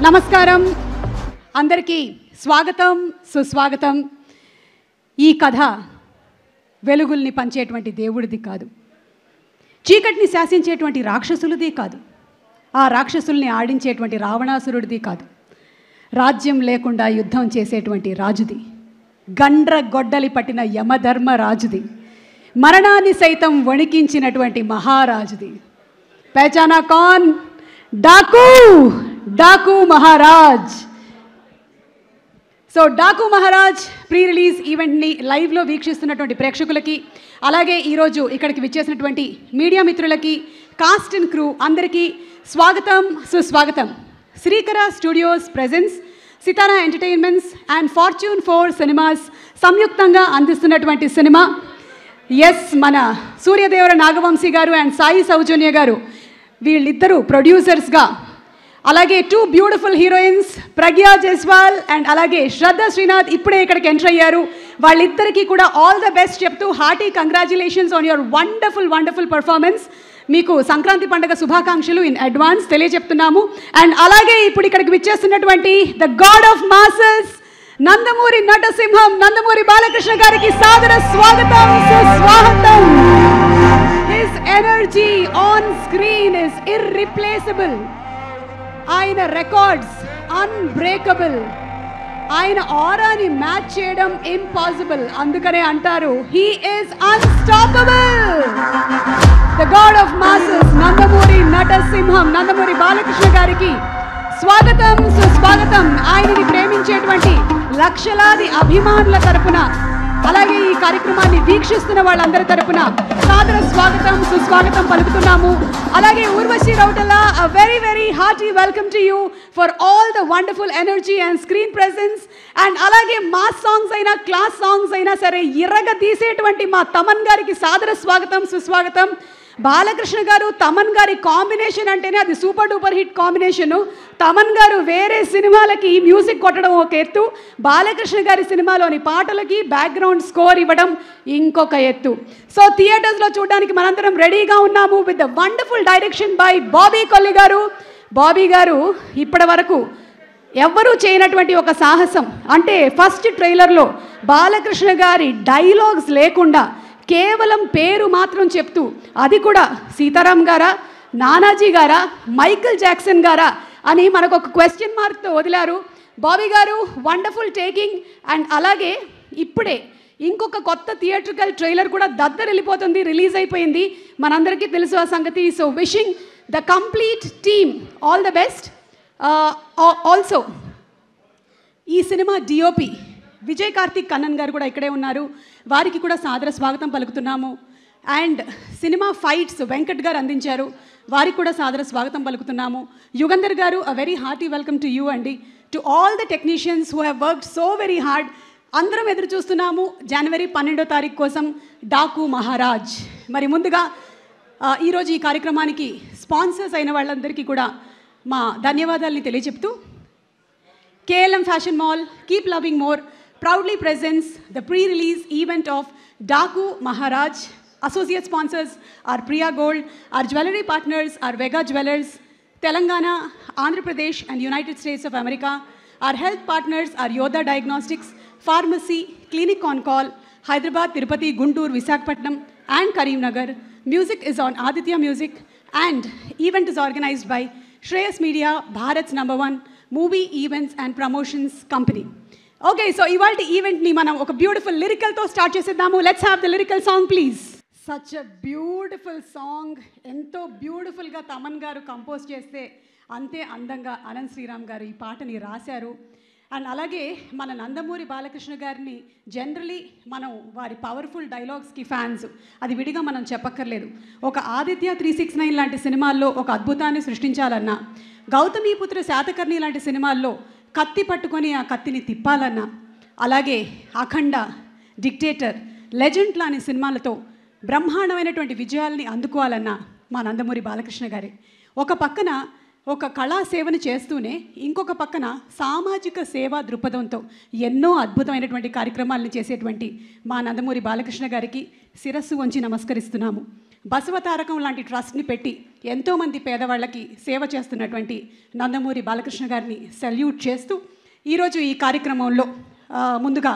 నమస్కారం అందరికీ స్వాగతం సుస్వాగతం. ఈ కథ వెలుగుల్ని పంచేటువంటి దేవుడిది కాదు, చీకటిని శాసించేటువంటి రాక్షసులది కాదు, ఆ రాక్షసుల్ని ఆడించేటువంటి రావణాసురుడిది కాదు, రాజ్యం లేకుండా యుద్ధం చేసేటువంటి రాజుది, గండ్ర గొడ్డలి పట్టిన యమధర్మ రాజుది, మరణాన్ని సైతం వణికించినటువంటి మహారాజుది. పహచానా కౌన్? Daaku Daaku Maharaj. So Daaku Maharaj pre release ఈవెంట్ని లైవ్లో వీక్షిస్తున్నటువంటి ప్రేక్షకులకి, అలాగే ఈరోజు ఇక్కడికి విచ్చేసినటువంటి మీడియా మిత్రులకి, కాస్ట్ అండ్ క్రూ అందరికీ స్వాగతం సుస్వాగతం. Srikara studios presents, Sithara entertainments and fortune 4 cinemas సంయుక్తంగా అందిస్తున్నటువంటి సినిమా. ఎస్, మన సూర్యదేవర నాగవంశీ గారు అండ్ సాయి సౌజన్య గారు వీళ్ళిద్దరూ ప్రొడ్యూసర్స్గా, అలాగే 2 beautiful heroines Pragya Jaiswal and అలాగే శ్రద్ధ శ్రీనాథ్ ఇప్పుడే ఇక్కడికి ఎంటర్ అయ్యారు. వాళ్ళిద్దరికీ కూడా ఆల్ ద బెస్ట్ చెప్తూ hearty congratulations on your wonderful performance. మీకు సంక్రాంతి పండుగ శుభాకాంక్షలు ఇన్ అడ్వాన్స్ తెలియజెప్తున్నాము. అండ్ అలాగే ఇప్పుడు ఇక్కడికి విచ్చేస్తున్నటువంటి the god of masses Nandamuri Natasimham Nandamuri Balakrishna గారికి సాదర స్వాగతం సుస్వాగతం. His energy on screen is irreplaceable. ఆయన రికార్డ్స్ అన్బ్రేకబుల్, ఆయన ఆరాని మ్యాచ్ చేయడం ఇంపాసిబుల్. అందుకనే అంటారు he is unstoppable. The god of masses Nandamuri Natasimham Nandamuri Balakrishna గారికి స్వాగతం సుస్వాగతం. ఆయనని ప్రేమించేటువంటి లక్షలాది అభిమానుల తరపున, అలాగే ఈ కార్యక్రమాన్ని వీక్షిస్తున్న వాళ్ళందరి తరపున సాదర స్వాగతం సుస్వాగతం పలుకుతున్నాము. అలాగే Urvashi రౌటలా, a very hearty welcome to you for all the wonderful energy and screen presence. And అలాగే మాస్ సాంగ్స్ అయినా క్లాస్ సాంగ్స్ అయినా సరే ఇరగ తీసేటువంటి మా తమన్ గారికి సాదర స్వాగతం సుస్వాగతం. బాలకృష్ణ గారు తమన్ గారి కాంబినేషన్ అంటేనే అది super duper hit combination. Thaman గారు వేరే సినిమాలకి మ్యూజిక్ కొట్టడం ఒక ఎత్తు, బాలకృష్ణ గారి సినిమాలోని పాటలకి బ్యాక్గ్రౌండ్ స్కోర్ ఇవ్వడం ఇంకొక ఎత్తు. సో థియేటర్స్లో చూడడానికి మనందరం రెడీగా ఉన్నాము with the wonderful direction by Bobby Kolli గారు. బాబీ గారు ఇప్పటి వరకు ఎవ్వరూ చేయనటువంటి ఒక సాహసం, అంటే ఫస్ట్ ట్రైలర్లో బాలకృష్ణ గారి డైలాగ్స్ లేకుండా కేవలం పేరు మాత్రం చెప్తూ, అది కూడా సీతారాం గారా, నానాజీ గారా, మైకిల్ జాక్సన్ గారా అని మనకు ఒక క్వశ్చన్ మార్క్తో వదిలారు. బాబీ గారు వండర్ఫుల్ టేకింగ్. అండ్ అలాగే ఇప్పుడే ఇంకొక కొత్త థియేట్రికల్ ట్రైలర్ కూడా దద్దరిల్లిపోతుంది, రిలీజ్ అయిపోయింది, మనందరికీ తెలుసు ఆ సంగతి. So wishing the complete team all the best. Also ఈ సినిమా డిఓపి విజయ్ కార్తిక్ కన్నన్ గారు కూడా ఇక్కడే ఉన్నారు, వారికి కూడా సాదర స్వాగతం పలుకుతున్నాము. అండ్ సినిమా ఫైట్స్ వెంకట్ గారు అందించారు, వారికి కూడా సాదర స్వాగతం పలుకుతున్నాము. యుగంధర్ గారు, a very hearty welcome to you అండి. To all the technicians who have worked so very hard. అందరం ఎదురు చూస్తున్నాము జనవరి 12వ తారీఖు కోసం, డాకు మహారాజ్. మరి ముందుగా ఈరోజు ఈ కార్యక్రమానికి స్పాన్సర్స్ అయిన వాళ్ళందరికీ కూడా మా ధన్యవాదాలని తెలియజెప్తూ, KLM Fashion Mall, Keep Loving More proudly presents the pre-release event of Daku Maharaj. Associate sponsors are Priya Gold. Our jewelry partners are Vega Jewelers, Telangana, Andhra Pradesh and United States of America. Our health partners are Yoda Diagnostics, Pharmacy, Clinic on Call, Hyderabad, Tirupati, Guntur, Visakhapatnam and Karimnagar. Music is on Aditya Music and event is organized by Shreyas Media, Bharat's #1 movie events and promotions company. Okay, so ఇవాళ ఈవెంట్ని మనం ఒక beautiful లిరికల్తో start చేసేద్దాము. Let's have the lyrical song please. Such a beautiful song, ఎంతో బ్యూటిఫుల్గా తమన్ గారు compose చేస్తే అంతే అందంగా అనంత్ శ్రీరామ్ గారు ఈ పాటని రాశారు. అండ్ అలాగే మన నందమూరి బాలకృష్ణ గారిని జనరలీ మనం వారి పవర్ఫుల్ డైలాగ్స్కి ఫ్యాన్స్, అది విడిగా మనం చెప్పక్కర్లేదు. ఒక ఆదిత్య 369 లాంటి సినిమాల్లో ఒక అద్భుతాన్ని సృష్టించాలన్నా, గౌతమీపుత్ర శాతకర్ణి లాంటి సినిమాల్లో కత్తి పట్టుకొని ఆ కత్తిని తిప్పాలన్నా, అలాగే అఖండ, డిక్టేటర్, లెజెండ్ లాంటి సినిమాలతో బ్రహ్మాండమైనటువంటి విజయాల్ని అందుకోవాలన్నా మా నందమూరి బాలకృష్ణ గారే. ఒక పక్కన ఒక కళా సేవను చేస్తూనే ఇంకొక పక్కన సామాజిక సేవా దృక్పథంతో ఎన్నో అద్భుతమైనటువంటి కార్యక్రమాలను చేసేటువంటి మా నందమూరి బాలకృష్ణ గారికి శిరస్సు వంచి నమస్కరిస్తున్నాము. బసవతారకం లాంటి ట్రస్ట్ని పెట్టి ఎంతోమంది పేదవాళ్ళకి సేవ చేస్తున్నటువంటి నందమూరి బాలకృష్ణ గారిని సెల్యూట్ చేస్తూ ఈరోజు ఈ కార్యక్రమంలో ముందుగా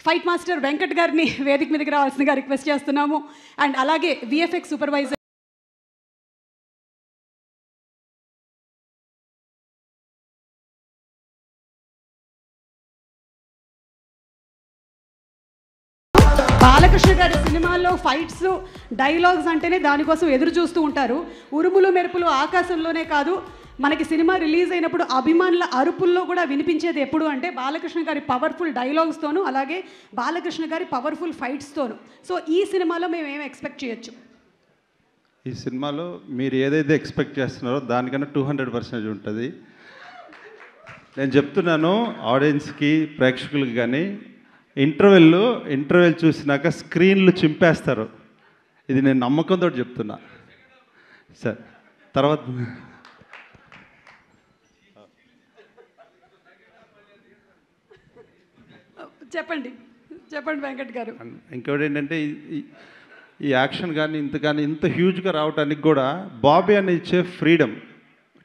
ఫైట్ మాస్టర్ వెంకట్ గారిని వేదిక మీదకి రావాల్సిందిగా రిక్వెస్ట్ చేస్తున్నాము. అండ్ అలాగే విఎఫ్ఎక్స్ సూపర్వైజర్ బాలకృష్ణ గారి సినిమాల్లో ఫైట్స్ డైలాగ్స్ అంటేనే దానికోసం ఎదురు చూస్తూ ఉంటారు. ఉరుములు మెరుపులు ఆకాశంలోనే కాదు, మనకి సినిమా రిలీజ్ అయినప్పుడు అభిమానుల అరుపుల్లో కూడా వినిపించేది ఎప్పుడు అంటే బాలకృష్ణ గారి పవర్ఫుల్ డైలాగ్స్తోనూ అలాగే బాలకృష్ణ గారి పవర్ఫుల్ ఫైట్స్తోనూ. సో ఈ సినిమాలో మేము ఏం ఎక్స్పెక్ట్ చేయొచ్చు? ఈ సినిమాలో మీరు ఏదైతే ఎక్స్పెక్ట్ చేస్తున్నారో దానికన్నా 200% ఉంటుంది. నేను చెప్తున్నాను ఆడియన్స్కి, ప్రేక్షకులకి, కానీ ఇంటర్వెల్ చూసినాక స్క్రీన్లు చింపేస్తారు. ఇది నేను నమ్మకంతో చెప్తున్నా సార్. తర్వాత చెప్పండి వెంకట్ గారు. ఇంకోటి ఏంటంటే ఈ యాక్షన్ కానీ ఇంత హ్యూజ్గా రావడానికి కూడా బాబీ అన్న ఇచ్చే ఫ్రీడమ్.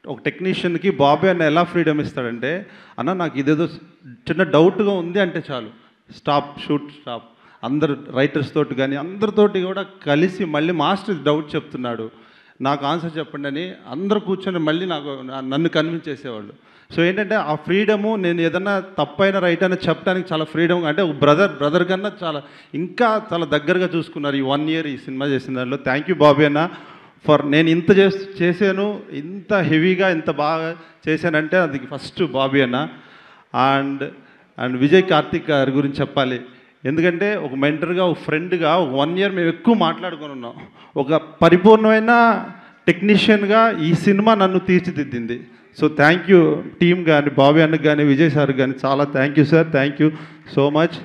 ఒక టెక్నీషియన్కి బాబీ అన్న ఎలా ఫ్రీడమ్ ఇస్తాడంటే, అన్న నాకు ఇదేదో చిన్న డౌట్గా ఉంది అంటే చాలు, స్టాప్. అందరు రైటర్స్ తోటి కానీ అందరితోటి కూడా కలిసి మళ్ళీ మాస్టర్ డౌట్ చెప్తున్నాడు, నాకు ఆన్సర్ చెప్పండి అని అందరు కూర్చొని మళ్ళీ నన్ను కన్విన్స్ చేసేవాళ్ళు. సో ఏంటంటే ఆ ఫ్రీడము, నేను ఏదన్నా తప్పైన రైట్ అని చెప్పడానికి చాలా ఫ్రీడమ్, అంటే ఒక బ్రదర్ కన్నా ఇంకా చాలా దగ్గరగా చూసుకున్నారు ఈ 1 year ఈ సినిమా చేసిన దాంట్లో. థ్యాంక్ యూ బాబీ అన్న ఫర్ నేను ఇంత చేశాను, ఇంత హెవీగా ఇంత బాగా చేశానంటే అది ఫస్ట్ బాబీ అన్న. అండ్ విజయ్ కార్తిక్ గారి గురించి చెప్పాలి. ఎందుకంటే ఒక మెంటర్గా, ఒక ఫ్రెండ్గా ఒక 1 year మేము ఎక్కువ మాట్లాడుకొని ఉన్నాం. ఒక పరిపూర్ణమైన టెక్నీషియన్గా ఈ సినిమా నన్ను తీర్చిదిద్దింది. సో థ్యాంక్ యూ టీమ్ కానీ, బాబీ అన్నకు కానీ, విజయ్ సార్ కానీ చాలా thank you sir, thank you so much.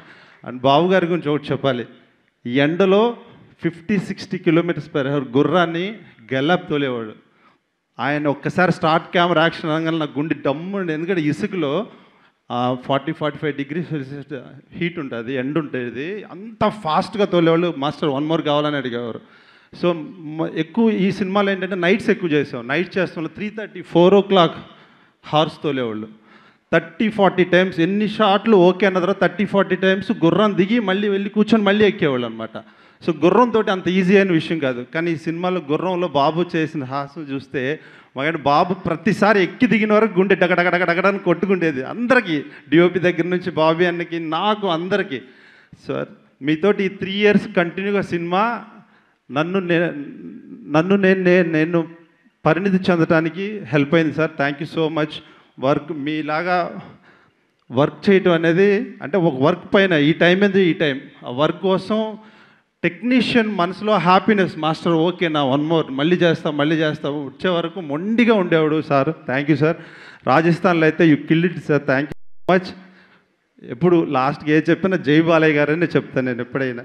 And Babu గారి గురించి ఒకటి చెప్పాలి. ఈ ఎండలో 50-60 km/h గుర్రాన్ని గెల్లప్ తోలేవాడు ఆయన. ఒక్కసారి స్టార్ట్ కెమెరా యాక్షన్ అనగానే నాకు గుండె డమ్ముండి, ఎందుకంటే ఇసుకలో 40-45 degrees Celsius హీట్ ఉంటుంది, ఎండ ఉంటుంది, అంత ఫాస్ట్గా తోలేవాళ్ళు. మాస్టర్ 1 more కావాలని అడిగేవారు. సో ఎక్కువ ఈ సినిమాలో ఏంటంటే నైట్స్ ఎక్కువ చేసాం. నైట్ చేస్తాం 3:30-4 o'clock హార్స్ తోలేవాళ్ళు. 30-40 times ఎన్ని షాట్లు ఓకే అన్న తర్వాత 30-40 times గుర్రం దిగి మళ్ళీ వెళ్ళి కూర్చొని మళ్ళీ ఎక్కేవాళ్ళు అనమాట. సో గుర్రంతో అంత ఈజీ అయిన విషయం కాదు. కానీ ఈ సినిమాలో గుర్రంలో బాబు చేసిన హాస్యం చూస్తే మాకంటే బాబు ప్రతిసారి ఎక్కి దిగిన వరకు గుండె డగడగడగడగడని కొట్టుకుండేది అందరికీ, డిఓపి దగ్గర నుంచి బాబీ అన్నకి, నాకు, అందరికీ. సార్ మీతోటి ఈ 3 years కంటిన్యూగా సినిమా నన్ను నేను పరిణితి చెందడానికి హెల్ప్ అయింది sir. Thank you so much. మీలాగా వర్క్ చేయటం అనేది, అంటే ఒక వర్క్ పైన ఈ టైం ఆ వర్క్ కోసం టెక్నీషియన్ మనసులో హ్యాపీనెస్, మాస్టర్ ఓకేనా 1 more మళ్ళీ చేస్తాం వచ్చే వరకు మొండిగా ఉండేవాడు సార్. Thank you sir. రాజస్థాన్లో అయితే you kill it sir. Thank you so much. ఎప్పుడు లాస్ట్కి ఏ చెప్పినా జై బాలయ్య గారనే చెప్తాను నేను ఎప్పుడైనా.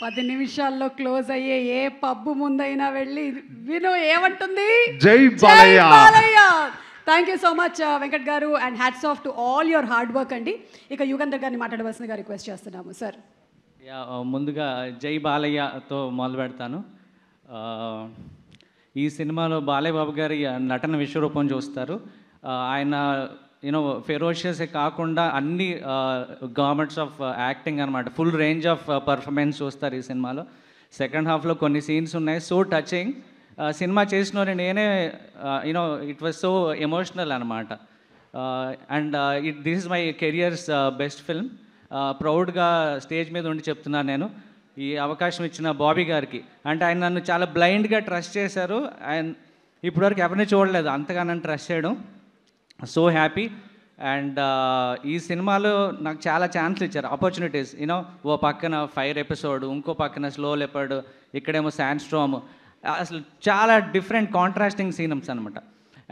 10 నిమిషాల్లో క్లోజ్ అయ్యే ఏ పబ్బు ముందైనా వెళ్ళి విను ఏమంటుంది, జై Balayya. Thank you so much Venkat గారు, and hats off to all your hard work అండి. ఇక యుగంధర్ గారిని మాట్లాడవలసిందిగా రిక్వెస్ట్ చేస్తున్నాము సార్. ముందుగా జై బాలయ్యతో మొదలు పెడతాను. ఈ సినిమాలో బాలయ్య బాబు గారి నటన విశ్వరూపం చూస్తారు. ఆయన ఫెరోషియసే కాకుండా అన్ని గవర్నమెంట్స్ ఆఫ్ యాక్టింగ్ అనమాట, ఫుల్ రేంజ్ ఆఫ్ పర్ఫార్మెన్స్ చూస్తారు ఈ సినిమాలో. సెకండ్ హాఫ్లో కొన్ని సీన్స్ ఉన్నాయి, సో టచింగ్. సినిమా చేసిన నేనే ఇట్ వాజ్ సో ఎమోషనల్ అనమాట. And this is my careers best film. ప్రౌడ్గా స్టేజ్ మీద ఉండి చెప్తున్నాను నేను. ఈ అవకాశం ఇచ్చిన బాబీ గారికి, అంటే ఆయన నన్ను చాలా బ్లైండ్గా ట్రస్ట్ చేశారు. ఆయన ఇప్పటివరకు ఎవరిని చూడలేదు అంతగా నన్ను ట్రస్ట్ చేయడం. So happy. అండ్ ఈ సినిమాలో నాకు చాలా ఛాన్స్లు ఇచ్చారు, ఆపర్చునిటీస్. ఓ పక్కన ఫైర్ ఎపిసోడ్, ఇంకో పక్కన స్లో లెపర్డ్, ఇక్కడేమో శాండ్ స్ట్రామ్, అసలు చాలా డిఫరెంట్ కాంట్రాస్టింగ్ సీన్స్ అనమాట.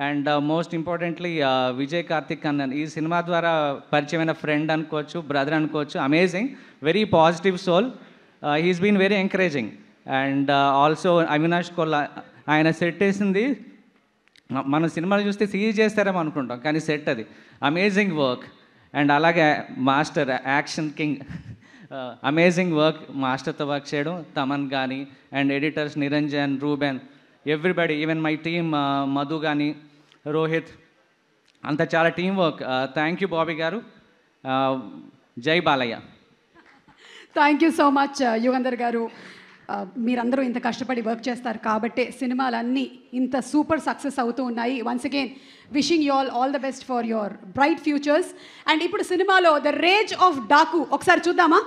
And most importantly Vijay Karthik అన్న ఈ సినిమా ద్వారా పరిచయమైన ఫ్రెండ్ అనుకోవచ్చు, బ్రదర్ అనుకోవచ్చు. Amazing, very positive soul. He's been very encouraging. And also Avinash Kolla, ఆయన సెట్ వేసింది మన సినిమాలు చూస్తే సీజీ చేస్తారేమో అనుకుంటాం, కానీ సెట్ అది అమేజింగ్ వర్క్. అండ్ అలాగే master action king amazing work మాస్టర్తో వర్క్ చేయడం, తమన్ కానీ and editors Niranjan, Ruben, everybody, even my team Madhu కానీ, రోహిత్, అంతా చాలా team work. Thank you Bobby గారు. జై Balayya. Thank you so much Yugandhar గారు. మీరందరూ ఇంత కష్టపడి వర్క్ చేస్తారు కాబట్టే సినిమాలన్నీ ఇంత సూపర్ సక్సెస్ అవుతూ ఉన్నాయి. Once again wishing you all the best for your bright futures. And ఇప్పుడు సినిమాలో ద రేజ్ ఆఫ్ డాకు ఒకసారి చూద్దామా?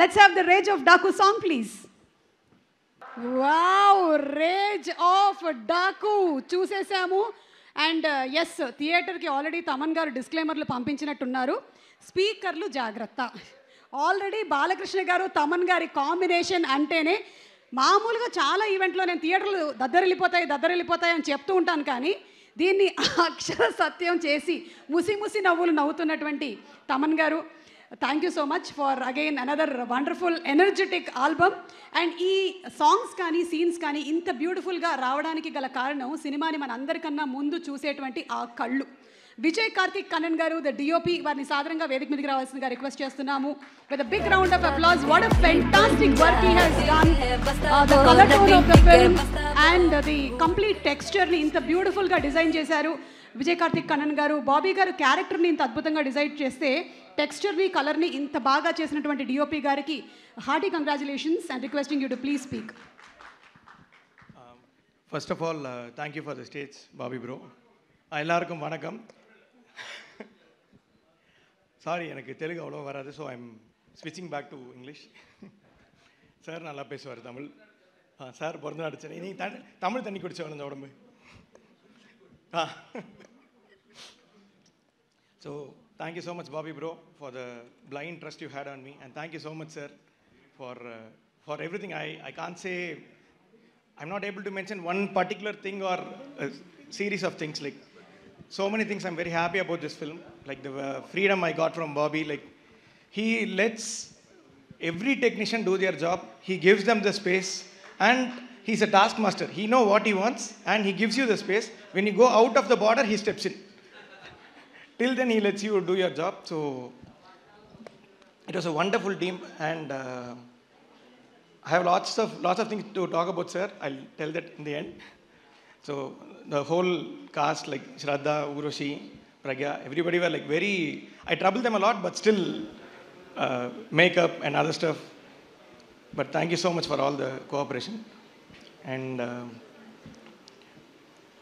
Let's have the rage of Daaku song please. Wow, rage of Daaku చూసేసాము. అండ్ ఎస్, థియేటర్కి ఆల్రెడీ తమన్ గారు డిస్క్లైమర్లు పంపించినట్టున్నారు, స్పీకర్లు జాగ్రత్త. ఆల్రెడీ బాలకృష్ణ గారు తమన్ గారి కాంబినేషన్ అంటేనే మామూలుగా చాలా ఈవెంట్లో నేను థియేటర్లు దద్దరిల్లిపోతాయి అని చెప్తూ ఉంటాను, కానీ దీన్ని అక్షర సత్యం చేసి ముసి ముసి నవ్వులు నవ్వుతున్నటువంటి తమన్ గారు, thank you so much for again another wonderful energetic album. And ఈ సాంగ్స్ కానీ సీన్స్ కానీ ఇంత బ్యూటిఫుల్గా రావడానికి గల కారణం సినిమాని మన అందరికన్నా ముందు చూసేటువంటి ఆ కళ్ళు. విజయ్ కార్తిక్ కన్నన్ గారు, ద డిఓపి, వారిని సాధారణంగా వేదిక మీదకి రావాల్సిందిగా రిక్వెస్ట్ చేస్తున్నాము. With big round of applause. What a fantastic work he has done. The colour tone of the film and the complete టెక్స్చర్ని ఇంత బ్యూటిఫుల్గా డిజైన్ చేశారు విజయ్ కార్తిక్ కన్నన్ గారు. బాబీ గారు క్యారెక్టర్ని ఇంత అద్భుతంగా డిజైన్ చేస్తే టెక్స్చర్ని, కలర్ని ఇంత బాగా చేసినటువంటి డిఓపి గారికి hearty congratulations and requesting you to please speak. First of all thank you for the stage Bobby bro. எல்லாருக்கும் வணக்கம். சாரி, எனக்கு தெலுங்கு அவ்வளோ வராது, ஸோ ஐ எம் ஸ்விட்சிங் பேக் டு இங்கிலீஷ். சார் நல்லா பேசுவார் தமிழ். சார் பிறந்த நாடு சென்னை. நீ தமிழ் தண்ணி குடிச்சவன் இந்த உடம்பு. So thank you so much Bobby bro for the blind trust you had on me, and thank you so much sir for everything. I can't say, I'm not able to mention one particular thing or a series of things. Like, so many things I'm very happy about this film. Like the freedom I got from Bobby. Like, he lets every technician do their job. He gives them the space, and he's a taskmaster. He knows what he wants, and he gives you the space. When you go out of the border, he steps in. Till then, he lets you do your job. So it was a wonderful team, and I have lots of things to talk about, sir. I'll tell that in the end. So the whole cast, like Shraddha, Uroshi, Pragya, everybody were like very, I troubled them a lot, but still makeup and other stuff. But thank you so much for all the cooperation. And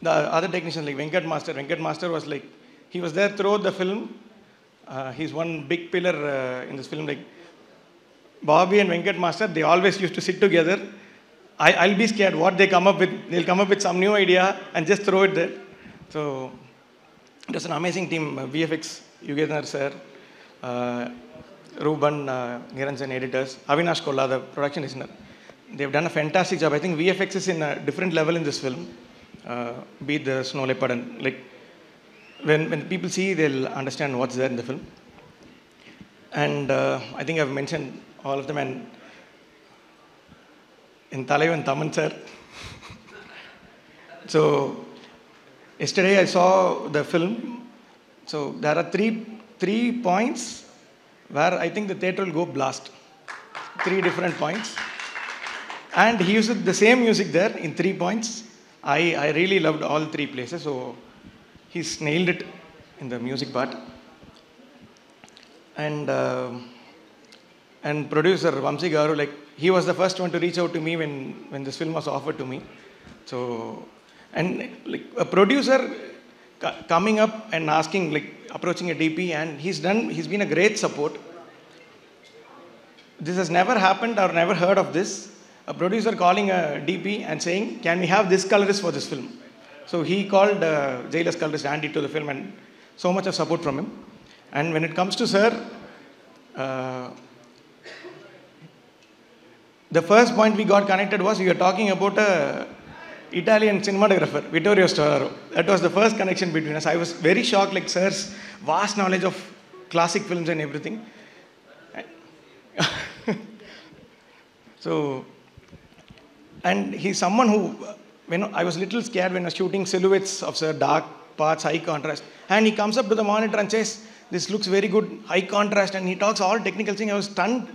the other technicians, like Venkat Master was like, he was there throughout the film. He's one big pillar in this film. Like Bobby and Venkat Master, they always used to sit together. I'll be scared what they come up with. They'll come up with some new idea and just throw it there. So it was an amazing team. VFX, Yugendar sir, Ruban, Niranjan editors, Avinash Kolla, the production designer. They've done a fantastic job. I think VFX is in a different level in this film. Be it the snow leopard, and like when people see, they'll understand what's there in the film. And I think I've mentioned all of them. And in Thalaivan Taman sir. So yesterday I saw the film. So there are three points where I think the theatre will go blast. 3 different points. And he used the same music there in 3 points. I really loved all 3 places. So he's nailed it in the music part. And producer Vamsi Garu, like, he was the first one to reach out to me when this film was offered to me. So, and like a producer coming up and asking, like approaching a DP, and he's been a great support. This has never happened or never heard of this. A producer calling a DP and saying, can we have this colorist for this film? So he called Jailus colorist Andy to the film, and so much of support from him. And when it comes to sir, the first point we got connected was, we were talking about a Italian cinematographer, Vittorio Storaro. That was the first connection between us. I was very shocked, like sir's vast knowledge of classic films and everything. So, and he's someone who, when I was little scared when I was shooting silhouettes of sir, dark parts, high contrast, and he comes up to the monitor and says, this looks very good, high contrast, and he talks all technical things. I was stunned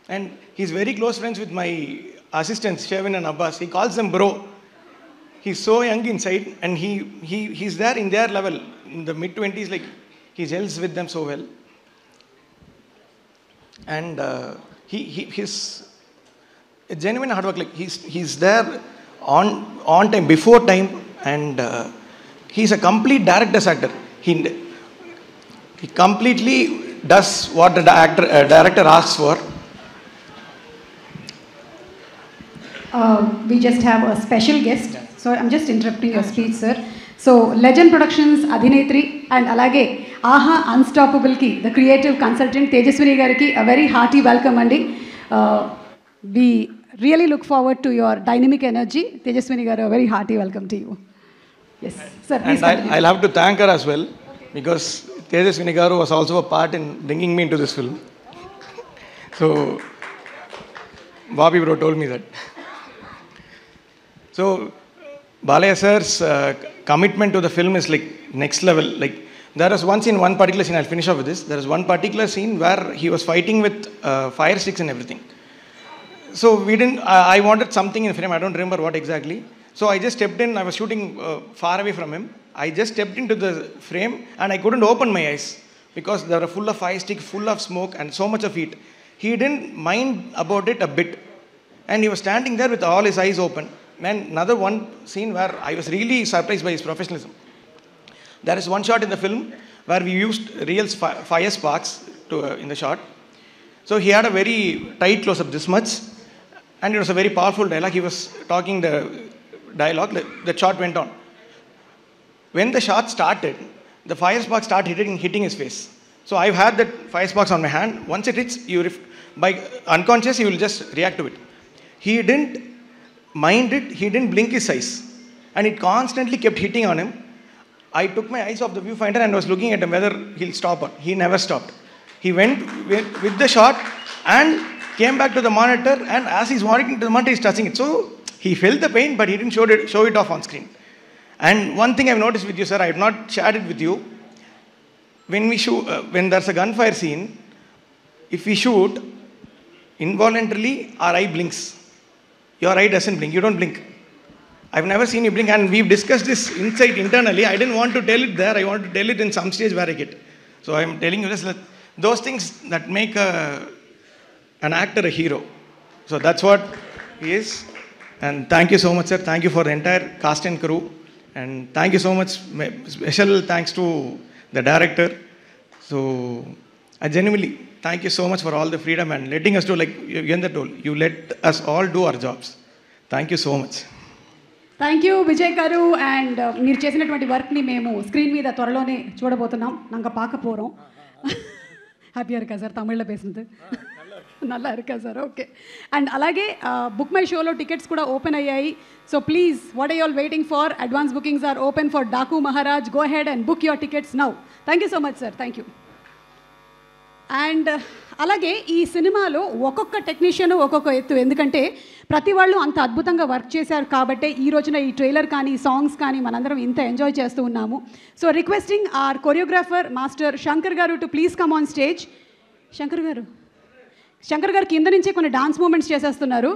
And he's very close friends with my assistants, Sherwin and Abbas. He calls them bro. He's so young inside, and he's there in their level, in the mid-20s, like he gels with them so well. And he's a genuine hard work. Like he's there on time, before time, and he's a complete director's actor. He completely does what the director asks for. We just have a special guest. So I'm just interrupting your speech, sir. So Legend Productions Adhinetri and alage Aha Unstoppable ki the creative consultant Tejaswini gariki a very hearty welcome andi. We really look forward to your dynamic energy. Tejaswini garu, a very hearty welcome to you. Yes, sir. Please And I'll have to thank her as well, because Tejaswini garu was also a part in bringing me into this film. So Bobby bro told me that. So Balaya sir's commitment to the film is like next level. Like there is one particular scene, I'll finish off with this. There is one particular scene where he was fighting with fire sticks and everything. So I wanted something in frame, I don't remember what exactly. So I just stepped in, I was shooting far away from him. I just stepped into the frame and I couldn't open my eyes because they were full of fire stick, full of smoke and so much of heat. He didn't mind about it a bit. And he was standing there with all his eyes open. Man, another one scene where I was really surprised by his professionalism. There is one shot in the film where we used real fire sparks in the shot. So he had a very tight close-up, this much, and it was a very powerful dialogue. He was talking the dialogue, the shot went on. When the shot started, the fire spark started hitting his face. So I've had that fire sparks on my hand. Once it hits, by unconscious, you will just react to it. He didn't mind it, he didn't blink his eyes, and it constantly kept hitting on him. I took my eyes off the viewfinder and was looking at him whether he'll stop or he never stopped. He went with the shot and came back to the monitor, and as he's walking to the monitor, he's touching it. So he felt the pain, but he didn't show it off on screen. And one thing I've noticed with you, sir, I have not shared it with you. When we shoot, when there's a gunfire scene, if we shoot, involuntarily our eye blinks. Your eye doesn't blink. You don't blink. I've never seen you blink, and we've discussed this inside internally. I didn't want to tell it there. I want to tell it in some stage where I get. So I'm telling you this. Those things that make an actor a hero. So that's what he is. And thank you so much, sir. Thank you for the entire cast and crew. And thank you so much. Special thanks to the director. So I genuinely thank you so much for all the freedom and letting us do, like Yendra told, you let us all do our jobs. Thank you so much. Thank you Vijay గారు. And మీరు చేసినటువంటి వర్క్ని మేము screen మీద త్వరలోనే చూడబోతున్నాం. நாங்கள் பார்க்க போகிறோம். హ్యాపీగా இருக்கா సార్ తమిళ్లో பேசுனது? நல்லா இருக்கா సార్? ఓకే. అండ్ అలాగే బుక్ మై షోలో టికెట్స్ కూడా ఓపెన్ అయ్యాయి. So please, what are you all waiting for? Advance bookings are open for Daaku Maharaaj. Go ahead and book your tickets now. Thank you so much sir. Thank you. And అలాగే ఈ సినిమాలో ఒక్కొక్క technician ఒక్కొక్క ఎత్తు. ఎందుకంటే ప్రతి వాళ్ళు అంత అద్భుతంగా వర్క్ చేశారు కాబట్టే ఈ రోజున ఈ ట్రైలర్ కానీ సాంగ్స్ కానీ మనందరం ఇంత ఎంజాయ్ చేస్తూ ఉన్నాము. So requesting our choreographer master Shankar గారు to please come on stage. Shankar గారు కింద నుంచే కొన్ని డాన్స్ మూమెంట్స్ చేసేస్తున్నారు.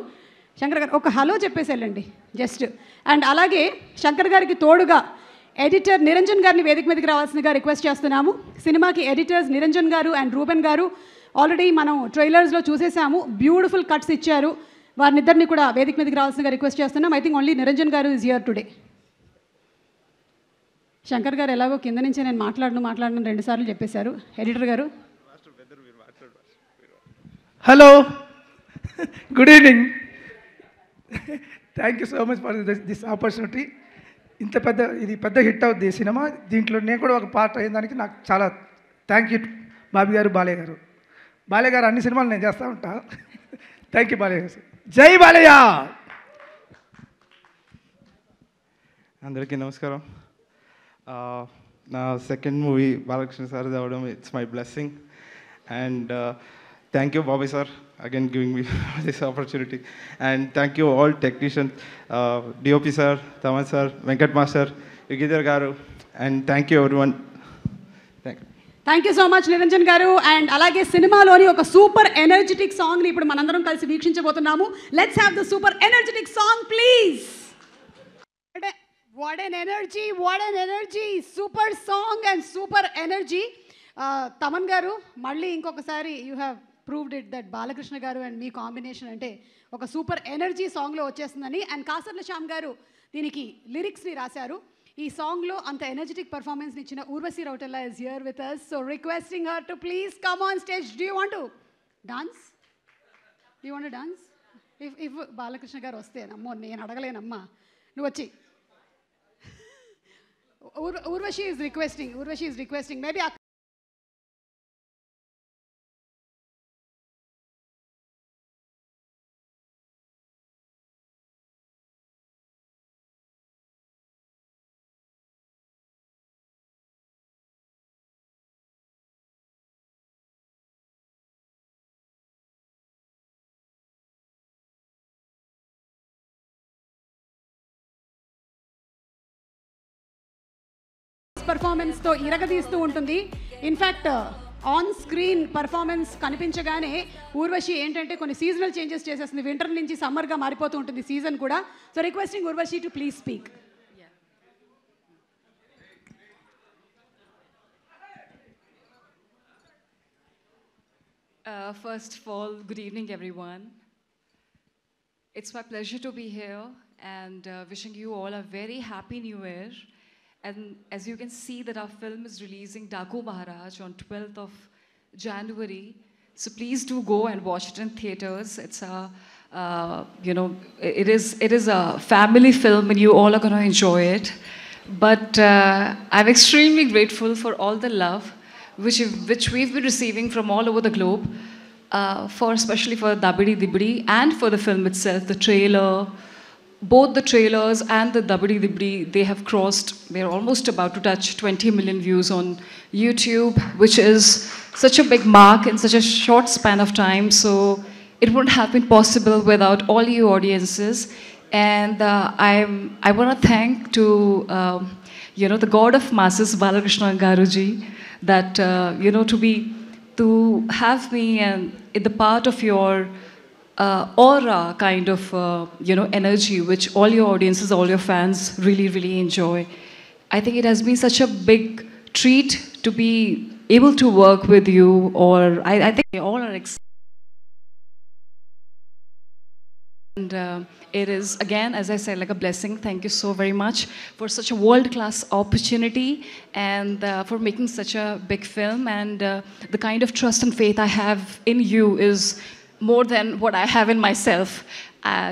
శంకర్ గారు ఒక హలో చెప్పేసి వెళ్ళండి జస్ట్. అండ్ అలాగే శంకర్ గారికి తోడుగా ఎడిటర్ నిరంజన్ గారిని వేదిక మీదకి రావాల్సిందిగా రిక్వెస్ట్ చేస్తున్నాము. సినిమాకి ఎడిటర్స్ నిరంజన్ గారు అండ్ రూబెన్ గారు ఆల్రెడీ మనం ట్రైలర్స్లో చూసేసాము. బ్యూటిఫుల్ కట్స్ ఇచ్చారు. వారినిద్దరిని కూడా వేదిక మీదకి రావాల్సిందిగా రిక్వెస్ట్ చేస్తున్నాం. ఐ థింక్ ఓన్లీ నిరంజన్ గారు ఈజ్ హియర్ టుడే. శంకర్ గారు ఎలాగో కింద నుంచే నేను మాట్లాడను 2 సార్లు చెప్పేశారు. ఎడిటర్ గారు, hello, good evening. Thank you so much for this opportunity. ఇది పెద్ద హిట్ అవుద్ది ఈ సినిమా. దీంట్లో నేను కూడా ఒక పార్ట్ అయిన దానికి నాకు చాలా థ్యాంక్ యూ బాబీ గారు, బాలయ్య గారు. బాలయ్య గారు అన్ని సినిమాలు నేను చేస్తూ ఉంటా. థ్యాంక్ యూ బాలయ్య గారు. జై బాలయ్య. అందరికీ నమస్కారం. నా సెకండ్ మూవీ బాలకృష్ణ సార్ అవడం it's my blessing. And thank you Bobby sir again giving me this opportunity, and thank you all technicians, DOP sir, Taman sir, Venkat master, Yugidhar garu, and thank you everyone. Thank you so much Niranjan గారు. And అలాగే సినిమాలోని ఒక super energetic సాంగ్ని ఇప్పుడు మనందరం కలిసి వీక్షించబోతున్నాము. Let's have the super energetic song please. What an energy, super song and super energy. Thaman గారు, మళ్ళీ ఇంకొకసారి you have proved it that Balakrishna గారు అండ్ మీ కాంబినేషన్ అంటే ఒక సూపర్ ఎనర్జీ సాంగ్లో వచ్చేస్తుందని. అండ్ కాసర్ల శ్యామ్ గారు దీనికి లిరిక్స్ని రాశారు. ఈ సాంగ్లో అంత ఎనర్జెటిక్ పర్ఫార్మెన్స్ ఇచ్చిన Urvashi Rautela is here with us, so requesting her to please come on stage. Do you want to dance? Do you want to dance? If Balakrishna గారు వస్తే, అమ్మో నేను అడగలేనమ్మా, నువ్వు వచ్చి. ఊర్వశి is requesting maybe పర్ఫార్మెన్స్తో ఇరగదీస్తూ ఉంటుంది. ఇన్ఫ్యాక్ట్ ఆన్ స్క్రీన్ పర్ఫార్మెన్స్ కనిపించగానే ఊర్వశి ఏంటంటే కొన్ని సీజనల్ చేంజెస్ చేసేస్తుంది. వింటర్ నుంచి సమ్మర్గా మారిపోతూ ఉంటుంది సీజన్ కూడా. So requesting Urvashi to please speak. First of all, good evening, everyone. It's my pleasure to be here and wishing you all a very happy new year. And as you can see that our film is releasing Daku Maharaj on 12th of January. So please do go and watch it in theaters. It's a, it is a family film and you all are going to enjoy it. But I'm extremely grateful for all the love which we've been receiving from all over the globe, especially for Dabidi Dibidi and for the film itself, the trailer. Both the trailers and the Dabidi Dibidi, they have crossed, they're almost about to touch 20 million views on YouTube, which is such a big mark in such a short span of time. So it wouldn't have been possible without all you audiences. And I want to thank to, the God of masses, Balakrishna Garuji, that, to have me and in the part of your aura kind of, energy, which all your audiences, all your fans really, really enjoy. I think it has been such a big treat to be able to work with you, or I think they all are excited. And it is, again, as I said, like a blessing. Thank you so very much for such a world-class opportunity and for making such a big film. And the kind of trust and faith I have in you is more than what I have in myself.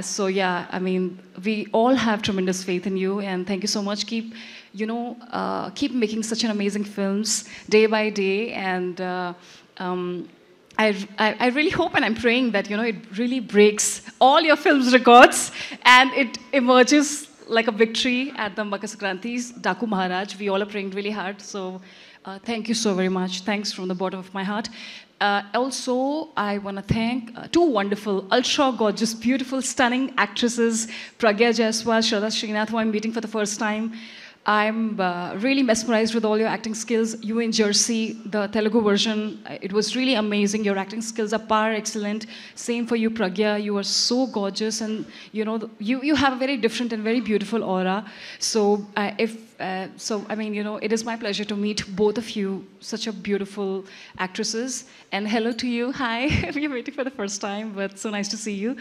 So yeah, I mean, we all have tremendous faith in you, and thank you so much. Keep making such an amazing films day by day, and I really hope and I'm praying that it really breaks all your films records and it emerges like a victory at the Makar Sankranti's Daku Maharaj. We all are praying really hard. So thank you so very much. Thanks from the bottom of my heart. Also, I want to thank two wonderful, ultra gorgeous, beautiful, stunning actresses, Pragya Jaiswal, Shraddha Srinath, who I'm meeting for the first time. I'm really mesmerized with all your acting skills. You in Jersey, the Telugu version, it was really amazing. Your acting skills are par excellent. Same for you, Pragya. You are so gorgeous, and you have a very different and very beautiful aura. So it is my pleasure to meet both of you, such a beautiful actresses. And hello to you. Hi. We're waiting for the first time, but so nice to see you.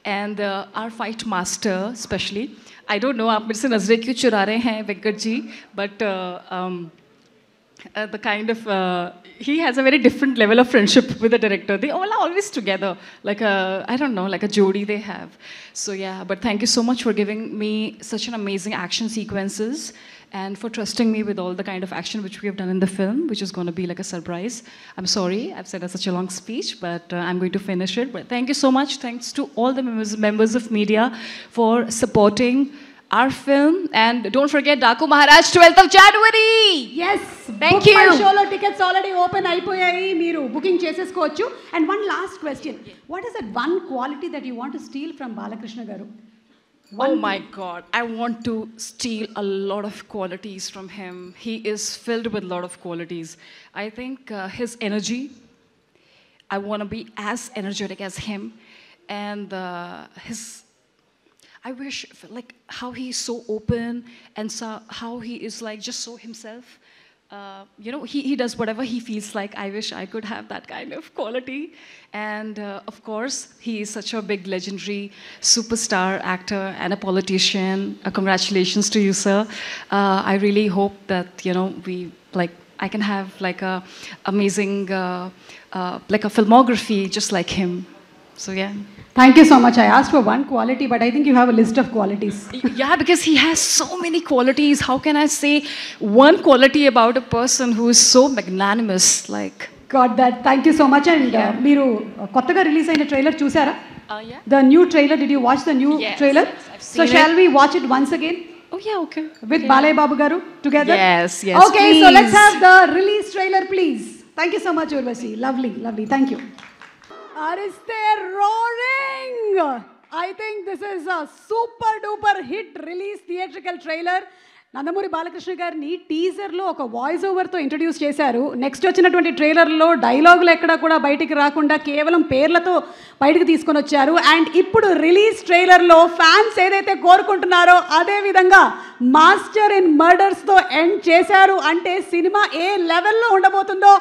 And our fight master, especially. I don't know, आप मेरे से नजरें क्यों चुरा रहे हैं Venkat ji, but the kind of he has a very different level of friendship with the director. They all are always together, like like a jodi they have. So yeah, but thank you so much for giving me such an amazing action sequences and for trusting me with all the kind of action which we have done in the film, which is going to be like a surprise. I'm sorry, I've said such a long speech, but I'm going to finish it. But thank you so much. Thanks to all the members of media for supporting our film. And don't forget Daku Maharaj, 12th of January. Yes, thank you. Showlo tickets already open అయిపోయాయి, మీరు booking చేసేసుకోవచ్చు. And one last question, what is that one quality that you want to steal from Balakrishna garu? Oh my God, I want to steal a lot of qualities from him. He is filled with a lot of qualities. I think his energy, I want to be as energetic as him. And I wish, like, how he's so open and so, how he is, like, just so himself. He does whatever he feels like. I wish I could have that kind of quality. And of course, he is such a big legendary superstar actor and a politician. Congratulations to you, sir. I really hope that, I can have like a amazing, like a filmography just like him. So yeah. Thank you so much. I asked for one quality, but I think you have a list of qualities. Yeah, because he has so many qualities. How can I say one quality about a person who is so magnanimous? Like, Got that. Thank you so much. And మీరు కొత్తగా release అయిన trailer చూసారా? yeah. The new trailer. Did you watch the new Yes, trailer? yes, I've So seen shall we watch it once again Oh yeah, okay. with Balay Babu garu together? Yes, yes. Okay, so please. let's have the release trailer, please. Thank you so much, Urvashi. Lovely, lovely. Thank you. Ariste roaring! I think this is a super duper hit release theatrical trailer. Nandamuri Balakrishna గారిని టీజర్లో ఒక voice ఓవర్తో introduce చేశారు. Next వచ్చినటువంటి ట్రైలర్లో డైలాగులు ఎక్కడా కూడా బయటికి రాకుండా కేవలం పేర్లతో బయటకు తీసుకొని వచ్చారు. అండ్ ఇప్పుడు రిలీజ్ ట్రైలర్లో ఫ్యాన్స్ ఏదైతే కోరుకుంటున్నారో అదే విధంగా మాస్టర్ ఇన్ మర్డర్స్తో ఎండ్ చేశారు. అంటే సినిమా ఏ లెవెల్లో ఉండబోతుందో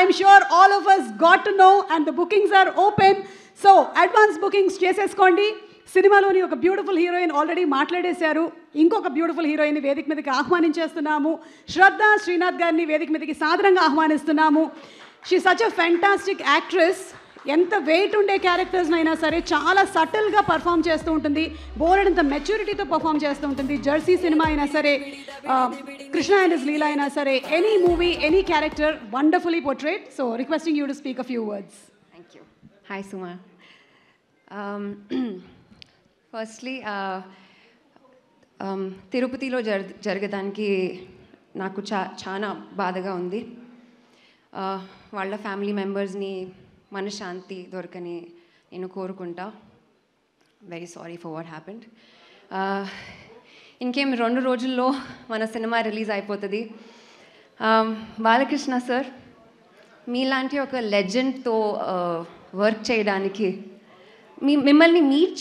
I'm sure all of us got to know and the bookings are open. So advance bookings చేసేసుకోండి. సినిమాలోని ఒక బ్యూటిఫుల్ హీరోయిన్ ఆల్రెడీ మాట్లాడేశారు. ఇంకొక బ్యూటిఫుల్ హీరోయిన్ వేదిక మీదకి ఆహ్వానించేస్తున్నాము. శ్రద్ధ శ్రీనాథ్ గారిని వేదిక మీదకి సాదరంగా ఆహ్వానిస్తున్నాము. She such a fantastic actress. ఎంత వెయిట్ ఉండే క్యారెక్టర్స్ అయినా సరే చాలా సటిల్గా పర్ఫామ్ చేస్తూ ఉంటుంది. బోలెడంత మెచ్యూరిటీతో పర్ఫామ్ చేస్తూ ఉంటుంది. జెర్సీ సినిమా అయినా సరే, కృష్ణ అండ్ హిస్ లీలా అయినా సరే, any movie, any character wonderfully portrait. So requesting you to speak a few words. Thank you. Hi, Suma. Firstly తిరుపతిలో జరగడానికి నాకు చాలా బాధగా ఉంది. వాళ్ళ ఫ్యామిలీ మెంబర్స్ని మనశ్శాంతి దొరకని నేను కోరుకుంటా. Very sorry for what happened. ఇంకేం 2 రోజుల్లో మన సినిమా రిలీజ్ అయిపోతుంది. బాలకృష్ణ సార్, మీలాంటి ఒక లెజెండ్తో వర్క్ చేయడానికి మిమ్మల్ని మీట్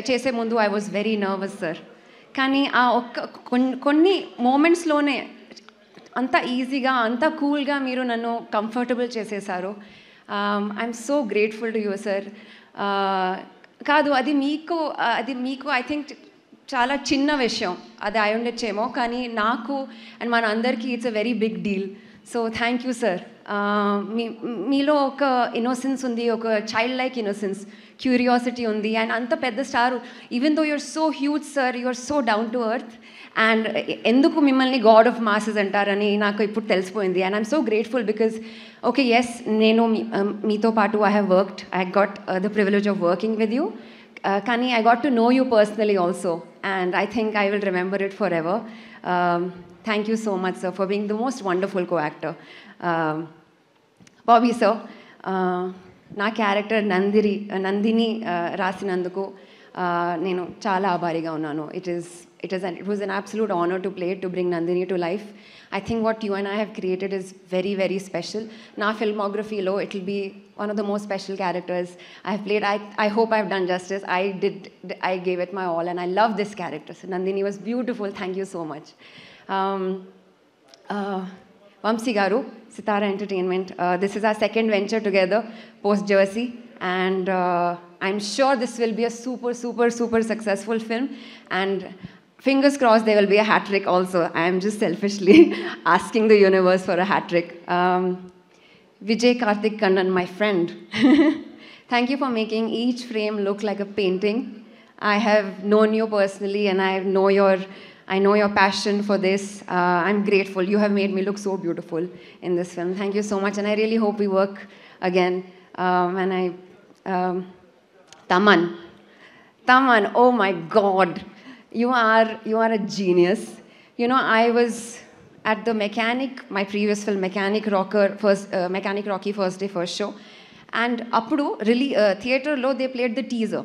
చేసే ముందు I was very nervous sir. కానీ ఆ కొన్ని మూమెంట్స్లోనే అంత ఈజీగా, అంత కూల్గా మీరు నన్ను కంఫర్టబుల్ చేసేసారు. I'm so grateful to you sir. కాదు, అది మీకు ఐ థింక్ చాలా చిన్న విషయం, అది అయి ఉండొచ్చేమో, కానీ నాకు అండ్ మన అందరికీ it's a very big deal. So thank you sir. మీలో ఒక ఇన్నోసెన్స్ ఉంది, ఒక చైల్డ్ లైక్ ఇన్నోసెన్స్, క్యూరియాసిటీ ఉంది. అండ్ అంత పెద్ద star, even though you're so huge sir, you're so down to earth. And ఎందుకు మిమ్మల్ని గాడ్ ఆఫ్ మాసెస్ అంటారని నాకు ఇప్పుడు తెలిసిపోయింది. And I'm so grateful because okay, yes, నేను మీతో పాటు I have worked, I got the privilege of working with you. కానీ I got to no you personally also, and I think I will remember it for ever. Thank you so much, sir, for being the most wonderful co-actor. Bobby, sir, నా character Nandini రాసినందుకు నేను చాలా ఆభారీగా ఉన్నాను. It was an absolute honor to play it, to bring Nandini to life. I think what you and I have created is very, very special. Na filmography lo, it will be one of the most special characters I have played. I hope I have done justice. I gave it my all, and I love this character. So Nandini was beautiful. Thank you so much. Vamsi Garu, Sitara Entertainment. This is our second venture together post Jersey, and I'm sure this will be a super, super, super successful film. And fingers crossed, there will be a hat trick also. I am just selfishly asking the universe for a hat trick. Vijay Karthik Kannan, my friend. Thank you for making each frame look like a painting. I have known you personally, and I know your passion for this. I'm grateful. You have made me look so beautiful in this film. Thank you so much, and I really hope we work again. Taman, oh my God, you are a genius. You know, I was at the Mechanic, my previous film, Mechanic Rocky first day, first show, and appudu really theater lo they played the teaser.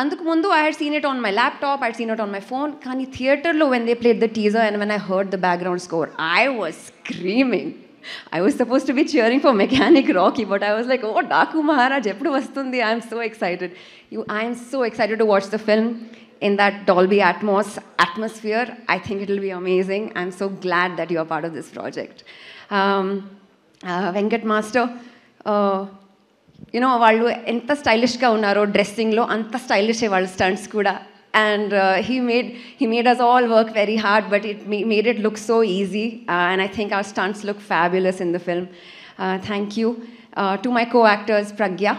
అందుకు ముందు I had seen it on my laptop, I had seen it on my phone. కానీ థియేటర్లో when they played the teaser and when I heard the background score, I was screaming. I was supposed to be cheering for Mechanic Rocky, but I was like, oh, Daku Maharaj, eppudu vastundi. I am so excited. I am so excited to watch the film in that Dolby atmosphere. I think it will be amazing. I'm so glad that you are part of this project. Venkat Master, వాళ్ళు ఎంత స్టైలిష్గా ఉన్నారో డ్రెస్సింగ్లో అంత stylish వాళ్ళ stunts కూడా. And he made us all work very hard, but it made it look so easy. And I think our stunts look fabulous in the film. Thank you to my co-actors, Pragya.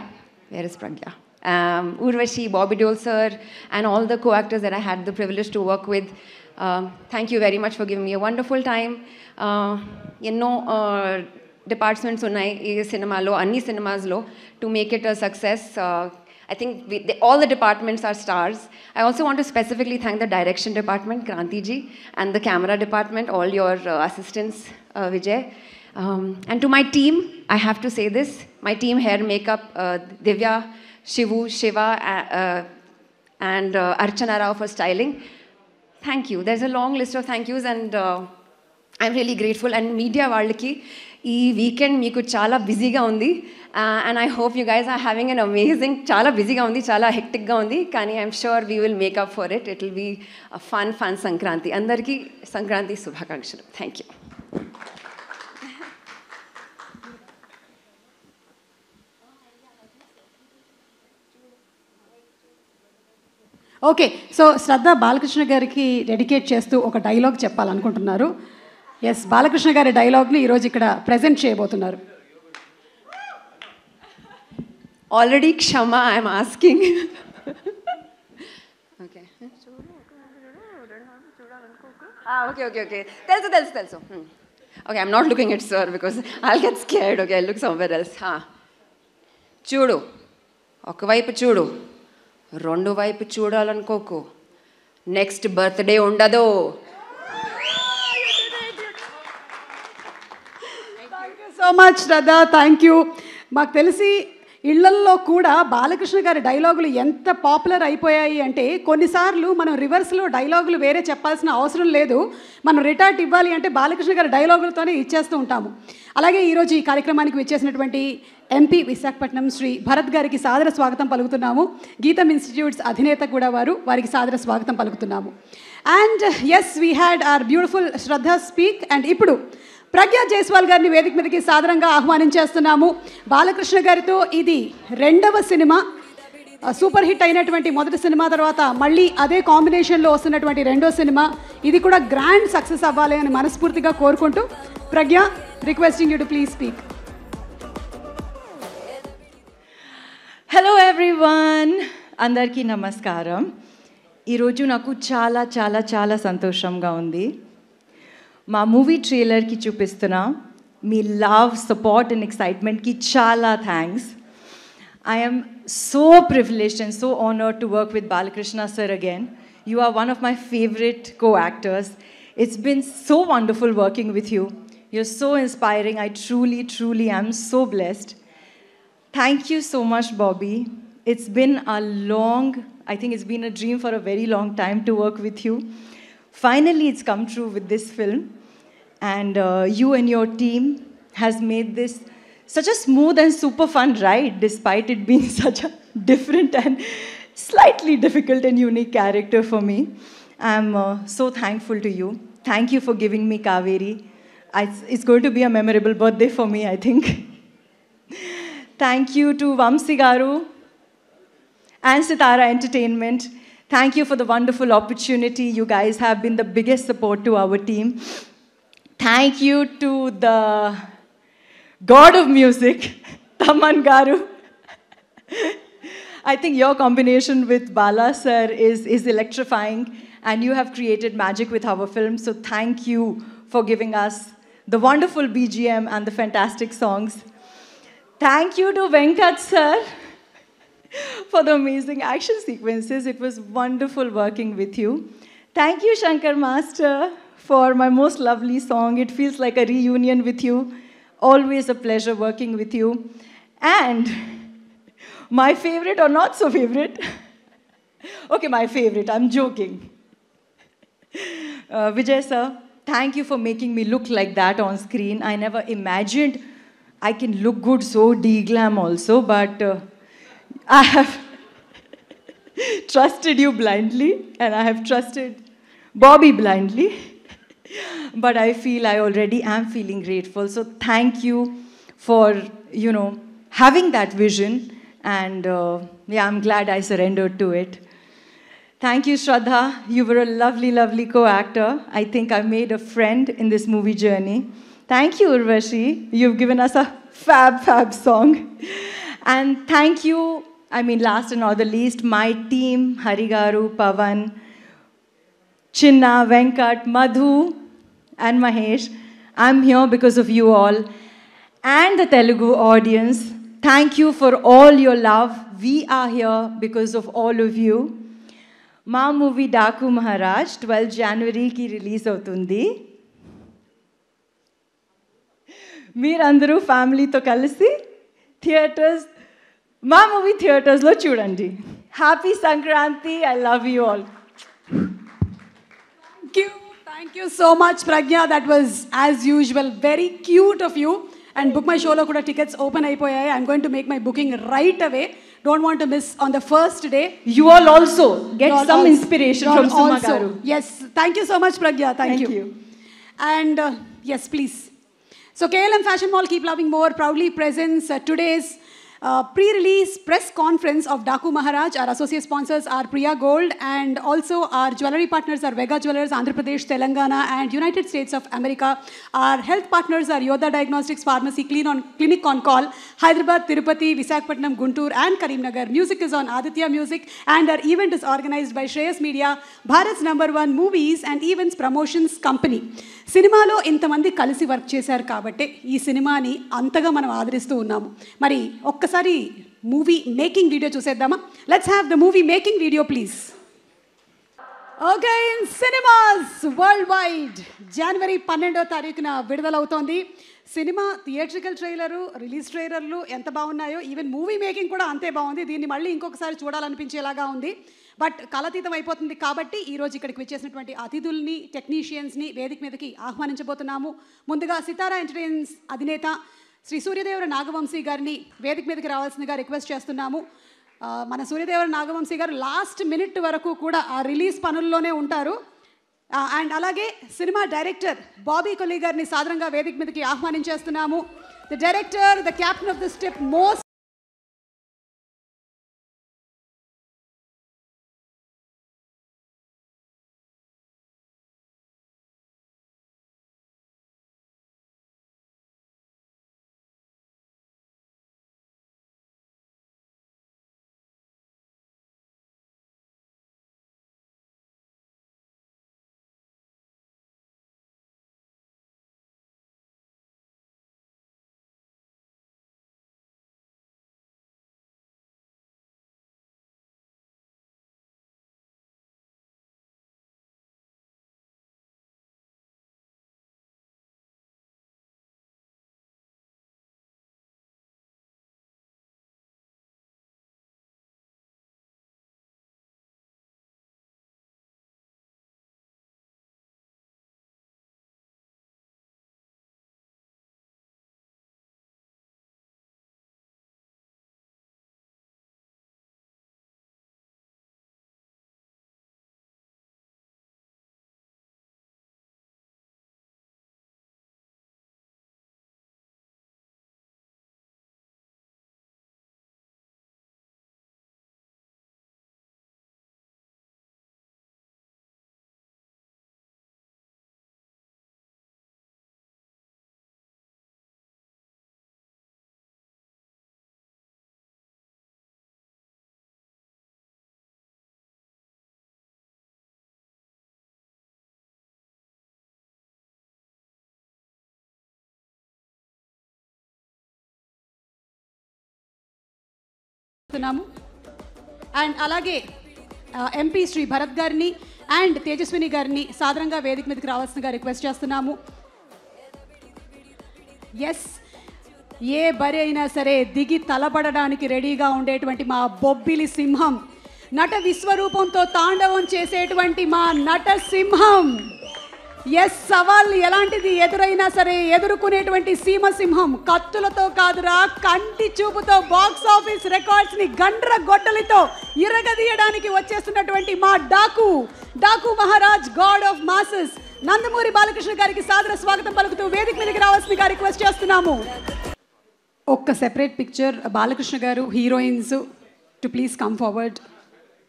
Where is Pragya? Urvashi, Bobby Deol sir, and all the co-actors that I had the privilege to work with. Thank you very much for giving me a wonderful time. Departments unnai ee cinemalo, anni cinemaslo, to make it a success. I think all the departments are stars. I also want to specifically thank the direction department, Kranti ji, and the camera department, all your assistants, Vijay. And to my team, I have to say this, my team, hair, makeup, Divya, Shivu, Shiva, and Archana Rao for styling. Thank you. There's a long list of thank yous, and I'm really grateful. And media వాళ్ళకి ఈ weekend మీకు చాలా బిజీగా ఉంది. And I hope you guys are having an amazing, చాలా బిజీగా ఉంది, చాలా హెక్టిక్గా ఉంది, కానీ I'm sure we will make up for it. It will be fun Sankranti. అందరికీ సంక్రాంతి శుభాకాంక్షలు. Thank you. Okay, so Shraddha Balakrishna గారికి డెడికేట్ చేస్తూ ఒక డైలాగ్ చెప్పాలనుకుంటున్నారు. ఎస్, బాలకృష్ణ గారి డైలాగ్ని ఈరోజు ఇక్కడ ప్రజెంట్ చేయబోతున్నారు. Already Kshama I'm asking. Okay okay okay okay తెలుసు తెలుసు తెలుసు. Okay, I'm not looking at sir because I'll get scared. Okay, I look somewhere else. చూడు, ఒకవైపు చూడు, రెండు వైపు చూడాలనుకోకు, నెక్స్ట్ బర్త్డే ఉండదు. So much Shraddha, thank you. మాకు తెలిసి ఇళ్లల్లో కూడా బాలకృష్ణ గారి డైలాగులు ఎంత పాపులర్ అయిపోయాయి అంటే కొన్నిసార్లు మనం రివర్స్లో డైలాగులు వేరే చెప్పాల్సిన అవసరం లేదు. మనం రిటార్ట్ ఇవ్వాలి అంటే బాలకృష్ణ గారి డైలాగులతోనే ఇచ్చేస్తూ ఉంటాము. అలాగే ఈరోజు ఈ కార్యక్రమానికి విచ్చేసినటువంటి ఎంపీ విశాఖపట్నం శ్రీ భరత్ గారికి సాదర స్వాగతం పలుకుతున్నాము. గీతం ఇన్స్టిట్యూట్స్ అధినేత కూడా వారికి సాదర స్వాగతం పలుకుతున్నాము. And yes, we had our beautiful Shraddha speak. And ఇప్పుడు ప్రజ్ఞా జైస్వాల్ గారిని వేదిక మీదకి సాదరంగా ఆహ్వానించేస్తున్నాము. బాలకృష్ణ గారితో ఇది రెండవ సినిమా. సూపర్ హిట్ అయినటువంటి మొదటి సినిమా తర్వాత మళ్ళీ అదే కాంబినేషన్లో వస్తున్నటువంటి రెండో సినిమా. ఇది కూడా గ్రాండ్ సక్సెస్ అవ్వాలి అని మనస్ఫూర్తిగా కోరుకుంటూ, Pragya, requesting you to please speak. Hello everyone, అందరికీ నమస్కారం. ఈరోజు నాకు చాలా చాలా చాలా సంతోషంగా ఉంది. మా మూవీ ట్రైలర్కి చూపిస్తున్నా మీ లవ్, సపోర్ట్ అండ్ ఎక్సైట్మెంట్కి చాలా thanks. I am so privileged and so honored to work with Balakrishna sir again. You are one of my favorite co-actors. It's been so wonderful working with you. You're so inspiring. I truly, truly am so blessed. Thank you so much, Bobby. It's been I think it's been a dream for a very long time to work with you. Finally, it's come true with this film. And you and your team has made this such a smooth and super fun ride, despite it being such a different and slightly difficult and unique character for me. I'm so thankful to you. Thank you for giving me Kaveri. It's going to be a memorable birthday for me, I think. Thank you to Vamsi Garu and Sitara Entertainment. Thank you for the wonderful opportunity. You guys have been the biggest support to our team. Thank you to the God of music, Taman Garu. I think your combination with Bala sir is electrifying, and you have created magic with our film. So thank you for giving us the wonderful BGM and the fantastic songs. Thank you to Venkat sir for the amazing action sequences. It was wonderful working with you. Thank you, Shankar Master, for my most lovely song. It feels like a reunion with you. Always a pleasure working with you. And my favorite or not so favorite, Okay, my favorite. I'm joking. Vijay sir, thank you for making me look like that on screen. I never imagined I can look good so de-glam also, but I have trusted you blindly and I have trusted Bobby blindly. But I feel I already am feeling grateful. So thank you for, having that vision. And I'm glad I surrendered to it. Thank you, Shraddha. You were a lovely, lovely co-actor. I think I made a friend in this movie journey. Thank you, Urvashi. You've given us a fab song. And thank you, last and not the least, my team, Harigaru, Pavan, Chinna, Venkat, Madhu, and Mahesh. I'm here because of you all. And the Telugu audience, thank you for all your love. We are here because of all of you. Ma movie Daku Maharaj, 12 January ki release avutundi. Meerandaru family to kalisi theaters, Ma movie theaters lo chudandi. Happy Sankranti. I love you all. Thank you so much, Pragya. That was, as usual, very cute of you. And Book My Show lo kuda tickets open aipoyayi. I'm going to make my booking right away. Don't want to miss on the first day. You all also get some inspiration from Suma Garu. Yes. Thank you so much, Pragya. Thank you. And yes, please. So KLM Fashion Mall Keep Loving More proudly presents today's pre-release press conference of Daku Maharaj. Our associate sponsors are Priya Gold, and also our jewelry partners are Vega Jewelers, Andhra Pradesh, Telangana, and United States of America. Our health partners are Yoda Diagnostics Pharmacy, Clinic on Call, Hyderabad, Tirupati, Visakhapatnam, Guntur, and Karimnagar. Music is on Aditya Music, and our event is organized by Shreyas Media, Bharat's #1 movies and events promotions company. సినిమాలో ఇంతమంది కలిసి work చేశారు కాబట్టి ఈ సినిమాని అంతగా మనం ఆదరిస్తూ ఉన్నాము. మరి ఒక్కసారి మూవీ మేకింగ్ వీడియో చూసేద్దామా? Let's have the movie making video please. Okay, in cinemas world wide జనవరి 12వ తారీఖున విడుదలవుతోంది. సినిమా థియేట్రికల్ ట్రైలరు, రిలీజ్ ట్రైలర్లు ఎంత బాగున్నాయో ఈవెన్ మూవీ మేకింగ్ కూడా అంతే బాగుంది. దీన్ని మళ్ళీ ఇంకొకసారి చూడాలనిపించేలాగా ఉంది. బట్ కాలాతీతం అయిపోతుంది కాబట్టి ఈరోజు ఇక్కడికి వచ్చేసినటువంటి అతిథుల్ని, టెక్నీషియన్స్ని వేదిక మీదకి ఆహ్వానించబోతున్నాము. ముందుగా సితారా ఎంటర్టైన్స్ అధినేత శ్రీ సూర్యదేవర నాగవంశీ గారిని వేదిక మీదకి రావాల్సిందిగా రిక్వెస్ట్ చేస్తున్నాము. మన సూర్యదేవర నాగవంశీ గారు లాస్ట్ మినిట్ వరకు కూడా ఆ రిలీజ్ పనుల్లోనే ఉంటారు. అండ్ అలాగే సినిమా డైరెక్టర్ బాబీ కొల్లి గారిని సాధారణంగా వేదిక మీదకి ఆహ్వానించేస్తున్నాము. The director, the captain of the step, most and అలాగే ఎంపీ శ్రీ భరత్ గారిని అండ్ తేజస్విని గారిని సాధారణంగా వేదిక మీదకి రావాల్సిందిగా రిక్వెస్ట్ చేస్తున్నాము. ఎస్, ఏ బరి అయినా సరే దిగి తలపడడానికి రెడీగా ఉండేటువంటి మా బొబ్బిలి సింహం నట విశ్వరూపంతో తాండవం చేసేటువంటి మా నట సింహం. ఎస్, సవాల్ ఎలాంటిది ఎదురైనా సరే ఎదుర్కొనేటువంటి సీమసింహం. కత్తులతో కాదురా, కంటి చూపుతో బాక్స్ ఆఫీస్ రికార్డ్స్ ని గండ్ర గొడ్డలితో ఇరగదీయడానికి వచ్చేస్తున్నటువంటి మా Daaku Maharaj, God of masses Nandamuri Balakrishna గారికి సాదర స్వాగతం పలుకుతూ వేదిక మీదకి రావాల్సిందిగా రిక్వెస్ట్ చేస్తున్నాము. ఒక్క సెపరేట్ పిక్చర్ బాలకృష్ణ గారు, heroines to please come forward,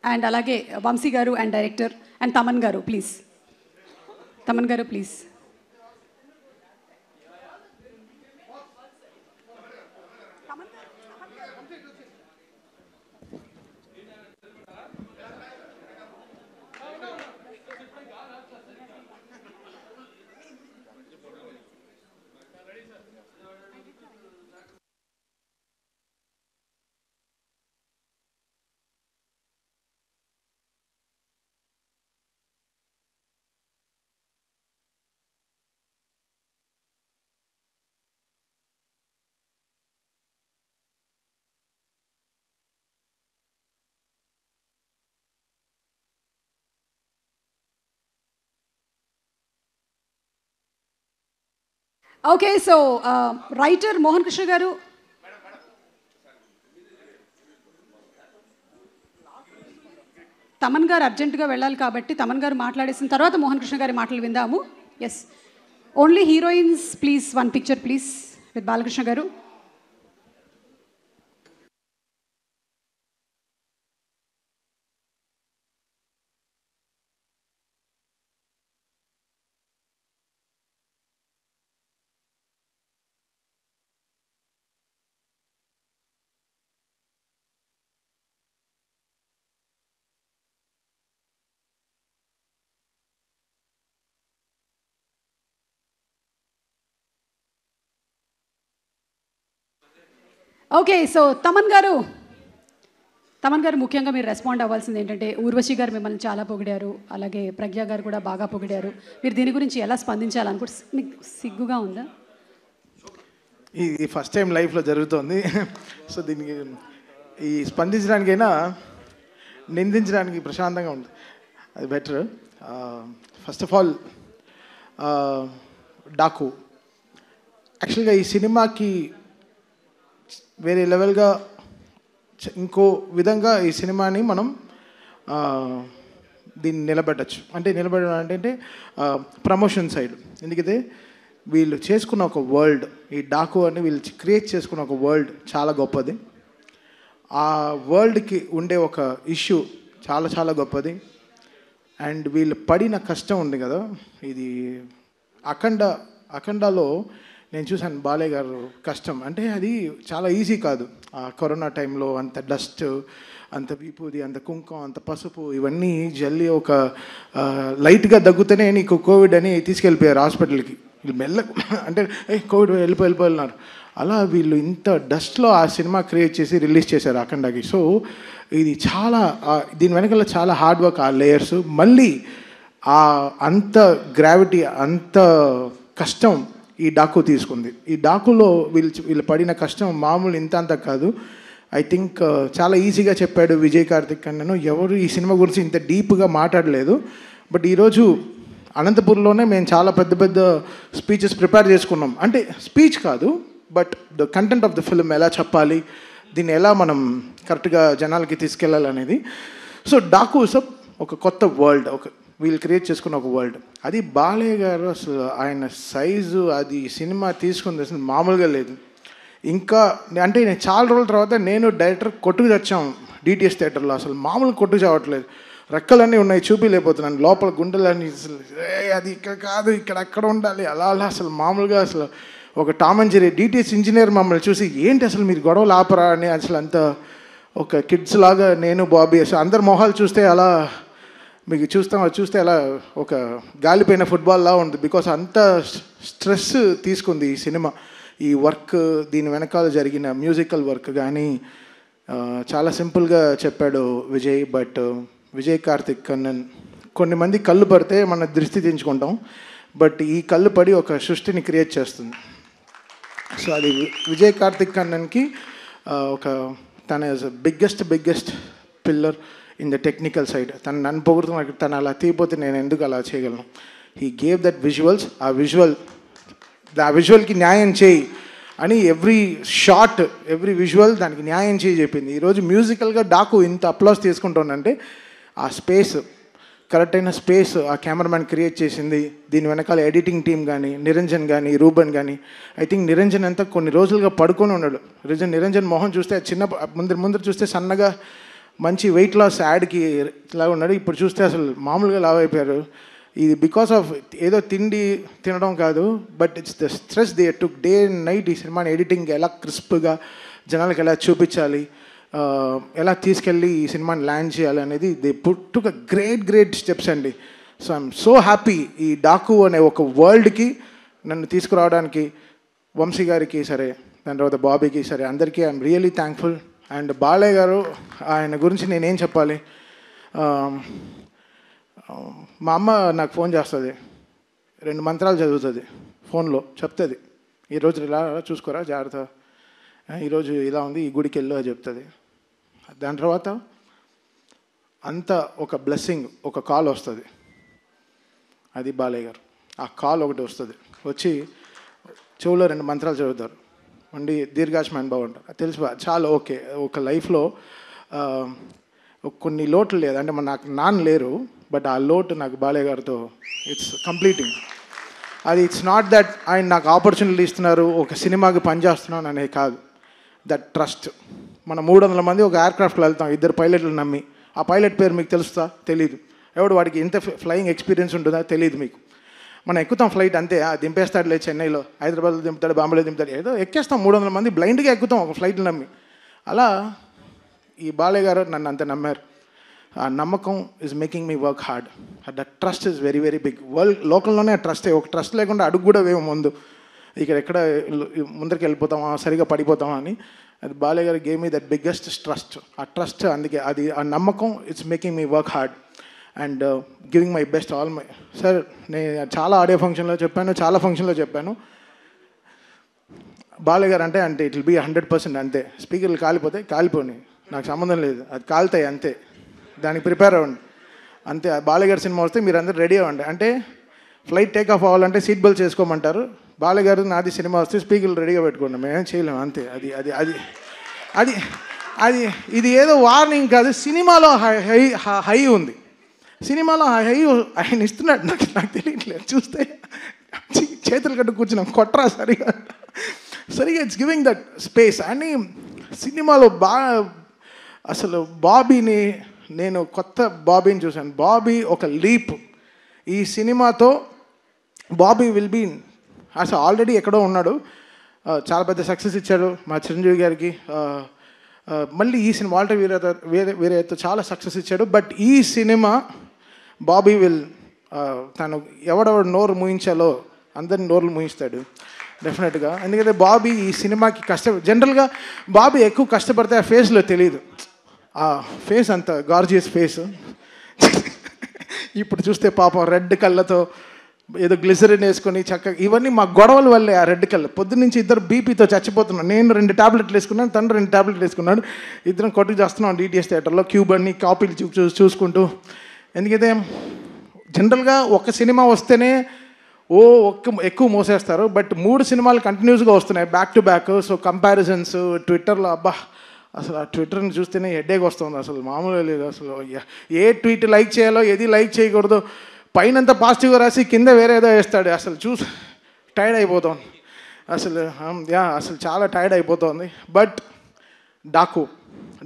and అలాగే వంశీ గారు అండ్ డైరెక్టర్, అండ్ తమన్ గారు ప్లీజ్. తమన్ గారు please. Okay, so writer Mohan Krishna గారు, తమన్ గారు అర్జెంటుగా వెళ్ళాలి కాబట్టి తమన్ గారు మాట్లాడేసిన తర్వాత మోహన్ కృష్ణ గారి మాటలు విందాము. Yes, only heroines please, one picture please with Balakrishna గారు. ఓకే, సో తమన్ గారు ముఖ్యంగా మీరు రెస్పాండ్ అవ్వాల్సింది ఏంటంటే, ఊర్వశి గారు మిమ్మల్ని చాలా పొగిడారు, అలాగే ప్రజ్ఞ గారు కూడా బాగా పొగిడారు. మీరు దీని గురించి ఎలా స్పందించాలనుకుంటే, మీకు సిగ్గుగా ఉందా? ఇది ఫస్ట్ టైం లైఫ్లో జరుగుతోంది. సో దీనికి ఈ స్పందించడానికైనా నిందించడానికి ప్రశాంతంగా ఉంది, అది better. First of all Daaku యాక్చువల్గా ఈ సినిమాకి వేరే లెవెల్గా ఇంకో విధంగా ఈ సినిమాని మనం దీన్ని నిలబెట్టచ్చు. అంటే నిలబెట్టడం అంటే ప్రమోషన్ సైడ్. ఎందుకంటే వీళ్ళు చేసుకున్న ఒక వరల్డ్, ఈ డాకు అని వీళ్ళు క్రియేట్ చేసుకున్న ఒక వరల్డ్ చాలా గొప్పది. ఆ వరల్డ్కి ఉండే ఒక ఇష్యూ చాలా చాలా గొప్పది. అండ్ వీళ్ళు పడిన కష్టం ఉంది కదా, ఇది అఖండాలో నేను చూశాను బాలయ్య గారు కష్టం. అంటే అది చాలా ఈజీ కాదు. ఆ కరోనా టైంలో అంత డస్ట్, అంత విభూది, అంత కుంకుమ, అంత పసుపు, ఇవన్నీ జల్లి ఒక లైట్గా దగ్గుతూనే నీకు కోవిడ్ అని తీసుకెళ్ళిపోయారు హాస్పిటల్కి. వీళ్ళు అంటే కోవిడ్ వెళ్ళిపోయినారు. అలా వీళ్ళు ఇంత డస్ట్లో ఆ సినిమా క్రియేట్ చేసి రిలీజ్ చేశారు అఖండాకి. సో ఇది చాలా, దీని వెనకాల చాలా హార్డ్ వర్క్, ఆ లేయర్స్. మళ్ళీ అంత గ్రావిటీ, అంత కష్టం ఈ డాకు తీసుకుంది. ఈ డాకులో వీళ్ళు పడిన కష్టం మామూలు ఇంత అంత కాదు. ఐ థింక్ చాలా ఈజీగా చెప్పాడు విజయ్ కార్తిక్ అన్నను. ఎవరు ఈ సినిమా గురించి ఇంత డీప్గా మాట్లాడలేదు. బట్ ఈరోజు అనంతపూర్లోనే మేము చాలా పెద్ద పెద్ద స్పీచెస్ ప్రిపేర్ చేసుకున్నాం. అంటే స్పీచ్ కాదు, but the content of the film ఎలా చెప్పాలి, దీన్ని ఎలా మనం కరెక్ట్గా జనాలకి తీసుకెళ్ళాలనేది. సో డాకు ఒక కొత్త వరల్డ్, వీళ్ళు క్రియేట్ చేసుకున్న ఒక వరల్డ్. అది బాలయ్య గారు అసలు ఆయన సైజు, అది సినిమా తీసుకుంది అసలు మామూలుగా లేదు. ఇంకా అంటే నేను చాలా రోజుల తర్వాత నేను డైరెక్టర్ కొట్టుకు తెచ్చాం డిటిఎస్ థియేటర్లో. అసలు మామూలు కొట్టుకు చావట్లేదు, రెక్కలన్నీ ఉన్నాయి, చూపిలేకపోతున్నాను, లోపల గుండెలన్నీ అసలు అది ఇక్కడ కాదు, అక్కడ ఉండాలి, అలా అసలు మామూలుగా అసలు ఒక Tom and Jerry DTS engineer మమ్మల్ని చూసి ఏంటి అసలు మీరు గొడవలు ఆపరా అని అసలు అంత ఒక కిడ్స్ లాగా నేను బాబీ అసలు అందరి మొహాలు చూస్తే అలా మీకు చూస్తే అలా ఒక గాలిపోయిన ఫుట్బాల్లా ఉంది. బికాస్ అంత స్ట్రెస్ తీసుకుంది ఈ సినిమా, ఈ వర్క్, దీని వెనకాల జరిగిన మ్యూజికల్ వర్క్ కానీ. చాలా సింపుల్గా చెప్పాడు విజయ్. బట్ విజయ్ కార్తిక్ కన్నన్, కొన్ని మంది కళ్ళు పడితే మన దృష్టి తెంచుకుంటాం, బట్ ఈ కళ్ళు పడి ఒక సృష్టిని క్రియేట్ చేస్తుంది. సో అది విజయ్ కార్తిక్ కన్నన్కి ఒక తన biggest pillar in the technical side. తను నన్ను పొగుడుతున్నా, తను అలా తీయపోతే నేను ఎందుకు అలా చేయగలను. హీ గేవ్ దట్ విజువల్స్, ఆ విజువల్కి న్యాయం చేయి అని ఎవ్రీ షాట్, ఎవ్రీ విజువల్ దానికి న్యాయం చేయి చెప్పింది. ఈరోజు మ్యూజికల్గా డాకు ఇంత అప్లాస్ తీసుకుంటుందంటే ఆ స్పేస్, కరెక్ట్ అయిన స్పేస్ ఆ కెమెరామ్యాన్ క్రియేట్ చేసింది. దీని వెనకాల ఎడిటింగ్ టీమ్ కానీ, నిరంజన్ కానీ, రూబన్ కానీ. ఐ థింక్ నిరంజన్ అంతా కొన్ని రోజులుగా పడుకొని ఉన్నాడు. నిరంజన్ మొహం చూస్తే చిన్న ముందర చూస్తే సన్నగా మంచి వెయిట్ లాస్ యాడ్కి ఇలా ఉన్నాడు. ఇప్పుడు చూస్తే అసలు మామూలుగా లావ్ అయిపోయారు. ఇది బికాస్ ఆఫ్ ఏదో తిండి తినడం కాదు, but it's the stress they took day and night. ఈ సినిమాని ఎడిటింగ్ ఎలా క్రిస్ప్గా జనాలకు ఎలా చూపించాలి, ఎలా తీసుకెళ్ళి ఈ సినిమాని ల్యాండ్ చేయాలి అనేది they took a great steps అండి. సో ఐఎమ్ సో హ్యాపీ ఈ డాకు అనే ఒక వరల్డ్కి నన్ను తీసుకురావడానికి వంశీ గారికి సరే, దాని తర్వాత బాబీకి సరే, అందరికీ I'm really thankful. And Balayya గారు, ఆయన గురించి నేనేం చెప్పాలి. మా అమ్మ నాకు ఫోన్ చేస్తుంది, 2 మంత్రాలు చదువుతుంది ఫోన్లో, చెప్తుంది ఈరోజు ఇలా చూసుకోరా జాగ్రత్త, ఈరోజు ఇలా ఉంది, ఈ గుడికి వెళ్ళు అని చెప్తుంది. దాని తర్వాత అంత ఒక బ్లెస్సింగ్, ఒక కాల్ వస్తుంది, అది బాలయ్య గారు. ఆ కాల్ ఒకటి వస్తుంది, వచ్చి చెవులో 2 మంత్రాలు చదువుతారు, మండి దీర్ఘాయుష్మాన్ భవ అంటారు. తెలుసు చాలా ఓకే. ఒక లైఫ్లో కొన్ని లోట్లు లేదు అంటే నాకు నాన్న లేరు, బట్ ఆ లోటు నాకు బాలయ్య గారితో ఇట్స్ కంప్లీటింగ్. అది ఇట్స్ నాట్ దట్ ఆయన నాకు ఆపర్చునిటీ ఇస్తున్నారు, ఒక సినిమాకి పనిచేస్తున్నాను అనేది కాదు. That trust. మనం 300 మంది ఒక ఎయిర్క్రాఫ్ట్లో వెళ్తాం, 2 పైలట్లు నమ్మి. ఆ పైలట్ పేరు మీకు తెలుస్తా? తెలీదు. ఎవడు వాడికి ఎంత ఫ్లయింగ్ ఎక్స్పీరియన్స్ ఉంటుందా తెలియదు మీకు. మనం ఎక్కుతాం ఫ్లైట్ అంతే, దింపేస్తాడులే చెన్నైలో, హైదరాబాద్లో దింపుతాడు, బాంబేలో దింపుతాడు, ఏదో ఎక్కేస్తాం. 300 మంది బ్లైండ్గా ఎక్కుతాం ఒక ఫ్లైట్లు నమ్మి. అలా ఈ బాలయ్య గారు నన్ను అంత నమ్మారు. ఆ నమ్మకం is making me work hard. That trust is very big. World లోకల్లోనే ట్రస్టే. ఒక ట్రస్ట్ లేకుండా అడుగు కూడా వేయం ముందు. ఎక్కడ ముందరికి వెళ్ళిపోతామా, సరిగా పడిపోతామా అని. అది బాలయ్య గారు game me that biggest trust. ఆ ట్రస్ట్, అందుకే అది ఆ నమ్మకం it's making me work hard and giving my best all my. Sir, నేను చాలా ఆడియో ఫంక్షన్లో చెప్పాను, చాలా ఫంక్షన్లో చెప్పాను, బాలయ్య గారు అంటే ఇట్ విల్ బీ 100% అంతే. స్పీకర్లు కాలిపోయి నాకు సంబంధం లేదు, అది కాలుతాయి అంతే, దానికి ప్రిపేర్ అవ్వండి అంతే. బాలయ్య గారి సినిమా వస్తే మీరు అందరూ రెడీ అవ్వండి. అంటే ఫ్లైట్ టేక్ ఆఫ్ అవ్వాలంటే సీట్ బెల్ట్ చేసుకోమంటారు. బాలయ్య గారు నాది సినిమా వస్తే స్పీకర్లు రెడీగా పెట్టుకోండి, మేమేం చేయలేము అంతే. అది అది అది అది అది ఇది ఏదో వార్నింగ్ కాదు. సినిమాలో హై ఉంది, సినిమాలో హై ఆయన ఇస్తున్నాడు. నాకు తెలియట్లేదు, చూస్తే చేతులు కట్టు కూర్చున్నాం, కొట్రా సరిగా ఇట్స్ గివింగ్ దట్ స్పేస్. అని సినిమాలో అసలు బాబీని, నేను కొత్త బాబీని చూశాను. బాబీ ఒక లీప్. ఈ సినిమాతో బాబీ విల్ బీ అసలు ఆల్రెడీ ఎక్కడో ఉన్నాడు, చాలా పెద్ద సక్సెస్ ఇచ్చాడు మా చిరంజీవి గారికి. మళ్ళీ ఈ సినిమా వాల్టర్ వీరయ్యతో చాలా సక్సెస్ ఇచ్చాడు. బట్ ఈ సినిమా బాబీ విల్, తను ఎవడెవడు నోరు మూయించాలో అందరిని నోర్లు మూయిస్తాడు డెఫినెట్గా. ఎందుకంటే బాబీ ఈ సినిమాకి జనరల్గా బాబీ ఎక్కువ కష్టపడితే ఆ ఫేస్లో తెలియదు. ఆ ఫేస్ అంత గార్జియస్ ఫేస్. ఇప్పుడు చూస్తే పాపం రెడ్ కళ్ళతో ఏదో గ్లిజరిన్ వేసుకొని చక్కగా, ఇవన్నీ మా గొడవల వల్లే. ఆ రెడ్ కళ్ళు పొద్దున్నుంచి ఇద్దరు బీపీతో చచ్చిపోతున్నాను. నేను 2 టాబ్లెట్లు వేసుకున్నాను, తను 2 టాబ్లెట్లు వేసుకున్నాడు. ఇద్దరం కొట్టుకు చేస్తున్నాం DTS థియేటర్లో, క్యూబ్ అన్ని కాపీలు చూసుకుంటూ. ఎందుకంటే జనరల్గా ఒక సినిమా వస్తేనే ఎక్కువ మోసేస్తారు, బట్ 3 సినిమాలు కంటిన్యూస్గా వస్తున్నాయి back to back. So comparisons ట్విట్టర్లో, అబ్బా అసలు ఆ ట్విట్టర్ని చూస్తేనే హెడేక్ వస్తుంది. అసలు మామూలుగా లేదు. అసలు ఏ ట్వీట్ లైక్ చేయాలో, ఏది లైక్ చేయకూడదు, పైనంతా పాజిటివ్గా రాసి కింద వేరే ఏదో వేస్తాడు. అసలు చూసి టైర్డ్ అయిపోతాం అసలు. అసలు చాలా టైర్డ్ అయిపోతుంది. But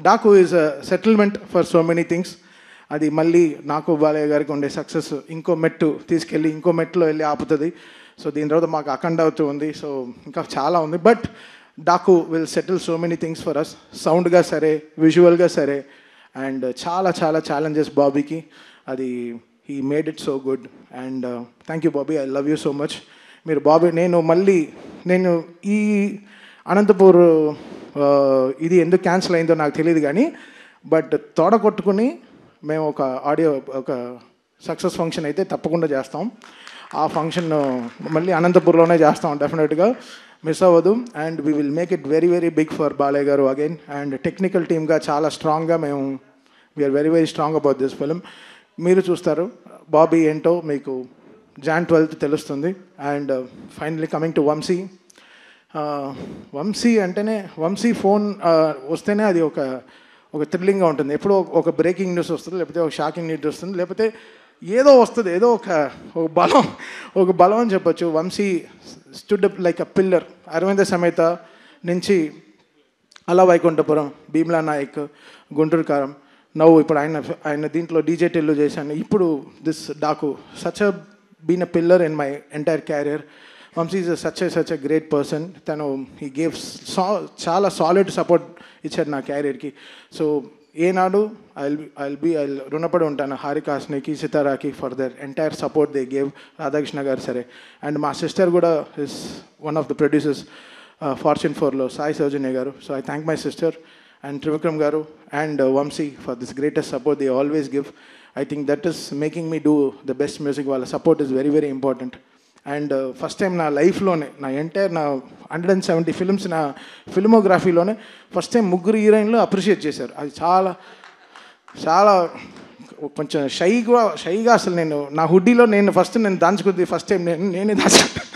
Daaku is a settlement for so many things. అది మళ్ళీ నాకు బాలయ్య గారికి ఉండే సక్సెస్ ఇంకో మెట్టు తీసుకెళ్ళి ఇంకో మెట్టులో వెళ్ళి ఆపుతుంది. సో దీని తర్వాత మాకు అఖండ అవుతూ ఉంది. సో ఇంకా చాలా ఉంది. But Daaku will settle so many things for us, సౌండ్గా సరే, విజువల్గా సరే. అండ్ చాలా ఛాలెంజెస్ బాబీకి. అది he made it so good. And thank you Bobby, I love you so much. మీరు బాబీ, నేను ఈ అనంతపూర్ ఇది ఎందుకు క్యాన్సిల్ అయిందో నాకు తెలియదు కానీ, బట్ తోడ కొట్టుకుని మేము ఒక సక్సెస్ ఫంక్షన్ అయితే తప్పకుండా చేస్తాం. ఆ ఫంక్షన్ మళ్ళీ అనంతపూర్లోనే చేస్తాం డెఫినెట్గా, మిస్ అవ్వదు. And we will make it very big for Balayya garu again. And technical టీమ్గా చాలా స్ట్రాంగ్గా మేము we're very very strong about this film. మీరు చూస్తారు బాబీ ఏంటో మీకు Jan 12th తెలుస్తుంది. And finally coming to Vamsi. Vamsi అంటేనే వంశీ ఫోన్ వస్తేనే అది ఒక థ్రిల్లింగ్గా ఉంటుంది. ఎప్పుడో ఒక బ్రేకింగ్ న్యూస్ వస్తుంది, లేకపోతే ఒక షాకింగ్ న్యూస్ వస్తుంది, లేకపోతే ఏదో వస్తుంది, ఏదో ఒక బలం అని చెప్పొచ్చు. Vamsi stood up like a pillar. Aravinda Sametha నుంచి అలా వైకుంఠపురం, భీమ్లా నాయక్, గుంటూరు కారం, నవ్వు ఇప్పుడు ఆయన దీంట్లో డీజే టెల్లు చేశాను, ఇప్పుడు this Daaku. Such a been a pillar in my entire career. Vamshi is such a great person. తను హీ గేవ్ చాలా సాలిడ్ సపోర్ట్ ఇచ్చాడు నా క్యారియర్కి. సో ఏనాడు ఐ రుణపడి ఉంటాను హారికాస్నికి, సితారాకి for their entire support they gave. Radhakrishna గారు సరే, అండ్ మా సిస్టర్ కూడా is one of the producers Fortune 4లో సాయి సౌజన్య గారు. So I thank my sister and Trivikram గారు and Vamsi for this greatest support they always give. I think that is making me do the best music. వాళ్ళ support is very very important. And first time నా లైఫ్లోనే, నా entire నా 170 films నా ఫిల్మోగ్రఫీలోనే first time ముగ్గురు హీరోయిన్లు appreciate చేశారు. అది చాలా చాలా కొంచెం షైగా అసలు నేను నా హుడ్డీలో నేను దాచుకుంది ఫస్ట్ టైం నేనే దాచుకుంటాను.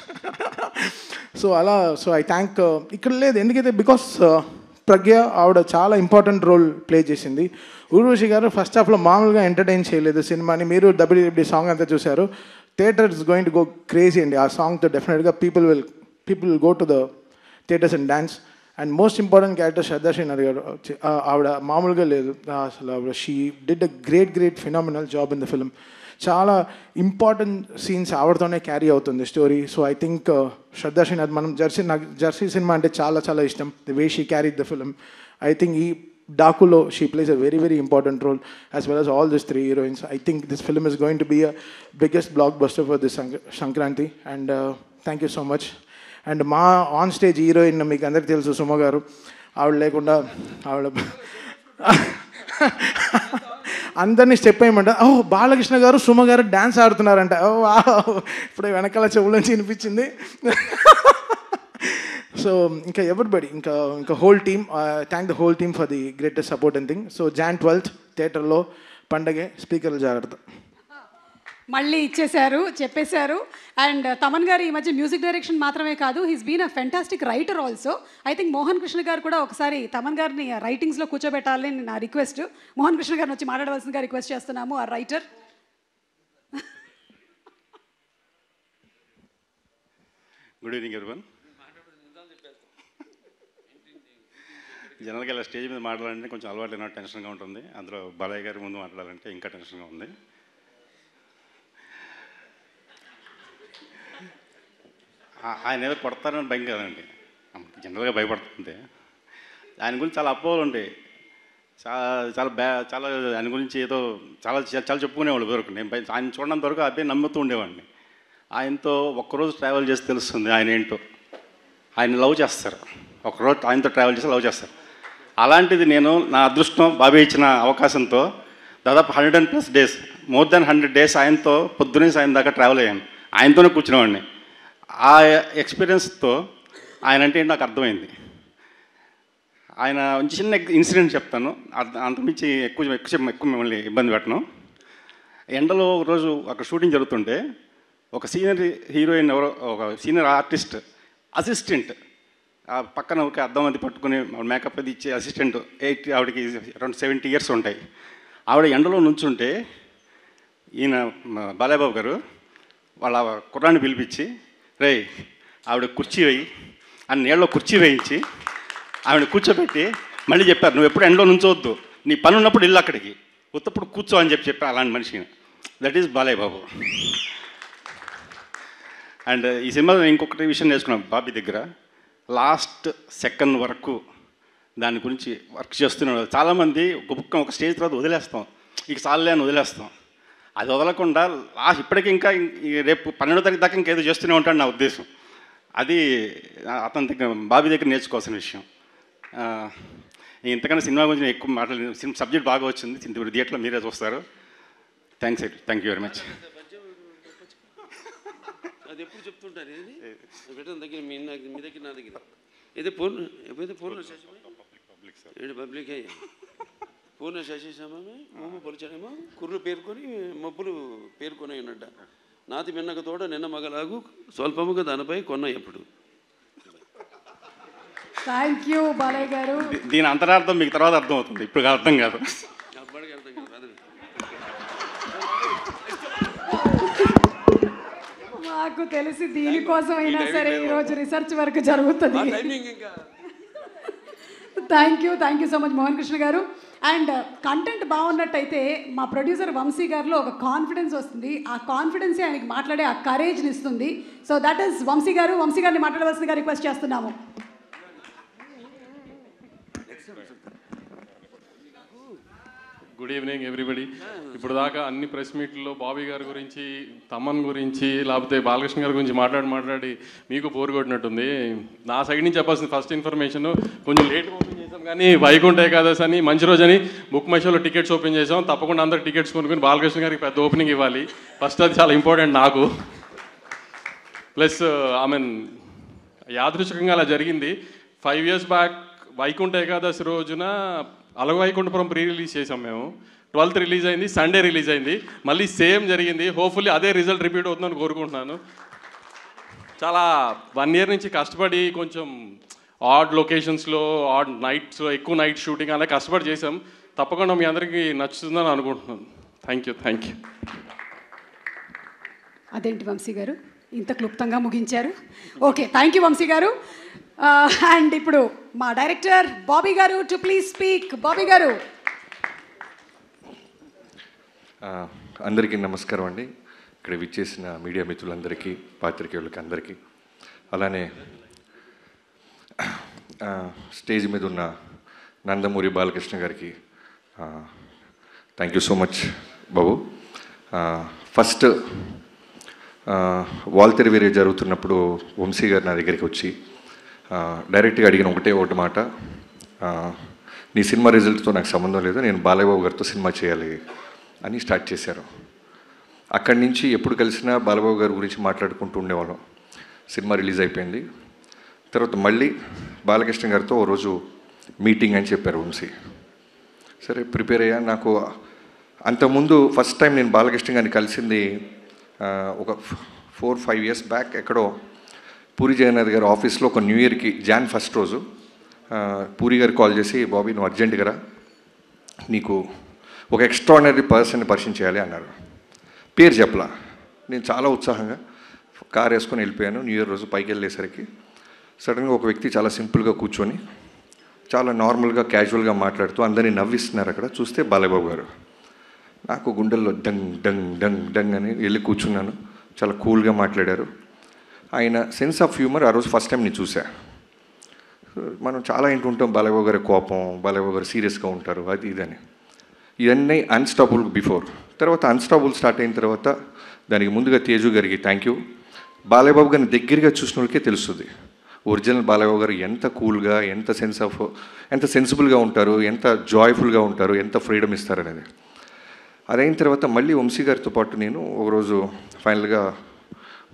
So I thank. ఇక్కడ లేదు ఎందుకైతే బికాస్ ప్రజ్ఞ ఆవిడ చాలా ఇంపార్టెంట్ రోల్ ప్లే చేసింది. ఊర్వశి గారు ఫస్ట్ హాఫ్లో మామూలుగా ఎంటర్టైన్ చేయలేదు సినిమాని. మీరు WWD సాంగ్ అంతా చూశారు. Theatre is going to go crazy అండి. ఆ సాంగ్తో డెఫినెట్గా people will go to the theatres and dance. And most important character Shraddha Srinath గారు. ఆవిడ మామూలుగా లేదు అసలు. ఆవిడ she did a great phenomenal job in the film. చాలా ఇంపార్టెంట్ సీన్స్ ఆవిడతోనే క్యారీ అవుతుంది story. So I think Shraddha Srinath, నాకు జెర్సీ సినిమా అంటే చాలా ఇష్టం. The way she carried the film. I think ఈ డాకులో she plays a very very important role as well as all this 3 heroines. I think this film is going to be a biggest blockbuster for this Sankranti. And thank you so much. And మా on stage heroine మీకు అందరికీ తెలుసు సుమ గారు. ఆవిడ లేకుండా ఆవిడ అందరినీ step వేయమంట. Balakrishna గారు సుమ గారు డ్యాన్స్ ఆడుతున్నారంట. ఇప్పుడు వెనకాల చెవులోంచి వినిపించింది. సో ఇంకా ఎవ్రీబడి, ఇంకా whole team, thank the whole team for the greatest support and thing. So Jan 12th థియేటర్లో పండగే, స్పీకర్లు జాగ్రత్త. మళ్ళీ ఇచ్చేశారు, చెప్పేశారు. అండ్ తమన్ గారు ఈ మధ్య మ్యూజిక్ డైరెక్షన్ మాత్రమే కాదు, he's been a fantastic writer also. I think Mohan Krishna garu కూడా ఒకసారి తమన్ గారిని రైటింగ్స్లో కూర్చోబెట్టాలని నా రిక్వెస్ట్. మోహన్ కృష్ణ గారిని వచ్చి మాట్లాడవలసిందిగా రిక్వెస్ట్ చేస్తున్నాము. ఆ రైటర్. Good evening everyone. జనరల్గా ఇలా స్టేజ్ మీద మాట్లాడాలంటే కొంచెం అలవాటు లేనట్టు టెన్షన్గా ఉంటుంది. అందులో బాలయ్య గారి ముందు మాట్లాడాలంటే ఇంకా టెన్షన్గా ఉంది. ఆయన ఏదో కొడతారని భయం కదండి, జనరల్గా భయపడుతుంది. ఆయన గురించి చాలా అపోహలు ఉంటాయి. చాలా ఆయన గురించి ఏదో చాలా చెప్పుకునేవాళ్ళు వరకు. నేను ఆయన చూడడంత వరకు అబ్బాయి నమ్ముతూ ఉండేవాడిని. ఆయనతో ఒక్కరోజు ట్రావెల్ చేసి తెలుస్తుంది ఆయన ఏంటో. ఆయన లవ్ చేస్తారు, ఒకరోజు ఆయనతో ట్రావెల్ చేసి లవ్ చేస్తారు. అలాంటిది నేను నా అదృష్టం బాబీ ఇచ్చిన అవకాశంతో దాదాపు 100+ days, మోర్ దాన్ 100 days ఆయనతో పొద్దునే సాయం దాకా ట్రావెల్ అయ్యాను. ఆయనతోనే కూర్చునేవాడిని. ఆ ఎక్స్పీరియన్స్తో ఆయన అంటే నాకు అర్థమైంది. ఆయన చిన్న ఇన్సిడెంట్ చెప్తాను, అంతమించి ఎక్కువ మిమ్మల్ని ఇబ్బంది పెట్టను. ఎండలో ఒకరోజు అక్కడ షూటింగ్ జరుగుతుంటే ఒక సీనియర్ హీరోయిన్ ఎవరో, ఒక సీనియర్ ఆర్టిస్ట్ అసిస్టెంట్ పక్కన ఒక అద్దం అది పట్టుకుని మేకప్ అది ఇచ్చే అసిస్టెంట్, ఆవిడకి అరౌండ్ 70 years ఉంటాయి. ఆవిడ ఎండలో నుంచుంటే ఈయన బాలయ్యబాబు గారు వాళ్ళ కుర్రాన్ని పిలిపించి, రే ఆవిడ కుర్చీ వేయి అని నీళ్ళలో కుర్చీ వేయించి ఆవిడ కూర్చోబెట్టి మళ్ళీ చెప్పారు, నువ్వు ఎప్పుడు ఎండలో నుంచోవద్దు, నీ పని ఉన్నప్పుడు ఇల్లు అక్కడికి, ఉత్తప్పుడు కూర్చో అని చెప్పారు అలాంటి మనిషిని. That is Balayya Babu. And ఈ సినిమాలో ఇంకొకటి విషయం నేర్చుకున్నాం బాబీ దగ్గర. లాస్ట్ సెకండ్ వరకు దాని గురించి వర్క్ చేస్తున్నాడు. చాలామంది ఒక స్టేజ్ తర్వాత వదిలేస్తాం, ఇక చాలే అని వదిలేస్తాం. అది వదలకుండా లాస్ట్ ఇప్పటికీ ఇంకా రేపు 12వ తారీఖు దాకా ఇంకేదో చేస్తూనే ఉంటాడు నా ఉద్దేశం. అది అతని దగ్గర బాబీ దగ్గర నేర్చుకోవాల్సిన విషయం. ఇంతకన్నా సినిమా గురించి ఎక్కువ మాట్లాడలేదు. సబ్జెక్ట్ బాగా వచ్చింది, థియేటర్లో మీరే చూస్తారు. Thank you very much. అది ఎప్పుడు చెప్తుంటారు పెట్టిన దగ్గర మీ దగ్గర నా దగ్గర ఏదో ఫోన్ ఎప్పుడైతే ఫోన్ పబ్లిక్ అయ్యా పూర్ణ శశిశ్యామమే మోము పొలిచనేమో కుర్రు పేర్కొని మబ్బులు పేర్కొని ఉన్నట్ట నాతి మిన్నక తోట నిన్న మగలాగు స్వల్పముగా దానిపై కొన్న ఎప్పుడు. థ్యాంక్ యూ బాలయ్య గారు. దీని అంతరార్థం మీకు తర్వాత అర్థం అవుతుంది, ఇప్పుడు అర్థం కాదు. మాకు తెలిసి దీనికోసం అయినా సరే ఈరోజు రీసెర్చ్ వర్క్ జరుగుతుంది. Thank you so much Mohan Krishna గారు. అండ్ కంటెంట్ బాగున్నట్టయితే మా ప్రొడ్యూసర్ వంశీ గారిలో ఒక కాన్ఫిడెన్స్ వస్తుంది. ఆ కాన్ఫిడెన్సే ఆయనకి మాట్లాడే ఆ కరేజ్ని ఇస్తుంది. సో దట్ ఈస్ వంశీ గారు. వంశీ గారిని మాట్లాడవలసిందిగా రిక్వెస్ట్ చేస్తున్నాము. Good evening everybody. ఇప్పుడు దాకా అన్ని ప్రెస్ మీట్లలో బాబీ గారి గురించి, తమన్ గురించి, లేకపోతే బాలకృష్ణ గారి గురించి మాట్లాడి మీకు బోర్ కొట్టినట్టుంది. నా సైడ్ నుంచి చెప్పాల్సిన ఫస్ట్ ఇన్ఫర్మేషన్, కొంచెం లేట్ ఓపెన్ చేసాం కానీ వైకుంఠ ఏకాదశి అని మంచి రోజని బుక్ మై షోలో టికెట్స్ ఓపెన్ చేసాం. తప్పకుండా అందరు టికెట్స్ కొనుక్కొని బాలకృష్ణ గారికి పెద్ద ఓపెనింగ్ ఇవ్వాలి. ఫస్ట్ అది చాలా ఇంపార్టెంట్ నాకు. ప్లస్ యాదృచ్ఛికంగా అలా జరిగింది. 5 years బ్యాక్ వైకుంఠ ఏకాదశి రోజున అలవైకుంఠపురం ప్రీ రిలీజ్ చేసాం మేము. 12th రిలీజ్ అయింది, సండే రిలీజ్ అయింది. మళ్ళీ సేమ్ జరిగింది. హోప్ఫుల్లీ అదే రిజల్ట్ రిపీట్ అవుతుందని కోరుకుంటున్నాను. చాలా 1 year నుంచి కష్టపడి కొంచెం ఆడ్ లొకేషన్స్లో, ఆడ్ నైట్స్లో, ఎక్కువ నైట్ షూటింగ్ అలా కష్టపడి చేసాం. తప్పకుండా మీ అందరికీ నచ్చుతుందని అనుకుంటున్నాను. Thank you. అదేంటి వంశీ గారు ఇంత క్లుప్తంగా ముగించారు? ఓకే, థ్యాంక్ యూ వంశీ గారు. అండ్ ఇప్పుడు మా డైరెక్టర్ బాబీ గారు టు ప్లీజ్ స్పీక్. బాబీ గారు. అందరికీ నమస్కారం అండి. ఇక్కడ విచ్చేసిన మీడియా మిత్రులందరికీ, పాత్రికేయులకి అందరికీ, అలానే స్టేజ్ మీద ఉన్న నందమూరి బాలకృష్ణ గారికి thank you so much Babu. First Waltair Veerayya జరుగుతున్నప్పుడు వంశీ గారు నా దగ్గరికి వచ్చి డైరెక్ట్గా అడిగిన ఒకటి మాట, నీ సినిమా రిజల్ట్తో నాకు సంబంధం లేదు, నేను బాలయ్య బాబు గారితో సినిమా చేయాలి అని స్టార్ట్ చేశారు. అక్కడి నుంచి ఎప్పుడు కలిసినా బాలబాబు గారి గురించి మాట్లాడుకుంటూ ఉండేవాళ్ళం. సినిమా రిలీజ్ అయిపోయింది. తర్వాత మళ్ళీ బాలకృష్ణ గారితో ఓ రోజు మీటింగ్ అని చెప్పారు వంశీ. సరే ప్రిపేర్ అయ్యా. నాకు అంతకుముందు ఫస్ట్ టైం నేను బాలకృష్ణ గారిని కలిసింది ఒక 4-5 years బ్యాక్ ఎక్కడో పూరి జగన్నాథ్ గారి ఆఫీస్లో ఒక న్యూ ఇయర్కి Jan 1st రోజు పూరి గారు కాల్ చేసి, బాబీ నువ్వు అర్జెంటుగా రా, నీకు ఒక ఎక్స్ట్రాడినరీ పర్సన్ని పరిచయం చేయాలి అన్నారు. పేరు చెప్పలా. నేను చాలా ఉత్సాహంగా కార్ వేసుకొని వెళ్ళిపోయాను. న్యూ ఇయర్ రోజు పైకి వెళ్ళేసరికి సడన్గా ఒక వ్యక్తి చాలా సింపుల్గా కూర్చొని చాలా నార్మల్గా క్యాజువల్గా మాట్లాడుతూ అందరినీ నవ్విస్తున్నారు. అక్కడ చూస్తే బాలయ్యబాబు గారు. నాకు గుండెల్లో డంగ్ డంగ్ డంగ్ డంగ్ అని వెళ్ళి కూర్చున్నాను. చాలా కూల్గా మాట్లాడారు. ఆయన సెన్స్ ఆఫ్ హ్యూమర్ ఆ రోజు ఫస్ట్ టైం నేను చూసా. మనం చాలా వింటుంటాం బాలయ్యబాబు గారి కోపం, బాలయ్యబాబు గారు సీరియస్గా ఉంటారు, అది ఇదని. ఇవన్నీ అన్స్టాపుల్ బిఫోర్. తర్వాత అన్స్టాపుల్ స్టార్ట్ అయిన తర్వాత దానికి ముందుగా తేజు గారికి థ్యాంక్ యూ. బాలయ్యబాబు గారిని దగ్గరగా చూసిన వాళ్ళకే తెలుస్తుంది ఒరిజినల్ బాలయ్యబాబు గారు ఎంత కూల్గా, ఎంత సెన్సిబుల్గా ఉంటారు, ఎంత జాయ్ఫుల్గా ఉంటారు, ఎంత ఫ్రీడమ్ ఇస్తారనేది. అదైన తర్వాత మళ్ళీ వంశీ గారితో పాటు నేను ఒకరోజు ఫైనల్గా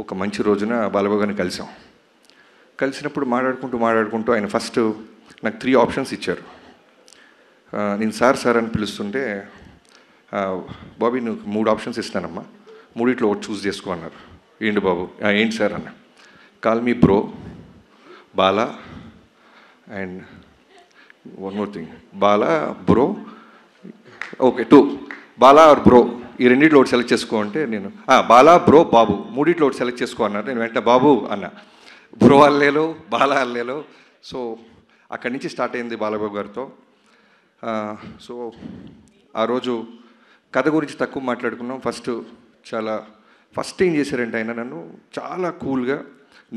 ఒక మంచి రోజున బాలయ్యబాబు గారిని కలిసాం. కలిసినప్పుడు మాట్లాడుకుంటూ ఆయన ఫస్ట్ నాకు 3 options ఇచ్చారు. నేను సార్ అని పిలుస్తుంటే, బాబీ నువ్వు 3 options ఇస్తానమ్మా, 3 ఒకటి చూస్ చేసుకో అన్నారు. ఏంటి బాబు? ఏంటి సార్ అన్న. Call me bro, Bala and one more thing, Bala bro, okay 2 Bala are bro, ఈ 2 ఒకటి సెలెక్ట్ చేసుకో అంటే నేను బాలా బ్రో బాబు 3 ఒకటి సెలెక్ట్ చేసుకో అన్నారు. నేను వెంటనే బాబు అన్న. బ్రో అల్లేలో, బాలా అల్లేలో. సో అక్కడి నుంచి స్టార్ట్ అయింది బాలబాబు గారితో. సో ఆ రోజు కథ గురించి తక్కువ మాట్లాడుకున్నాం. ఫస్ట్ ఏం చేశారంటే ఆయన నన్ను చాలా కూల్గా,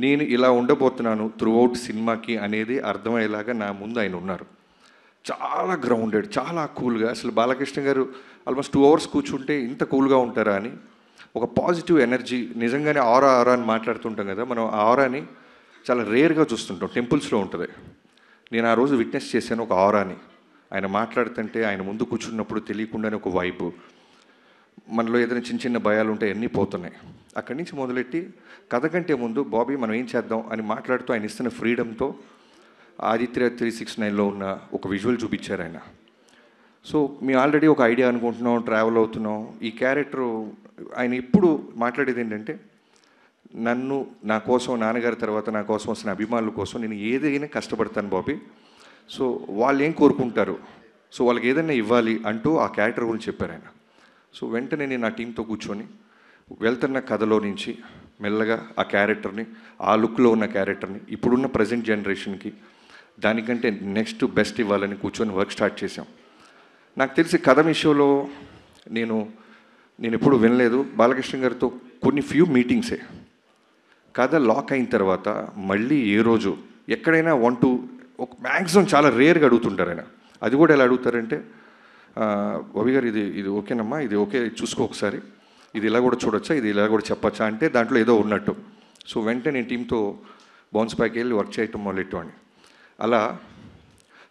నేను ఇలా ఉండబోతున్నాను త్రూఅవుట్ సినిమాకి అనేది అర్థమయ్యేలాగా నా ముందు ఆయన ఉన్నారు. చాలా గ్రౌండెడ్, చాలా కూల్గా. అసలు బాలకృష్ణ గారు ఆల్మోస్ట్ 2 hours కూర్చుంటే ఇంత కూల్గా ఉంటారా అని ఒక పాజిటివ్ ఎనర్జీ. నిజంగానే ఆరా అని మాట్లాడుతుంటాం కదా, మనం ఆ ఆరాని చాలా రేర్గా చూస్తుంటాం, టెంపుల్స్లో ఉంటుంది. నేను ఆ రోజు విట్నెస్ చేశాను ఒక ఆరాని. ఆయన మాట్లాడుతుంటే, ఆయన ముందు కూర్చున్నప్పుడు తెలియకుండానే ఒక వైబు. మనలో ఏదైనా చిన్న భయాలు ఉంటాయి, అన్నీ పోతున్నాయి. అక్కడి నుంచి మొదలెట్టి కథ కంటే ముందు బాబీ మనం ఏం చేద్దాం అని మాట్లాడుతూ ఆయన ఇస్తున్న ఫ్రీడమ్తో ఆదిత్య 369లో ఉన్న ఒక విజువల్ చూపించారు ఆయన. సో మేము ఆల్రెడీ ఒక ఐడియా అనుకుంటున్నాం, ట్రావెల్ అవుతున్నాం. ఈ క్యారెక్టరు ఆయన ఇప్పుడు మాట్లాడేది ఏంటంటే, నన్ను నా కోసం, నాన్నగారి తర్వాత నా కోసం వస్తున్న అభిమానుల కోసం నేను ఏదైనా కష్టపడతాను బాబీ. సో వాళ్ళు ఏం కోరుకుంటారు, సో వాళ్ళకి ఏదైనా ఇవ్వాలి అంటూ ఆ క్యారెక్టర్ గురించి చెప్పారు ఆయన. సో వెంటనే నేను నా టీంతో కూర్చొని వెళ్తున్న కథలో నుంచి మెల్లగా ఆ క్యారెక్టర్ని, ఆ లుక్లో ఉన్న క్యారెక్టర్ని ఇప్పుడున్న ప్రజెంట్ జనరేషన్కి దానికంటే నెక్స్ట్ బెస్ట్ ఇవ్వాలని కూర్చొని వర్క్ స్టార్ట్ చేశాం. నాకు తెలిసి కథ విషయంలో నేను ఎప్పుడు వినలేదు. బాలకృష్ణ గారితో కొన్ని ఫ్యూ మీటింగ్సే. కథ లాక్ అయిన తర్వాత మళ్ళీ ఏ రోజు ఎక్కడైనా ఒక మ్యాక్సిమం చాలా రేర్గా అడుగుతుంటారు ఆయన. అది కూడా ఎలా అడుగుతారంటే, బాబీ గారు ఇది ఓకేనమ్మా, ఇది ఓకే, చూసుకో ఒకసారి, ఇది ఇలా కూడా చూడొచ్చా, ఇది ఇలా కూడా చెప్పచ్చా అంటే దాంట్లో ఏదో ఉన్నట్టు. సో వెంటనే నేను టీంతో బౌన్స్ బ్యాక్ వెళ్ళి వర్క్ చేయటం మొదలెట్టేవాడిని. అలా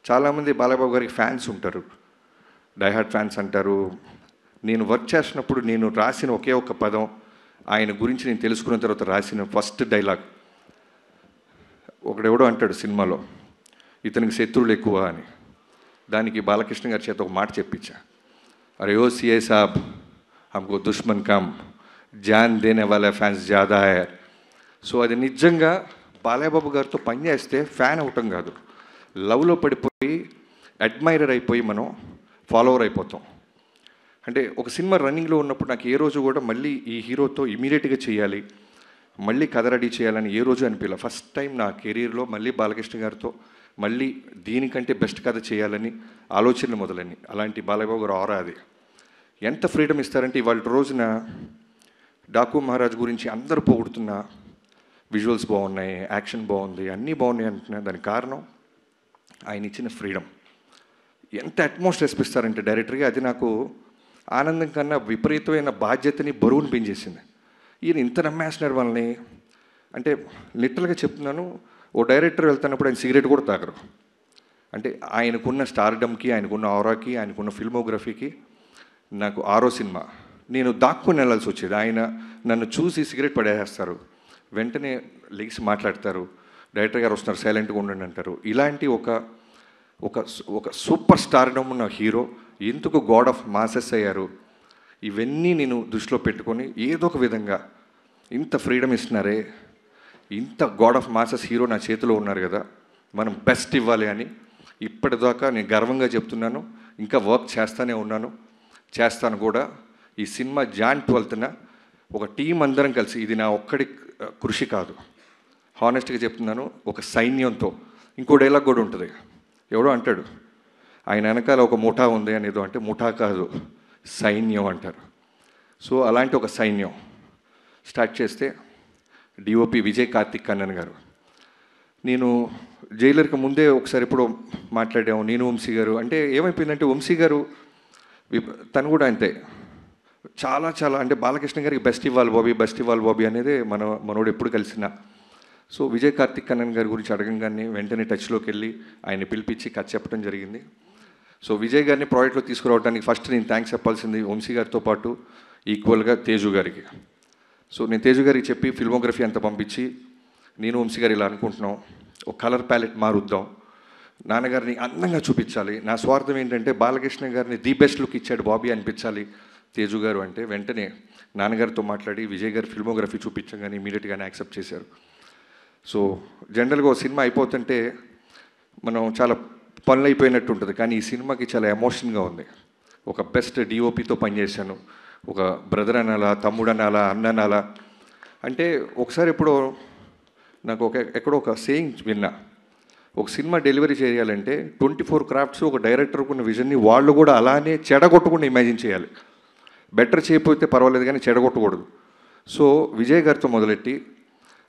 చాలామంది బాలబాబు గారికి ఫ్యాన్స్ ఉంటారు, డైహార్డ్ ఫ్యాన్స్ అంటారు. నేను వర్క్ చేసినప్పుడు నేను రాసిన ఒకే ఒక పదం, ఆయన గురించి నేను తెలుసుకున్న తర్వాత రాసిన ఫస్ట్ డైలాగ్, ఒకడెవడో అంటాడు సినిమాలో, ఇతనికి శత్రువులు ఎక్కువ అని. దానికి బాలకృష్ణ గారి చేత ఒక మాట చెప్పించా, అరే ఓ సిఐ సాబ్, हमको दुश्मन कम, जान देने वाला ఫ్యాన్స్ ज़्यादा है. సో అది నిజంగా బాలయ్యబాబు గారితో పనిచేస్తే ఫ్యాన్ అవటం కాదు, లవ్లో పడిపోయి అడ్మైరర్ అయిపోయి మనం ఫాలోవర్ అయిపోతాం. అంటే ఒక సినిమా రన్నింగ్లో ఉన్నప్పుడు నాకు ఏ రోజు కూడా మళ్ళీ ఈ హీరోతో ఇమీడియట్గా చేయాలి, మళ్ళీ కథ రెడీ చేయాలని ఏ రోజు అనిపించలే. ఫస్ట్ టైం నా కెరీర్లో మళ్ళీ బాలకృష్ణ గారితో మళ్ళీ దీనికంటే బెస్ట్ కథ చేయాలని ఆలోచనలు మొదలని. అలాంటి బాలయ్యబాబు గారు ఆరా అది. ఎంత ఫ్రీడమ్ ఇస్తారంటే ఇవాళ రోజున డాకు మహారాజ్ గురించి అందరూ పొగుడుతున్నా, విజువల్స్ బాగున్నాయి, యాక్షన్ బాగుంది, అన్నీ బాగున్నాయి అంటున్నా. దానికి కారణం ఆయన ఇచ్చిన ఫ్రీడమ్. ఎంత అట్మాస్ఫియర్ ఇస్తారంటే డైరెక్టర్గా, అది నాకు ఆనందం కన్నా విపరీతమైన బాధ్యతని, బరువుని పెంచేసింది. ఈయన ఇంత నమ్మేస్తున్నారు వాళ్ళని. అంటే లిటరల్గా చెప్తున్నాను, ఓ డైరెక్టర్ వెళ్తున్నప్పుడు ఆయన సిగరెట్ కూడా తాగరు. అంటే ఆయనకున్న స్టార్డమ్కి, ఆయనకున్న ఆరాకి, ఆయనకున్న ఫిల్మోగ్రఫీకి. నాకు 6వ సినిమా నేను దాక్కుని వెళ్ళాల్సి వచ్చేది. ఆయన నన్ను చూసి సిగరెట్ పడేస్తారు, వెంటనే లెగిసి మాట్లాడతారు, డైరెక్టర్ గారు వస్తున్నారు సైలెంట్గా ఉండండి అంటారు. ఇలాంటి ఒక సూపర్ స్టార్డమ్ ఉన్న హీరో ఎందుకు గాడ్ ఆఫ్ మాసెస్ అయ్యారు, ఇవన్నీ నేను దృష్టిలో పెట్టుకొని ఏదో ఒక విధంగా ఇంత ఫ్రీడమ్ ఇస్తున్నారే, ఇంత గాడ్ ఆఫ్ మాసెస్ హీరో నా చేతిలో ఉన్నారు కదా, మనం బెస్ట్ ఇవ్వాలి అని ఇప్పటిదాకా నేను గర్వంగా చెప్తున్నాను. ఇంకా వర్క్ చేస్తూనే ఉన్నాను, చేస్తాను కూడా. ఈ సినిమా జాన్ 12న ఒక టీం అందరం కలిసి, ఇది నా ఒక్కడి కృషి కాదు, హానెస్ట్గా చెప్తున్నాను, ఒక సైన్యంతో. ఇంకో డైలాగ్ కూడా ఉంటుంది, ఎవడో అంటాడు ఆయన వెనకాల ఒక ముఠా ఉంది అనేదో, అంటే ముఠా కాదు సైన్యం అంటారు. సో అలాంటి ఒక సైన్యం స్టార్ట్ చేస్తే డిఓపి విజయ్ కార్తిక్ కన్నన్ గారు. నేను జైలర్కి ముందే ఒకసారి ఎప్పుడో మాట్లాడాము, నేను వంశీ గారు. అంటే ఏమైపోయిందంటే వంశీ గారు తను కూడా అంతే, చాలా అంటే బాలకృష్ణ గారికి బెస్ట్ ఇవ్వాలి బాబీ, బెస్ట్ ఇవ్వాలి బాబీ అనేది మనోడు ఎప్పుడు కలిసినా. సో విజయ్ కార్తిక్ కన్నన్ గారి గురించి అడగంగానే వెంటనే టచ్లోకి వెళ్ళి ఆయన పిలిపించి కథ చెప్పడం జరిగింది. సో విజయ్ గారిని ప్రాజెక్ట్లో తీసుకురావడానికి ఫస్ట్ నేను థ్యాంక్స్ చెప్పాల్సింది వంశీ గారితో పాటు ఈక్వల్గా తేజు గారికి. సో నేను తేజు గారికి చెప్పి ఫిల్మోగ్రఫీ అంతా పంపించి, నేను వంశీ గారు ఇలా అనుకుంటున్నాం, ఒక కలర్ ప్యాలెట్ మారుద్దాం, నాన్నగారిని అందంగా చూపించాలి. నా స్వార్థం ఏంటంటే బాలకృష్ణ గారిని ది బెస్ట్ లుక్ ఇచ్చాడు బాబీ అనిపించాలి తేజు గారు అంటే. వెంటనే నాన్నగారితో మాట్లాడి విజయ్ గారి ఫిల్మోగ్రఫీ చూపించగానే ఇమీడియట్గానే యాక్సెప్ట్ చేశారు. సో జనరల్గా ఒక సినిమా అయిపోతుంటే మనం చాలా పనులు అయిపోయినట్టు ఉంటుంది, కానీ ఈ సినిమాకి చాలా ఎమోషన్గా ఉంది. ఒక బెస్ట్ డిఓపితో పనిచేశాను, ఒక బ్రదర్ అనాలా, తమ్ముడు అనాలా, అన్న అనాలా. అంటే ఒకసారి ఎప్పుడో నాకు ఎక్కడో ఒక సేయింగ్ విన్నా, ఒక సినిమా డెలివరీ చేయాలంటే 24 క్రాఫ్ట్స్ ఒక డైరెక్టర్కు ఉన్న విజన్ని వాళ్ళు కూడా అలానే చెడగొట్టకుండా ఇమాజిన్ చేయాలి. బెటర్ చేయకపోతే పర్వాలేదు కానీ చెడగొట్టకూడదు. సో విజయ్ గారితో మొదలెట్టి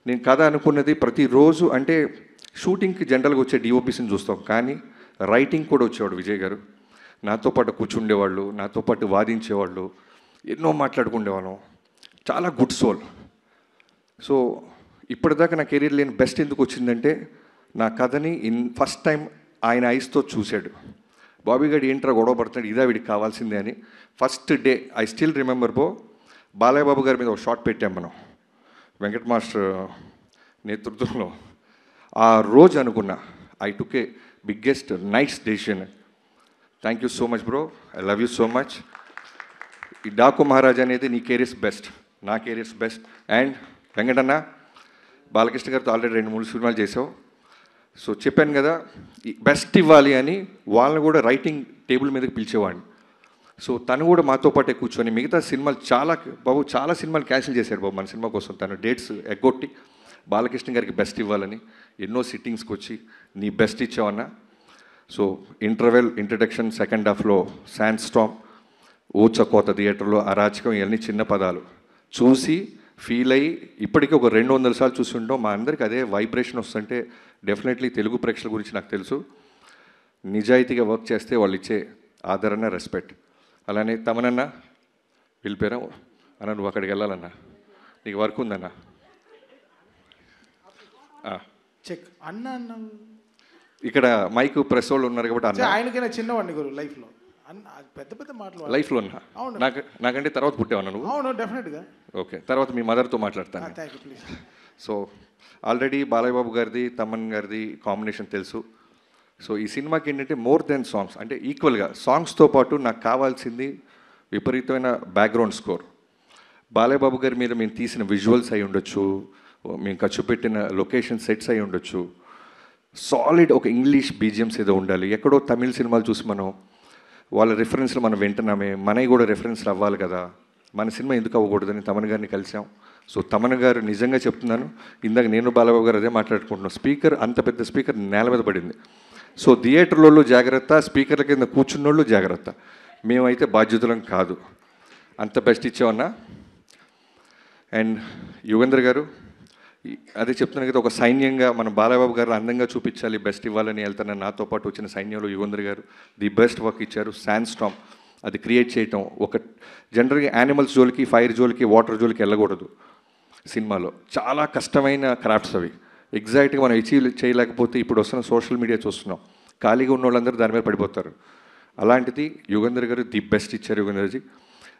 నేను కథ అనుకున్నది ప్రతిరోజు, అంటే షూటింగ్కి జనరల్గా వచ్చే డిఓపిస్ని చూస్తాం, కానీ రైటింగ్ కూడా వచ్చేవాడు విజయ్ గారు. నాతో పాటు కూర్చుండేవాళ్ళు, నాతో పాటు వాదించేవాళ్ళు, ఎన్నో మాట్లాడుకుండేవాళ్ళం. చాలా గుడ్ సోల్. సో ఇప్పటిదాకా నా కెరీర్ లేని బెస్ట్ ఎందుకు వచ్చిందంటే, నా కథని ఫస్ట్ టైం ఆయన ఐస్తో చూశాడు. బాబీ గారు ఏంట్రా గొడవ పడుతున్నాడు, ఇదా వీడికి కావాల్సిందే అని. First day I still remember Balayya Babu గారి మీద ఒక షాట్ పెట్టాం మనం వెంకట్ మాస్టర్ నేతృత్వంలో. ఆ రోజు అనుకున్నా I took a biggest nice decision. Thank you so much bro, I love you so much. ఈ డాకు మహారాజ్ అనేది నీ కెరీర్స్ బెస్ట్, నా careers best. And Venkatanna, Balakrishna గారితో ఆల్రెడీ 2-3 సినిమాలు చేసావు. సో చెప్పాను కదా బెస్ట్ ఇవ్వాలి అని, వాళ్ళని కూడా రైటింగ్ టేబుల్ మీదకి పిలిచేవాడిని. సో తను కూడా మాతో పాటే కూర్చొని మిగతా సినిమాలు చాలా సినిమాలు క్యాన్సిల్ చేశాడు బాబు మన సినిమా కోసం. తను డేట్స్ ఎగ్గొట్టి బాలకృష్ణ గారికి బెస్ట్ ఇవ్వాలని ఎన్నో సిట్టింగ్స్కి వచ్చి నీ బెస్ట్ ఇచ్చావన్నా. సో ఇంటర్వెల్, ఇంట్రడక్షన్, సెకండ్ హాఫ్లో శాండ్ స్టామ్, ఊచకోత థియేటర్లో అరాచకం, ఇవన్నీ చిన్న పదాలు చూసి ఫీల్ అయ్యి ఇప్పటికీ ఒక 200 సార్లు చూసి ఉంటాం. మా అందరికి అదే వైబ్రేషన్ వస్తుంటే డెఫినెట్లీ తెలుగు ప్రేక్షకుల గురించి నాకు తెలుసు. నిజాయితీగా వర్క్ చేస్తే వాళ్ళు ఇచ్చే ఆదరణ, రెస్పెక్ట్. అలానే తమనన్న వెళ్ళిపోయారా అన్న, నువ్వు అక్కడికి వెళ్ళాలన్నా, నీకు వర్క్ ఉందన్నా. చెక్ అన్న అన్న ఇక్కడ మైక్ ప్రెస్ వాళ్ళు ఉన్నారు కాబట్టి అన్న, ఆయనకైనా చిన్నవాడిని గురు లైఫ్లో పెద్ద పెద్ద మాటలు లైఫ్లో ఉన్నా. నాకంటే తర్వాత పుట్టేవన్నా నువ్వు? అవును, డెఫినెట్గా. ఓకే, తర్వాత మీ మదర్తో మాట్లాడతాను. Thank you, please. So already Balayya Babu గారిది, తమన్ గారిది కాంబినేషన్ తెలుసు. సో ఈ సినిమాకి ఏంటంటే మోర్ దెన్ సాంగ్స్, అంటే ఈక్వల్గా సాంగ్స్తో పాటు నాకు కావాల్సింది విపరీతమైన బ్యాక్గ్రౌండ్ స్కోర్. బాలయ్య బాబు గారి మీద మేము తీసిన విజువల్స్ అయి ఉండొచ్చు, మేము ఖర్చు పెట్టిన లొకేషన్ సెట్స్ అయి ఉండొచ్చు, సాలిడ్ ఒక ఇంగ్లీష్ బీజిఎమ్స్ ఏదో ఉండాలి. ఎక్కడో తమిళ సినిమాలు చూసి మనం వాళ్ళ రిఫరెన్స్లు మనం వింటున్నామే, మనవి కూడా రిఫరెన్స్లు అవ్వాలి కదా, మన సినిమా ఎందుకు అవ్వకూడదని తమన్ గారిని కలిసాం. సో తమన్ గారు నిజంగా చెప్తున్నాను, ఇందాక నేను బాలబాబు గారు అదే మాట్లాడుకుంటున్నాం, స్పీకర్ అంత పెద్ద స్పీకర్ నేల మీద పడింది. సో థియేటర్లలో జాగ్రత్త, స్పీకర్ల కింద కూర్చున్నోళ్ళు జాగ్రత్త, మేమైతే బాధ్యతలం కాదు. అంత బెస్ట్ ఇచ్చామన్నా. అండ్ యుగేంద్ర గారు, అదే చెప్తున్నాను కదా, ఒక సైన్యంగా మన బాలబాబు గారు అందంగా చూపించాలి, బెస్ట్ ఇవ్వాలని వెళ్తాను. నాతో పాటు వచ్చిన సైన్యంలో యుగేంద్ర గారు ది బెస్ట్ వర్క్ ఇచ్చారు. శాండ్ స్టామ్ అది క్రియేట్ చేయటం, ఒక జనరల్గా యానిమల్స్ జోలికి, ఫైర్ జోలికి, వాటర్ జోలికి వెళ్ళకూడదు సినిమాలో. చాలా కష్టమైన క్రాఫ్ట్స్ అవి, ఎగ్జాక్ట్గా మనం అచీవ్ చేయలేకపోతే ఇప్పుడు వస్తున్న సోషల్ మీడియా చూస్తున్నాం, ఖాళీగా ఉన్న వాళ్ళందరూ దాని మీద పడిపోతారు. అలాంటిది యుగేంద్ర గారు ది బెస్ట్ ఇచ్చారు. యుగేంద్రజీ,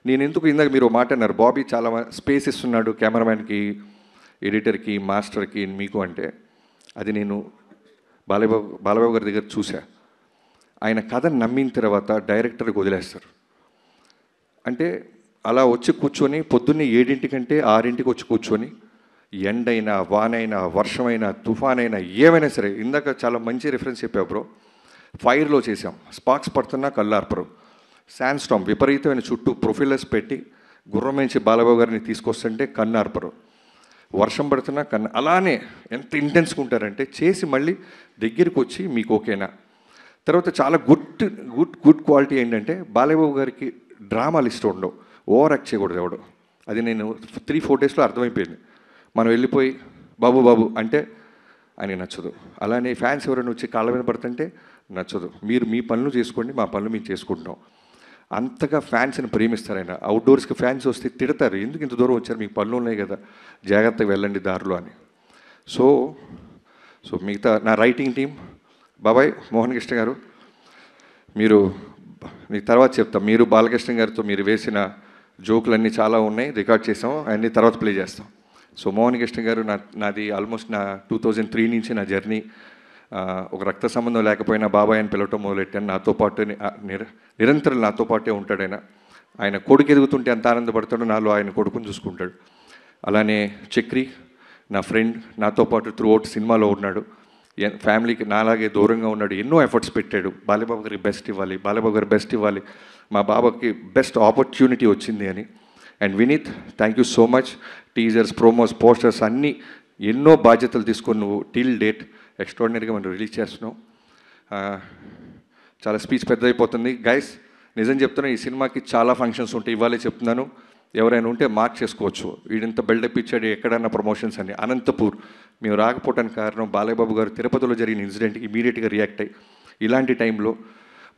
నేను ఎందుకు ఇందాక మీరు మాట అన్నారు, బాబీ చాలా స్పేస్ ఇస్తున్నాడు కెమెరామ్యాన్కి, ఎడిటర్కి, మాస్టర్కి, మీకు అంటే, అది నేను బాలబాబు గారి దగ్గర చూసా. ఆయన కథను నమ్మిన తర్వాత డైరెక్టర్కి వదిలేస్తారు. అంటే అలా వచ్చి కూర్చొని పొద్దున్నే 7 కంటే 6 వచ్చి కూర్చొని, ఎండైనా, వానైనా, వర్షమైనా, తుఫానైనా, ఏమైనా సరే, ఇందాక చాలా మంచి రిఫరెన్స్ చెప్పావు బ్రో, ఫైర్లో చేసాం, స్పార్క్స్ పడుతున్నా కళ్ళార్పరు. శాండ్ స్టామ్ విపరీతమైన చుట్టూ ప్రొఫైలర్స్ పెట్టి గుర్రం నుంచి బాలబాబు గారిని తీసుకొస్తుంటే కన్నార్పరు, వర్షం పడుతున్నా కన్నా, అలానే ఎంత ఇంటెన్స్గా ఉంటారంటే చేసి మళ్ళీ దగ్గరికి వచ్చి మీకు ఓకేనా. తర్వాత చాలా గుడ్ క్వాలిటీ ఏంటంటే బాలబాబు గారికి డ్రామాలు ఇష్టం ఉండవు, ఓవర్ యాక్ట్ చేయకూడదు ఎవడు. అది నేను 3-4 డేస్లో అర్థమైపోయింది. మనం వెళ్ళిపోయి బాబు అంటే ఆయనకి నచ్చదు. అలానే ఫ్యాన్స్ ఎవరైనా వచ్చి కాళ్ళ మీద పడుతుంటే నచ్చదు. మీరు మీ పనులు చేసుకోండి, మా పనులు మేము చేసుకుంటున్నాం. అంతగా ఫ్యాన్స్ని ప్రేమిస్తారు ఆయన. అవుట్డోర్స్కి ఫ్యాన్స్ వస్తే తిడతారు, ఎందుకు ఇంత దూరం వచ్చారు, మీకు పనులు ఉన్నాయి కదా, జాగ్రత్తగా వెళ్ళండి దారిలో అని. సో మిగతా నా రైటింగ్ టీం, బాబాయ్ మోహన్ కృష్ణ గారు, మీరు మీకు తర్వాత చెప్తాం, మీరు బాలకృష్ణ గారితో మీరు వేసిన జోకులన్నీ చాలా ఉన్నాయి, రికార్డ్ చేసాం, అన్నీ తర్వాత ప్లే చేస్తాం. సో మోహన్ కృష్ణ గారు, నాది ఆల్మోస్ట్ నా 2003 నుంచి నా జర్నీ, ఒక రక్త సంబంధం లేకపోయినా బాబాయ్ అని పిలవటం మొదలెట్టాను. నాతో పాటు నిరంతరం నాతో పాటే ఉంటాడు ఆయన. ఆయన కొడుకు ఎదుగుతుంటే ఎంత ఆనందపడతాడో నాలో ఆయన కొడుకుని చూసుకుంటాడు. అలానే చక్రి నా ఫ్రెండ్, నాతో పాటు త్రూ అవుట్ సినిమాలో ఉన్నాడు, ఫ్యామిలీకి నాలాగే దూరంగా ఉన్నాడు, ఎన్నో ఎఫర్ట్స్ పెట్టాడు. బాలబాబు గారికి బెస్ట్ ఇవ్వాలి, బాలబాబు గారు బెస్ట్ ఇవ్వాలి, మా బాబాకి బెస్ట్ ఆపర్చునిటీ వచ్చింది అని. And Vineeth, thank you so much. Teasers, promos, posters అన్నీ ఎన్నో బాధ్యతలు తీసుకొని నువ్వు టిల్ డేట్ ఎక్స్ట్రాడినరీగా మనం రిలీజ్ చేస్తున్నాం. చాలా స్పీచ్ పెద్దదైపోతుంది గైస్, నిజం చెప్తున్నా, ఈ సినిమాకి చాలా ఫంక్షన్స్ ఉంటాయి. ఇవాళే చెప్తున్నాను, ఎవరైనా ఉంటే మార్క్ చేసుకోవచ్చు, వీడింత బిల్డప్ ఇచ్చాడు ఎక్కడన్నా ప్రమోషన్స్ అని. అనంతపూర్ మేము రాకపోవడానికి కారణం బాలయ్యబాబు గారు తిరుపతిలో జరిగిన ఇన్సిడెంట్కి ఇమీడియట్గా రియాక్ట్ అయ్యి, ఇలాంటి టైంలో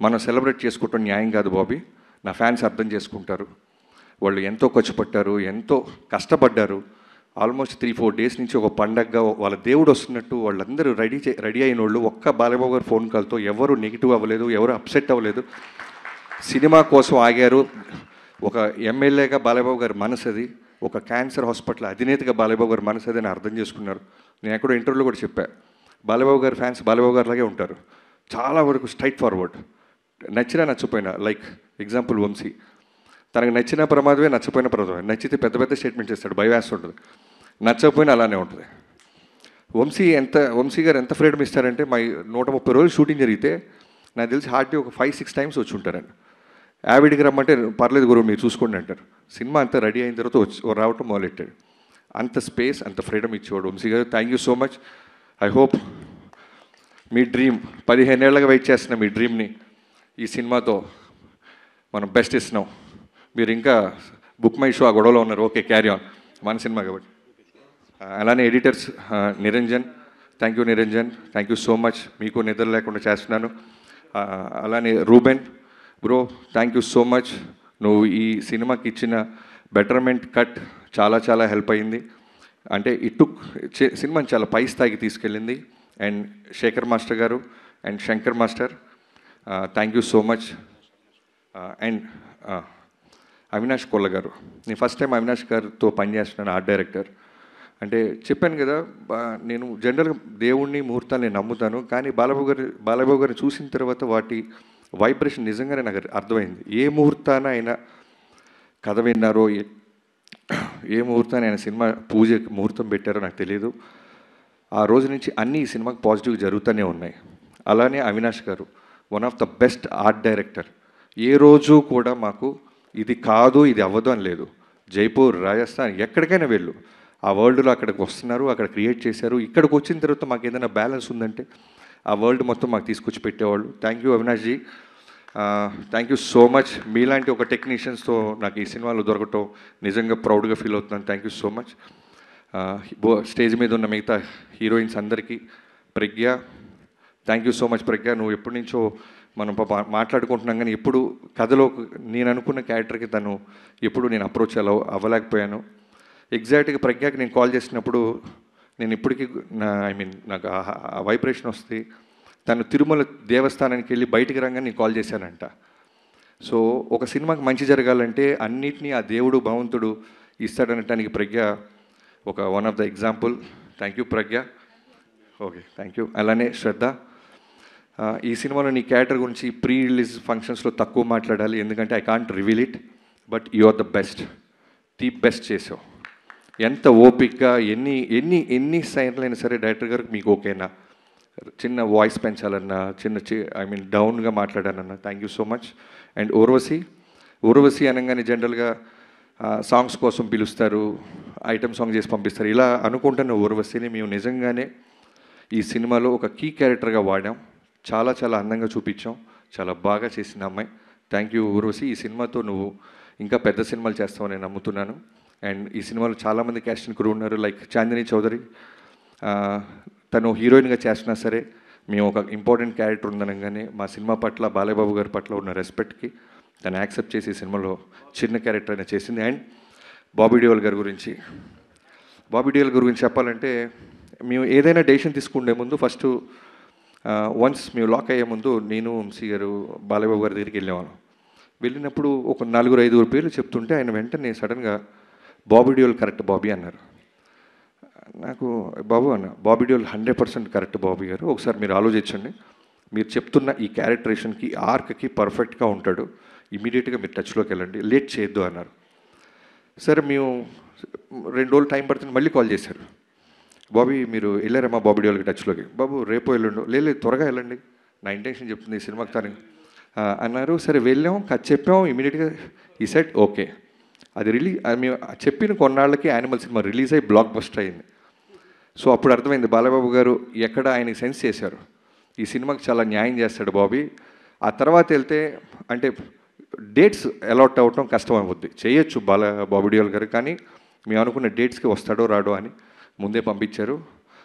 మనం సెలబ్రేట్ చేసుకోవటం న్యాయం కాదు బాబీ, నా ఫ్యాన్స్ అర్థం చేసుకుంటారు, వాళ్ళు ఎంతో ఖర్చు పట్టారు, ఎంతో కష్టపడ్డారు. ఆల్మోస్ట్ 3-4 డేస్ నుంచి ఒక పండగగా వాళ్ళ దేవుడు వస్తున్నట్టు వాళ్ళందరూ రెడీ అయిన వాళ్ళు, ఒక్క బాలయ్యబాబు గారు ఫోన్ కాల్తో ఎవరు నెగిటివ్ అవ్వలేదు, ఎవరు అప్సెట్ అవ్వలేదు, సినిమా కోసం ఆగారు. ఒక ఎమ్మెల్యేగా బాలయ్యబాబు గారి మనసు అది, ఒక క్యాన్సర్ హాస్పిటల్ అధినేతగా బాలయ్యబాబు గారి మనసు అది అని అర్థం చేసుకున్నారు. నేను ఎక్కడో ఇంటర్వ్యూలో కూడా చెప్పా, బాలయ్యబాబు గారి ఫ్యాన్స్ బాలయ్యబాబు గారిలాగే ఉంటారు, చాలా వరకు స్ట్రైట్ ఫార్వర్డ్, నచ్చినా నచ్చపోయినా, లైక్ ఎగ్జాంపుల్ వంశీ, తనకు నచ్చిన ప్రమాదమే, నచ్చపోయిన ప్రమాదమే. నచ్చితే పెద్ద పెద్ద స్టేట్మెంట్ చేస్తాడు, భయవేస్తూ ఉంటుంది. నచ్చకపోయినా అలానే ఉంటుంది. వంశీ గారు ఎంత ఫ్రీడమ్ ఇస్తారంటే, మా 130 రోజులు షూటింగ్ జరిగితే నాకు తెలిసి హార్డ్లీ ఒక 5-6 టైమ్స్ వచ్చి ఉంటారండి. యావిడికి రమ్మంటే పర్లేదు గురువు మీరు చూసుకోండి అంటారు. సినిమా అంతా రెడీ అయిన తర్వాత రావటం మొదలెట్టాడు. అంత స్పేస్, అంత ఫ్రీడమ్ ఇచ్చేవాడు వంశీ గారు. Thank you so much. I hope మీ డ్రీమ్ 15 ఏళ్ళగా వెయిట్ చేస్తున్న మీ డ్రీమ్ని ఈ సినిమాతో మనం బెస్ట్ ఇస్తున్నాం. మీరు ఇంకా బుక్ మై షో ఆ గొడవలో ఉన్నారు, ఓకే క్యారీ ఆన్, మన సినిమా కాబట్టి. అలానే editors Niranjan, thank you Niranjan, thank you so much. మీకు నిద్ర లేకుండా చేస్తున్నాను. అలానే Reuben bro, thank you so much. నువ్వు ఈ సినిమాకి ఇచ్చిన బెటర్మెంట్ కట్ చాలా చాలా హెల్ప్ అయింది. అంటే సినిమాని చాలా పై స్థాయికి తీసుకెళ్ళింది. అండ్ శేఖర్ మాస్టర్ గారు and Shankar master, thank you so much. And Avinash Kolla గారు, నేను ఫస్ట్ టైం అవినాష్ గారితో పనిచేస్తున్నాను, ఆర్ట్ డైరెక్టర్. అంటే చెప్పాను కదా, నేను జనరల్గా దేవుణ్ణి ముహూర్తాన్ని నమ్ముతాను, కానీ బాలబాబు గారిని చూసిన తర్వాత వాటి వైబ్రేషన్ నిజంగానే నాకు అర్థమైంది. ఏ ముహూర్తాన ఆయన కథ విన్నారో, ఏ ముహూర్తాన ఆయన సినిమా పూజ ముహూర్తం పెట్టారో నాకు తెలియదు. ఆ రోజు నుంచి అన్నీ ఈ సినిమాకి పాజిటివ్గా జరుగుతూనే ఉన్నాయి. అలానే అవినాష్ గారు one of the best art director. ఏ రోజు కూడా మాకు ఇది కాదు ఇది అవ్వదు అని లేదు. జైపూర్, రాజస్థాన్, ఎక్కడికైనా వెళ్ళు, ఆ వరల్డ్లో అక్కడికి వస్తున్నారు, అక్కడ క్రియేట్ చేశారు. ఇక్కడికి వచ్చిన తర్వాత మాకు ఏదైనా బ్యాలెన్స్ ఉందంటే ఆ వరల్డ్ మొత్తం మాకు తీసుకొచ్చి పెట్టేవాళ్ళు. Thank you Avinash ji, thank you so much. మీలాంటి ఒక టెక్నీషియన్స్తో నాకు ఈ సినిమాలో దొరకటం నిజంగా ప్రౌడ్గా ఫీల్ అవుతున్నాను. Thank you so much. Stage మీద ఉన్న మిగతా హీరోయిన్స్ అందరికీ, ప్రజ్ఞ, థ్యాంక్ యూ సో మచ్. ప్రజ్ఞ, నువ్వు ఎప్పటి నుంచో మనం మాట్లాడుకుంటున్నాం, కానీ ఎప్పుడు కథలో నేను అనుకున్న క్యారెక్టర్కి తను ఎప్పుడు నేను అప్రోచ్ అవ్వలేకపోయాను. ఎగ్జాక్ట్గా ప్రజ్ఞకి నేను కాల్ చేసినప్పుడు నేను ఇప్పటికీ నాకు ఆ వైబ్రేషన్ వస్తే, తను తిరుమల దేవస్థానానికి వెళ్ళి బయటికి రాగానే నేను కాల్ చేశానంట. సో ఒక సినిమాకి మంచి జరగాలంటే అన్నిటినీ ఆ దేవుడు భగవంతుడు ఇస్తాడనటానికి ప్రజ్ఞ ఒక one of the example. Thank you Pragya. Okay, thank you. అలానే శ్రద్ధ, ఈ సినిమాలో నీ క్యారెక్టర్ గురించి ప్రీ రిలీజ్ ఫంక్షన్స్లో తక్కువ మాట్లాడాలి, ఎందుకంటే I can't reveal it, but you are the best, the best చేసావు. ఎంత ఓపిక్గా ఎన్ని సైన్లైనా సరే డైరెక్టర్ గారికి మీకు ఓకేనా, చిన్న వాయిస్ పెంచాలన్నా, డౌన్గా మాట్లాడానన్నా, thank you so much. And Urvashi అనగానే జనరల్గా సాంగ్స్ కోసం పిలుస్తారు, ఐటమ్ సాంగ్ చేసి పంపిస్తారు, ఇలా అనుకుంటున్న ఊర్వశిని మేము నిజంగానే ఈ సినిమాలో ఒక కీ క్యారెక్టర్గా వాడాం. చాలా చాలా అందంగా చూపించాం, చాలా బాగా చేసిన అమ్మాయి. Thank you Urvashi. ఈ సినిమాతో నువ్వు ఇంకా పెద్ద సినిమాలు చేస్తావని నేను నమ్ముతున్నాను. అండ్ ఈ సినిమాలో చాలామంది క్యాస్ట్ అండ్ క్రూ ఉన్నారు, లైక్ చాందిని చౌదరి, తను హీరోయిన్గా చేసినా సరే మేము ఒక ఇంపార్టెంట్ క్యారెక్టర్ ఉందనగానే మా సినిమా పట్ల, బాలయ్యబాబు గారి పట్ల ఉన్న రెస్పెక్ట్కి తను యాక్సెప్ట్ చేసి ఈ సినిమాలో చిన్న క్యారెక్టర్ అయినా చేసింది. అండ్ బాబీ డియోల్ గారి గురించి చెప్పాలంటే, మేము ఏదైనా డెసిషన్ తీసుకునే ముందు ఫస్ట్ వన్స్ మేము లాక్ అయ్యే ముందు నేను, వంశీ గారు, బాలయ్యబాబు గారి దగ్గరికి వెళ్ళినప్పుడు ఒక 4-5 పేర్లు చెప్తుంటే ఆయన వెంటనే సడన్గా బాబీ డియోల్ కరెక్ట్ బాబీ అన్నారు. నాకు బాబు అన్న, బాబీ డియోల్ 100% కరెక్ట్ బాబీ గారు, ఒకసారి మీరు ఆలోచించండి, మీరు చెప్తున్న ఈ క్యారెక్టరేషన్కి ఆర్క్కి పర్ఫెక్ట్గా ఉంటాడు, ఇమీడియట్గా మీరు టచ్లోకి వెళ్ళండి, లేట్ చేయొద్దు అన్నారు. సరే మేము 2 రోజులు టైం పడుతుంది, మళ్ళీ కాల్ చేశారు, బాబీ మీరు వెళ్ళారమ్మా బాబీ డియోల్కి టచ్లోకి. బాబు రేపు వెళ్ళండు, లేదు త్వరగా వెళ్ళండి, నా ఇంటెన్షన్ చెప్తుంది ఈ సినిమాకి తను అన్నారు. సరే వెళ్ళాం, కథ చెప్పాం, ఇమీడియట్గా ఈ సెట్ ఓకే. అది మేము చెప్పిన కొన్నాళ్ళకి యానిమల్ సినిమా రిలీజ్ అయ్యి బ్లాక్ బస్టర్ అయింది. సో అప్పుడు అర్థమైంది బాలయ్యబాబు గారు ఎక్కడ ఆయనకి సెన్స్ చేశారు, ఈ సినిమాకి చాలా న్యాయం చేస్తాడు బాబీ. ఆ తర్వాత వెళ్తే అంటే డేట్స్ అలాట్ అవ్వటం కష్టం అవుద్ది, చేయొచ్చు బాబీ డియోల్ గారు, కానీ మేము అనుకున్న డేట్స్కి వస్తాడో రాడో అని ముందే పంపించారు.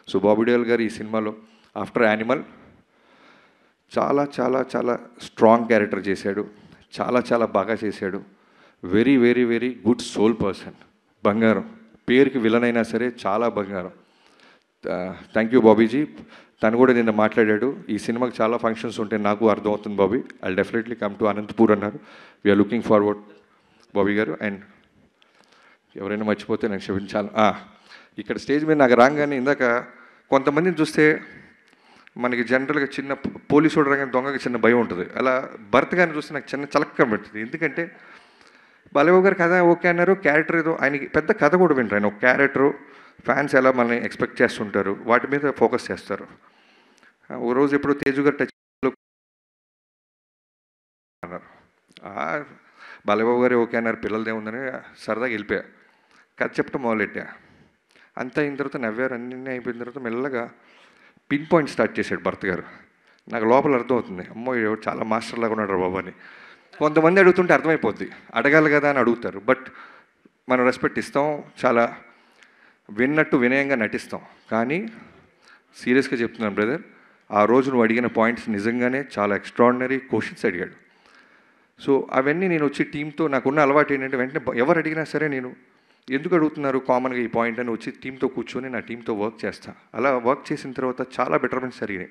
సో బాబీ డియోల్ గారు ఈ సినిమాలో ఆఫ్టర్ యానిమల్ చాలా చాలా చాలా స్ట్రాంగ్ క్యారెక్టర్ చేశాడు, చాలా చాలా బాగా చేశాడు. Very very very good soul person, బంగారం, పేరుకి విలన్ అయినా సరే చాలా బంగారం. Thank you Bobbyji. తను కూడా నిన్న మాట్లాడాడు, ఈ సినిమాకి చాలా ఫంక్షన్స్ ఉంటాయి నాకు అర్థమవుతుంది Bobby, I definitely come to Anantapur అన్నారు. వీఆర్ లుకింగ్ ఫార్వర్డ్ బాబీ గారు. అండ్ ఎవరైనా మర్చిపోతే నాకు క్షమించాలి. ఇక్కడ స్టేజ్ మీద నాకు రాగానే ఇందాక కొంతమందిని చూస్తే మనకి జనరల్గా చిన్న పోలీసు చూడగానే దొంగకి చిన్న భయం ఉంటుంది. అలా భరత్ గారిని చూస్తే నాకు చిన్న చలక్క పెడుతుంది. ఎందుకంటే బాలయ్యబాబు గారు కథ ఓకే అన్నారు, క్యారెక్టర్ ఏదో ఆయనకి పెద్ద కథ కూడా వింటారు. ఆయన ఒక క్యారెక్టరు, ఫ్యాన్స్ ఎలా మనల్ని ఎక్స్పెక్ట్ చేస్తుంటారు, వాటి మీద ఫోకస్ చేస్తారు. ఓ రోజు ఎప్పుడు తేజు గారు టచ్ అన్నారు, బాలయ్యబాబు గారు ఓకే అన్నారు, పిల్లలదే ఉందని సరదాగా వెళ్ళిపోయా. కథ చెప్పడం మొదలెట్టా. అంతా అయిన తర్వాత నవ్వారు, అన్నీ అయిపోయిన తర్వాత మెల్లగా పిన్ పాయింట్ స్టార్ట్ చేశాడు భరత్ గారు. నాకు లోపల అర్థమవుతుంది, అమ్మో చాలా మాస్టర్ లాగా ఉన్నాడు బాబు అని. కొంతమంది అడుగుతుంటే అర్థమైపోద్ది, అడగాలి కదా అని అడుగుతారు. బట్ మనం రెస్పెక్ట్ ఇస్తాం, చాలా విన్నట్టు వినయంగా నటిస్తాం. కానీ సీరియస్గా చెప్తున్నాను బ్రదర్, ఆ రోజు నువ్వు అడిగిన పాయింట్స్ నిజంగానే చాలా ఎక్స్ట్రాడినరీ క్వశ్చన్స్ అడిగాడు. సో అవన్నీ నేను వచ్చి టీంతో నాకున్న అలవాటు ఏంటంటే వెంటనే ఎవరు అడిగినా సరే నేను ఎందుకు అడుగుతున్నారు కామన్గా ఈ పాయింట్ అని వచ్చి టీంతో కూర్చొని నా టీంతో వర్క్ చేస్తాను. అలా వర్క్ చేసిన తర్వాత చాలా బెటర్మెంట్స్ జరిగినాయి.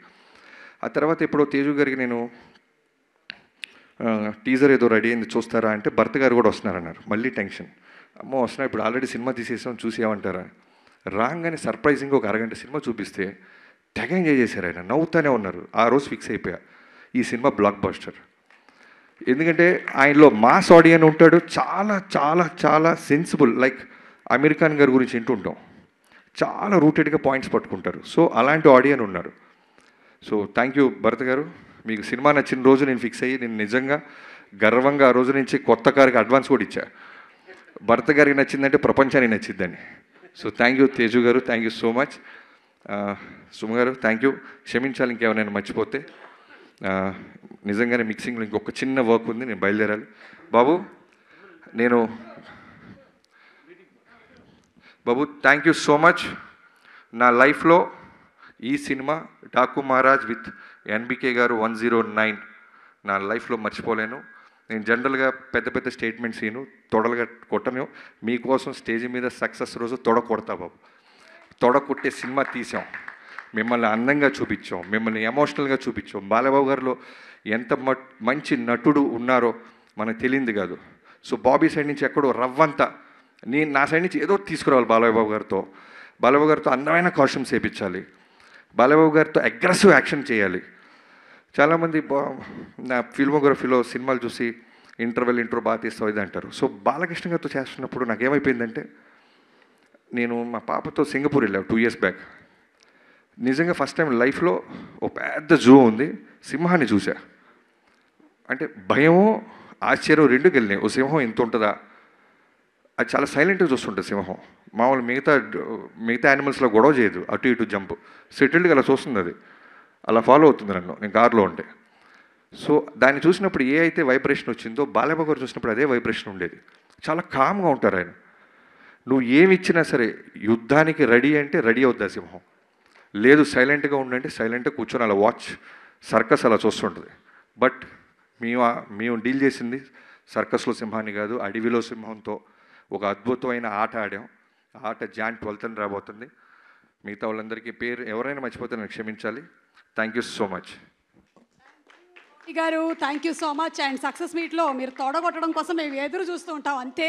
ఆ తర్వాత ఎప్పుడో తేజు గారికి నేను టీజర్ ఏదో రెడీ అయింది చూస్తారా అంటే భరత్ గారు కూడా వస్తున్నారన్నారు. మళ్ళీ టెన్షన్, అమ్మో వస్తున్నా, ఇప్పుడు ఆల్రెడీ సినిమా తీసేసాం చూసేమంటారా. రాగానే సర్ప్రైజింగ్గా ఒక అరగంట సినిమా చూపిస్తే తెగ ఎంజాయ్ చేశారు. ఆయన నవ్వుతూనే ఉన్నారు. ఆ రోజు ఫిక్స్ అయిపోయా, ఈ సినిమా బ్లాక్ బస్టర్. ఎందుకంటే ఆయనలో మాస్ ఆడియన్ ఉంటాడు, చాలా చాలా చాలా సెన్సిబుల్. లైక్ అమీర్ ఖాన్ గారి గురించి వింటుంటాం, చాలా రూటెడ్గా పాయింట్స్ పట్టుకుంటారు. సో అలాంటి ఆడియన్ ఉన్నారు. సో థ్యాంక్ యూ భరత్ గారు. మీకు సినిమా నచ్చిన రోజు నేను ఫిక్స్ అయ్యి నేను నిజంగా గర్వంగా ఆ రోజు నుంచి కొత్త కారుకి అడ్వాన్స్ కూడా ఇచ్చా. భరత్ గారికి నచ్చిందంటే ప్రపంచానికి నచ్చిందని. సో థ్యాంక్ యూ తేజు గారు, thank you so much. Suma గారు థ్యాంక్ యూ. క్షమించాలి ఇంకేమైనా మర్చిపోతే. నిజంగానే మిక్సింగ్లో ఇంకొక చిన్న వర్క్ ఉంది, నేను బయలుదేరాలి. బాబు బాబు థ్యాంక్ యూ సో మచ్. నా లైఫ్లో ఈ cinema Daaku Maharaj with NBK గారు 109 నా లైఫ్లో మర్చిపోలేను. నేను జనరల్గా పెద్ద పెద్ద స్టేట్మెంట్స్ ఈను, తొడలుగా కొట్టను. మీకోసం స్టేజ్ మీద సక్సెస్ రోజు తొడ కొడతా బాబు. తొడ కొట్టే సినిమా తీసాం, మిమ్మల్ని అందంగా చూపించాం, మిమ్మల్ని ఎమోషనల్గా చూపించాం. బాలయ్యబాబు గారిలో ఎంత మంచి నటుడు ఉన్నారో మనకు తెలియంది కాదు. సో బాబీ సైడ్ నుంచి ఎక్కడో రవ్వంతా నా సైడ్ నుంచి ఏదో తీసుకురావాలి. బాలయ్యబాబు గారితో అందమైన కాస్ట్యూమ్స్ వేయించాలి, బాలయ్యబాబు గారితో అగ్రెసివ్ యాక్షన్ చేయాలి. చాలామంది నా ఫిల్మోగ్రఫీలో సినిమాలు చూసి ఇంట్రో బాగా తీస్తావు ఇది అంటారు. సో బాలకృష్ణ గారితో చేస్తున్నప్పుడు నాకేమైపోయిందంటే, నేను మా పాపతో సింగపూర్ వెళ్ళాను 2 years బ్యాక్. నిజంగా ఫస్ట్ టైం లైఫ్లో ఒక పెద్ద జూ ఉంది, సింహాన్ని చూసా. అంటే భయము ఆశ్చర్యం రెండు వెళ్ళినాయి. ఓ సింహం ఇంత ఉంటుందా, అది చాలా సైలెంట్గా చూస్తుంటుంది సింహం. మామూలు మిగతా యానిమల్స్లో గొడవ చేయదు, అటు ఇటు జంప్, సెటిల్డ్గా అలా చూస్తుంది. అది అలా ఫాలో అవుతుంది నన్ను, నేను కార్లో ఉంటే. సో దాన్ని చూసినప్పుడు ఏ అయితే వైబ్రేషన్ వచ్చిందో బాలయ్యబాబు గారు చూసినప్పుడు అదే వైబ్రేషన్ ఉండేది. చాలా కామ్గా ఉంటారు ఆయన. నువ్వు ఏమి ఇచ్చినా సరే యుద్ధానికి రెడీ అంటే రెడీ అవుద్ది ఆ సింహం. లేదు సైలెంట్గా ఉండంటే సైలెంట్గా కూర్చొని అలా వాచ్ సర్కస్ అలా చూస్తుంటుంది. బట్ మేము డీల్ చేసింది సర్కస్లో సింహాన్ని కాదు, అడవిలో సింహంతో ఒక అద్భుతమైన ఆట ఆడాం. ఆ ఆట Jan 12th రాబోతుంది. మిగతా వాళ్ళందరికీ పేరు ఎవరైనా మర్చిపోతే నాకు క్షమించాలి. థ్యాంక్ యూ సో మచ్ గారు. Thank you so much. And success మీట్లో మీరు తోడగొట్టడం కోసం మేము ఎదురు చూస్తూ ఉంటాం అంతే.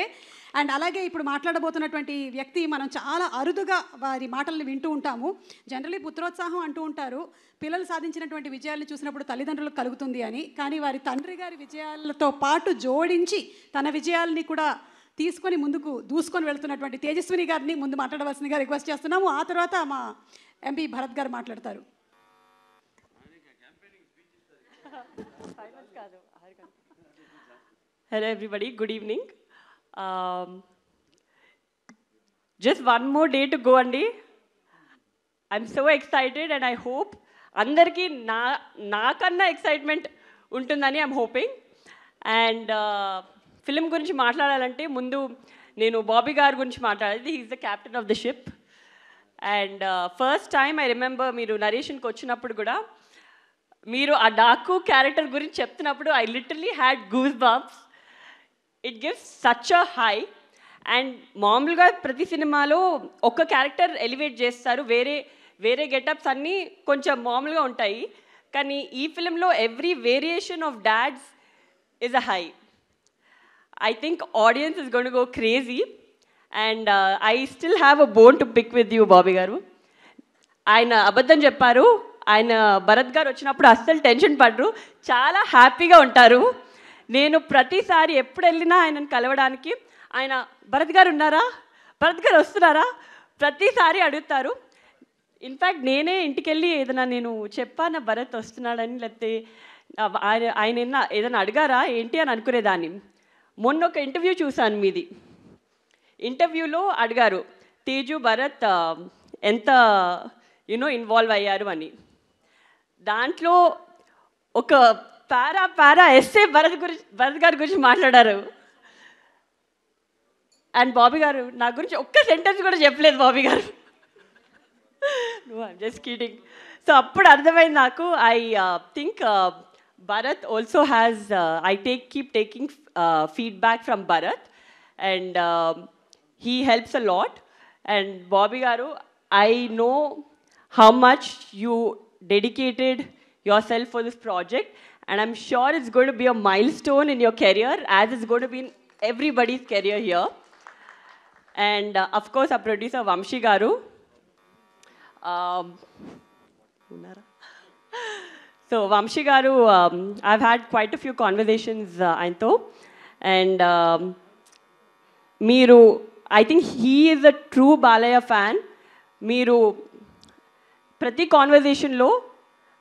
అండ్ అలాగే ఇప్పుడు మాట్లాడబోతున్నటువంటి వ్యక్తి మనం చాలా అరుదుగా వారి మాటల్ని వింటూ ఉంటాము. జనరలీ పుత్రోత్సాహం అంటూ ఉంటారు, పిల్లలు సాధించినటువంటి విజయాలను చూసినప్పుడు తల్లిదండ్రులకు కలుగుతుంది అని. కానీ వారి తండ్రి గారి విజయాలతో పాటు జోడించి తన విజయాలని కూడా తీసుకొని ముందుకు దూసుకొని వెళ్తున్నటువంటి తేజస్విని గారిని ముందు మాట్లాడవలసిందిగా రిక్వెస్ట్ చేస్తున్నాము. ఆ తర్వాత మా ఎంపీ భరత్ గారు మాట్లాడతారు. Hello everybody, good evening. Just one more day to go andi. I'm so excited and I hope andarki nakanna excitement untundani I'm hoping. And film gurinchi maatladalante mundu nenu Bobby garu gurinchi maatladali. He is the captain of the ship. And first time I remember meeru narration ki vachinappudu kuda మీరు ఆ Daaku character గురించి చెప్తున్నప్పుడు I literally had goose bumps. It gives such a high. And మామూలుగా ప్రతి సినిమాలో ఒక character elevate చేస్తారు, వేరే గెటప్స్ అన్నీ కొంచెం మామూలుగా ఉంటాయి. కానీ ఈ ఫిలింలో every variation of dads is a high. I think audience is gonna go crazy. And I still have a bone to pick with you Bobby గారు. ఆయన అబద్ధం చెప్పారు, ఆయన భరత్ గారు వచ్చినప్పుడు అస్సలు టెన్షన్ పడరు, చాలా హ్యాపీగా ఉంటారు. నేను ప్రతిసారి ఎప్పుడు వెళ్ళినా ఆయనను కలవడానికి ఆయన భరత్ గారు ఉన్నారా, భరత్ గారు వస్తున్నారా ప్రతిసారి అడుగుతారు. ఇన్ఫ్యాక్ట్ నేనే ఇంటికి వెళ్ళి ఏదైనా నేను చెప్పాను భరత్ వస్తున్నాడని, లేకపోతే ఆయన ఏదైనా అడిగారా ఏంటి అని అనుకునేదాన్ని. మొన్న ఒక ఇంటర్వ్యూ చూశాను మీది. ఇంటర్వ్యూలో అడిగారు తేజు భరత్ ఎంత ఇన్వాల్వ్ అయ్యారు అని. దాంట్లో ఒక పారా ఎస్సే భరత్ గారి గురించి మాట్లాడారు. అండ్ బాబీ గారు నా గురించి ఒక్క సెంటెన్స్ కూడా చెప్పలేదు బాబీ గారు. I'm just kidding. సో అప్పుడు అర్థమైంది నాకు. I think Bharat also has keep taking feedback from Bharat and he helps a lot. And Bobby garu, I know how much you dedicated yourself for this project, and I'm sure it's going to be a milestone in your career, as it's going to be in everybody's career here. And of course our producer Vamshi garu, so Vamshi garu, I've had quite a few conversations ayantho, and meeru, I think he is a true Balaya fan. మీరు ప్రతి కాన్వర్జేషన్లో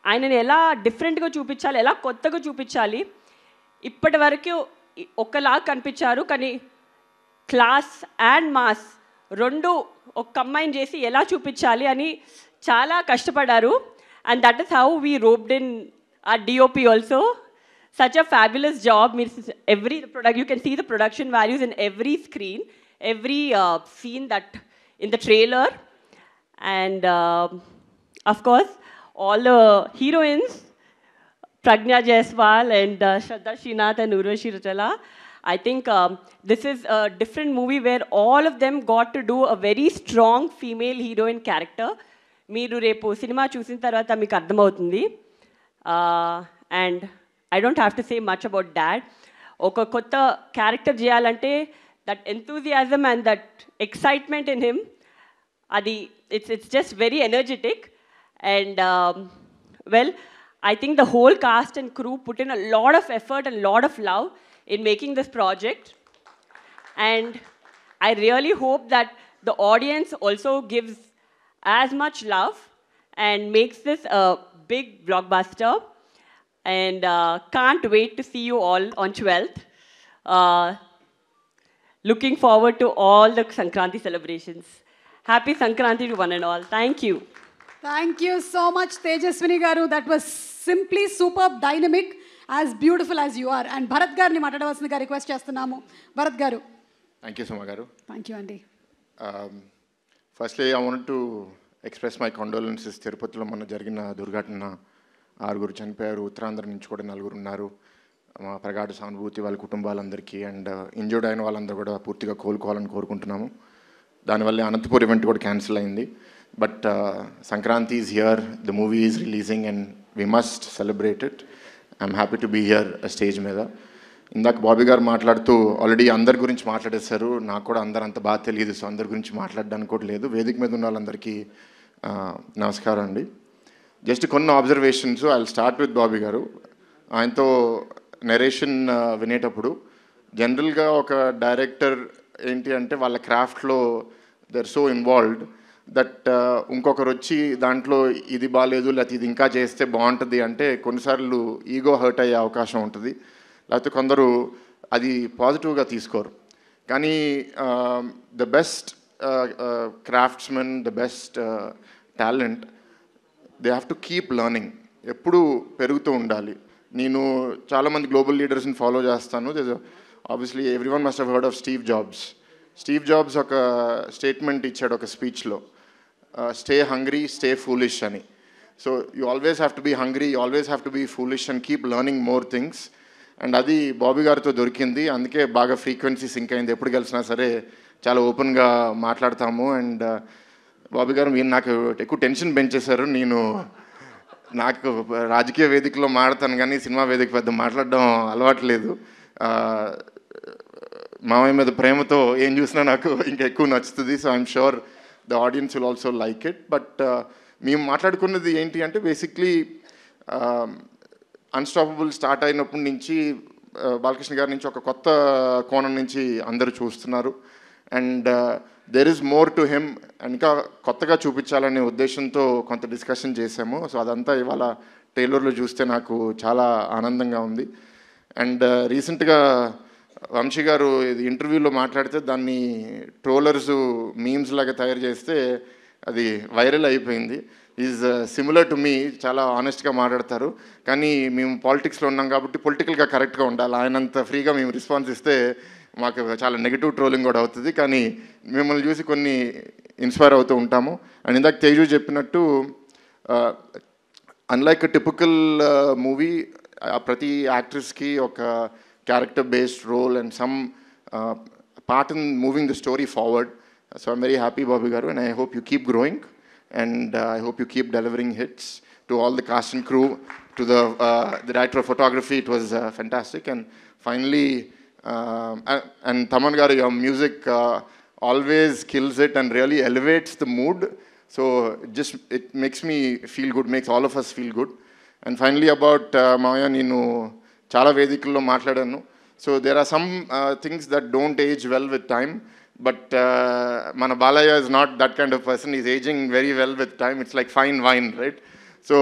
ఆయనని ఎలా డిఫరెంట్గా చూపించాలి, ఎలా కొత్తగా చూపించాలి, ఇప్పటి వరకు ఒకలా కనిపించారు కానీ క్లాస్ అండ్ మాస్ రెండు ఒక కంబైన్ చేసి ఎలా చూపించాలి అని చాలా కష్టపడ్డారు. And that is how we roped in our DOP also. such a fabulous job. Every product, you can see the production values in every screen, every scene that in the trailer, and of course all the heroines, Pragna Jaiswal and Shraddha Srinath and Urvashi Rujala. I think this is a different movie where all of them got to do a very strong female heroine character. Meeru repu cinema chusin tarvata meeku ardhamautundi. And I don't have to say much about that. Oka kotta character cheyalante that enthusiasm and that excitement in him, adi it's just very energetic. And well, I think the whole cast and crew put in a lot of effort and a lot of love in making this project. And I really hope that the audience also gives as much love and makes this a big blockbuster. And can't wait to see you all on 12th. Looking forward to all the Sankranti celebrations. Happy Sankranti to one and all. Thank you. Thank you so much, Tejaswini garu. That was simply superb, dynamic, as beautiful as you are. And Bharat garni matadavasindiga request chestunnamo. Bharat garu. Thank you, Suma garu. Thank you, Andy. Firstly, I wanted to express my condolences. Tirupatilo మొన్న జరిగిన దుర్ఘటన, 6 చనిపోయారు, ఉత్తరాంధ్ర నుంచి కూడా 4 ఉన్నారు. మా ప్రగాఢ సానుభూతి వాళ్ళ కుటుంబాలందరికీ. అండ్ ఇంజూర్డ్ అయిన వాళ్ళందరూ కూడా పూర్తిగా కోలుకోవాలని కోరుకుంటున్నాము. దానివల్ల అనంతపూర్ ఈవెంట్ కూడా క్యాన్సిల్ అయింది. But Sankranti is here, the movie is releasing and we must celebrate it. I'm happy to be here stage మీద. ఇందాక బాబీ గారు మాట్లాడుతూ ఆల్రెడీ అందరి గురించి మాట్లాడేశారు. నాకు కూడా అందరు అంత బాగా తెలియదు, సో అందరి గురించి మాట్లాడడానికి కూడా లేదు. వేదిక మీద ఉన్న వాళ్ళందరికీ నమస్కారం అండి. జస్ట్ కొన్ని observations. I will start with Bobby గారు. ఆయనతో నెరేషన్ వినేటప్పుడు జనరల్గా ఒక డైరెక్టర్ ఏంటి అంటే వాళ్ళ క్రాఫ్ట్లో they are so involved that ఇంకొకరు వచ్చి దాంట్లో ఇది బాగాలేదు లేకపోతే ఇది ఇంకా చేస్తే బాగుంటుంది అంటే కొన్నిసార్లు ఈగో హర్ట్ అయ్యే అవకాశం ఉంటుంది, లేకపోతే కొందరు అది పాజిటివ్గా తీసుకోరు. కానీ the best craftsmen, the best talent, they have to keep learning. ఎప్పుడూ పెరుగుతూ ఉండాలి. నేను చాలామంది గ్లోబల్ లీడర్స్ని ఫాలో చేస్తాను. Obviously everyone must have heard of Steve Jobs. Steve Jobs ఒక స్టేట్మెంట్ ఇచ్చాడు ఒక స్పీచ్లో, స్టే హంగ్రీ, స్టే ఫూలిష్ అని. So you always have to be hungry, you always have to be foolish and keep learning more things. And అది బాబీ గారితో దొరికింది. అందుకే బాగా ఫ్రీక్వెన్సీ సింక్ అయింది. ఎప్పుడు కలిసినా సరే చాలా ఓపెన్గా మాట్లాడతాము. అండ్ బాబీ గారు మీరు నాకు ఎక్కువ టెన్షన్ పెంచేశారు. నాకు రాజకీయ వేదికలో మాట్లాడతాను కానీ సినిమా వేదిక పెద్ద మాట్లాడడం అలవాట్లేదు. మామయ్య మీద ప్రేమతో ఏం చూసినా నాకు ఇంకా ఎక్కువ నచ్చుతుంది. So I'm sure the audience will also like it. But మేము మాట్లాడుకున్నది ఏంటి అంటే బేసిక్లీ అన్స్టాపబుల్ స్టార్ట్ అయినప్పటి నుంచి బాలకృష్ణ గారి నుంచి ఒక కొత్త కోణం నుంచి అందరూ చూస్తున్నారు. And there is more to him, ఇంకా కొత్తగా చూపించాలనే ఉద్దేశంతో కొంత డిస్కషన్ చేశాము. సో అదంతా ఇవాళ ట్రైలర్లో చూస్తే నాకు చాలా ఆనందంగా ఉంది. అండ్ రీసెంట్గా వంశీ గారు ఇది ఇంటర్వ్యూలో మాట్లాడితే దాన్ని ట్రోలర్స్ మీమ్స్ లాగా తయారు చేస్తే అది వైరల్ అయిపోయింది. ఈజ్ సిమిలర్ టు మీ, చాలా ఆనెస్ట్గా మాట్లాడతారు. కానీ మేము పాలిటిక్స్లో ఉన్నాం కాబట్టి పొలిటికల్గా కరెక్ట్గా ఉండాలి. ఆయనంత ఫ్రీగా మేము రెస్పాన్స్ ఇస్తే మాకు చాలా నెగిటివ్ ట్రోలింగ్ కూడా అవుతుంది. కానీ మిమ్మల్ని చూసి కొన్ని ఇన్స్పైర్ అవుతూ ఉంటాము. అండ్ ఇందాక తేజు చెప్పినట్టు అన్లైక్ టిపికల్ మూవీ, ప్రతి యాక్ట్రెస్కి ఒక character based role and some part in moving the story forward. So I'm very happy Bobby గారు, and I hope you keep growing and I hope you keep delivering hits. To all the cast and crew, to the director of photography, it was fantastic. And finally, and Taman garu, your music always kills it and really elevates the mood. So it makes me feel good, makes all of us feel good. And finally about Maya, nenu chala vedikల్లో మాట్లాడాను. So there are some things that don't age well with time. But Mana Balaya is not that kind of person. He's aging very well with time. It's like fine wine, right? So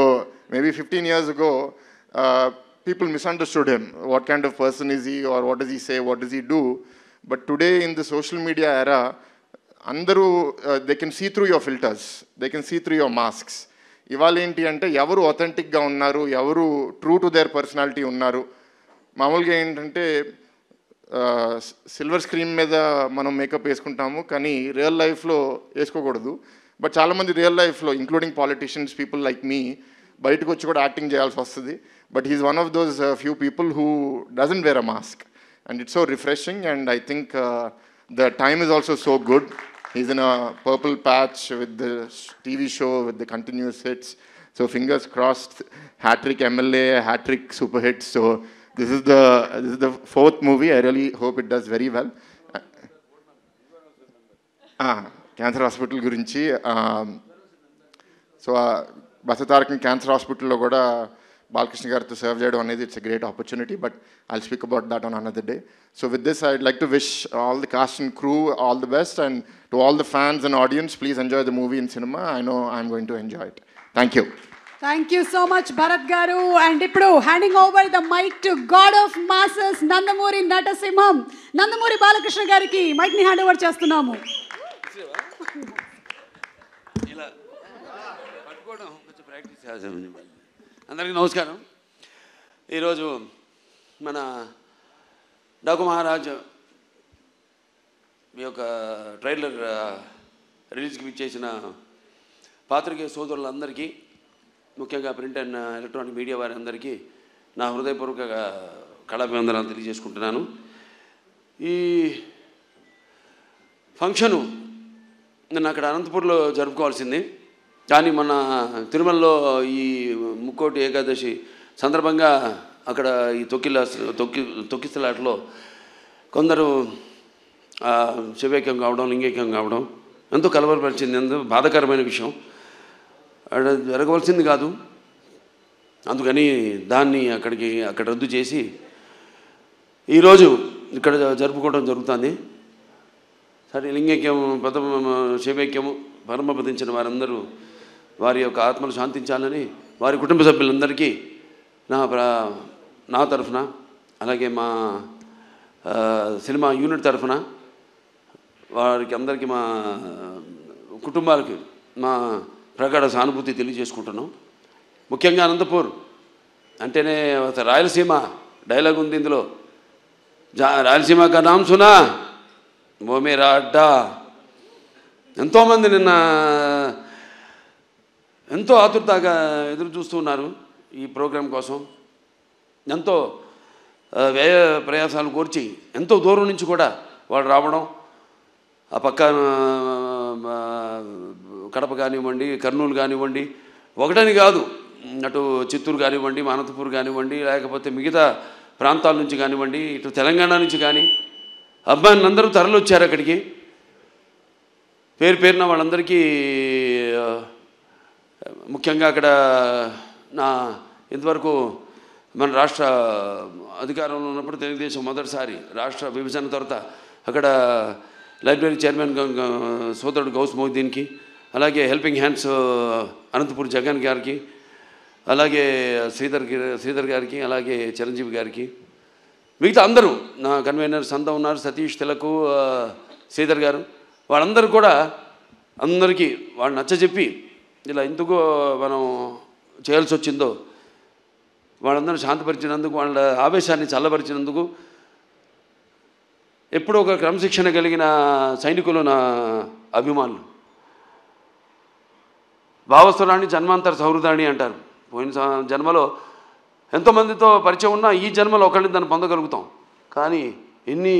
maybe 15 years ago, people misunderstood him. What kind of person is he, or what does he say, what does he do? But today in the social media era, andaru they can see through your filters. They can see through your masks. Ivala enti ante evaru authentic ga unnaru, evaru true to their personality unnaru. మామూలుగా ఏంటంటే silver screen మీద మనం makeup వేసుకుంటాము, కానీ real లైఫ్లో వేసుకోకూడదు. But చాలామంది real లైఫ్లో including politicians, people like me, బయటకు వచ్చి కూడా యాక్టింగ్ చేయాల్సి వస్తుంది. But he's one of those few people who doesn't wear a mask, and it's so refreshing. And I think the time is also so good. He's in a purple patch with the TV show with the continuous hits. So fingers crossed, hattrick MLA, hattrick super hits. So this is the fourth movie. I really hope it does very well. Cancer hospital గురించి, so Basavatarakam cancer హాస్పిటల్లో కూడా బాలకృష్ణ గారితో serve చేయడం అనేది it's a great opportunity. But I'll speak about that on another day. So with this I'd like to wish all the cost and crew all the best, and to all the fans and audience, please enjoy the movie in cinema. I know I'm going to enjoy it. Thank you. Thank you so much Bharat గారు. And ఇప్పుడు handing over the mic to god of masses Nandamuri Natasimham, Nandamuri Balakrishna గారికి mic ని hand over చేస్తున్నాము. ఇలా పట్టుకోవడం కొంచెం practice చేసాము. అందరికీ నమస్కారం. ఈరోజు మన డాకు మహారాజ్ మీ యొక్క ట్రైలర్ రిలీజ్కి విచ్చేసిన పాత్రికేయ సోదరులందరికీ, ముఖ్యంగా ప్రింట్ అండ్ ఎలక్ట్రానిక్ మీడియా వారి అందరికీ నా హృదయపూర్వక కళాభివందనాలు తెలియజేసుకుంటున్నాను. ఈ ఫంక్షను నిన్న అక్కడ అనంతపూర్లో జరుపుకోవాల్సింది, కానీ మన తిరుమలలో ఈ ముక్కోటి ఏకాదశి సందర్భంగా అక్కడ ఈ తొక్కిసలాటలో కొందరు శివైక్యం కావడం, లింగైక్యం కావడం ఎంతో కలవరపరిచింది, ఎంతో బాధాకరమైన విషయం. జరగవలసింది కాదు, అందుకని దాన్ని అక్కడ రద్దు చేసి ఈరోజు ఇక్కడ జరుపుకోవడం జరుగుతుంది. సరే, లింగైక్యం, శివైక్యము పరమపదించిన వారందరూ వారి యొక్క ఆత్మలు శాంతించాలని వారి కుటుంబ సభ్యులందరికీ నా తరఫున, అలాగే మా సినిమా యూనిట్ తరఫున వారికి అందరికీ, మా కుటుంబాలకి మా ప్రగాఢ సానుభూతి తెలియజేసుకుంటున్నాం. ముఖ్యంగా అనంతపూర్ అంటేనే రాయలసీమ డైలాగ్ ఉంది ఇందులో. రాయలసీమ కా నామ్ సునా ఓ మేరా అడ్డా. ఎంతోమంది నిన్న ఎంతో ఆతురతగా ఎదురు చూస్తున్నారు ఈ ప్రోగ్రాం కోసం. ఎంతో వ్యయ ప్రయాసాలు కోర్చి ఎంతో దూరం నుంచి కూడా వాళ్ళు రావడం, ఆ పక్క కడప కానివ్వండి, కర్నూలు కానివ్వండి, ఒకటని కాదు, అటు చిత్తూరు కానివ్వండి, అనంతపూర్ కానివ్వండి, లేకపోతే మిగతా ప్రాంతాల నుంచి కానివ్వండి, ఇటు తెలంగాణ నుంచి కానీ అబ్బాయిని అందరూ తరలొచ్చారు అక్కడికి. పేరున వాళ్ళందరికీ ముఖ్యంగా అక్కడ నా ఇంతవరకు మన రాష్ట్ర అధికారంలో ఉన్నప్పుడు తెలుగుదేశం మొదటిసారి రాష్ట్ర విభజన తర్వాత అక్కడ లైబ్రరీ చైర్మన్ సోదరుడు గౌస్ మొహిద్దీన్కి, అలాగే హెల్పింగ్ హ్యాండ్స్ అనంతపూర్ జగన్ గారికి, అలాగే శ్రీధర్ గారికి, అలాగే చిరంజీవి గారికి, మిగతా అందరూ నా కన్వీనర్స్ అంతా ఉన్నారు, సతీష్ తిలకు, శ్రీధర్ గారు, వాళ్ళందరూ కూడా అందరికీ వాళ్ళు నచ్చజెప్పి ఇలా ఎందుకు మనం చేయాల్సి వచ్చిందో వాళ్ళందరూ శాంతపరిచినందుకు, వాళ్ళ ఆవేశాన్ని చల్లబరిచినందుకు, ఎప్పుడూ ఒక క్రమశిక్షణ కలిగిన సైనికులు నా అభిమానులు. భావస్వరాన్ని జన్మాంతర సౌహృదాన్ని అంటారు. పోయిన జన్మలో ఎంతోమందితో పరిచయం ఉన్నా ఈ జన్మలో ఒకరిని దాన్ని పొందగలుగుతాం. కానీ ఎన్ని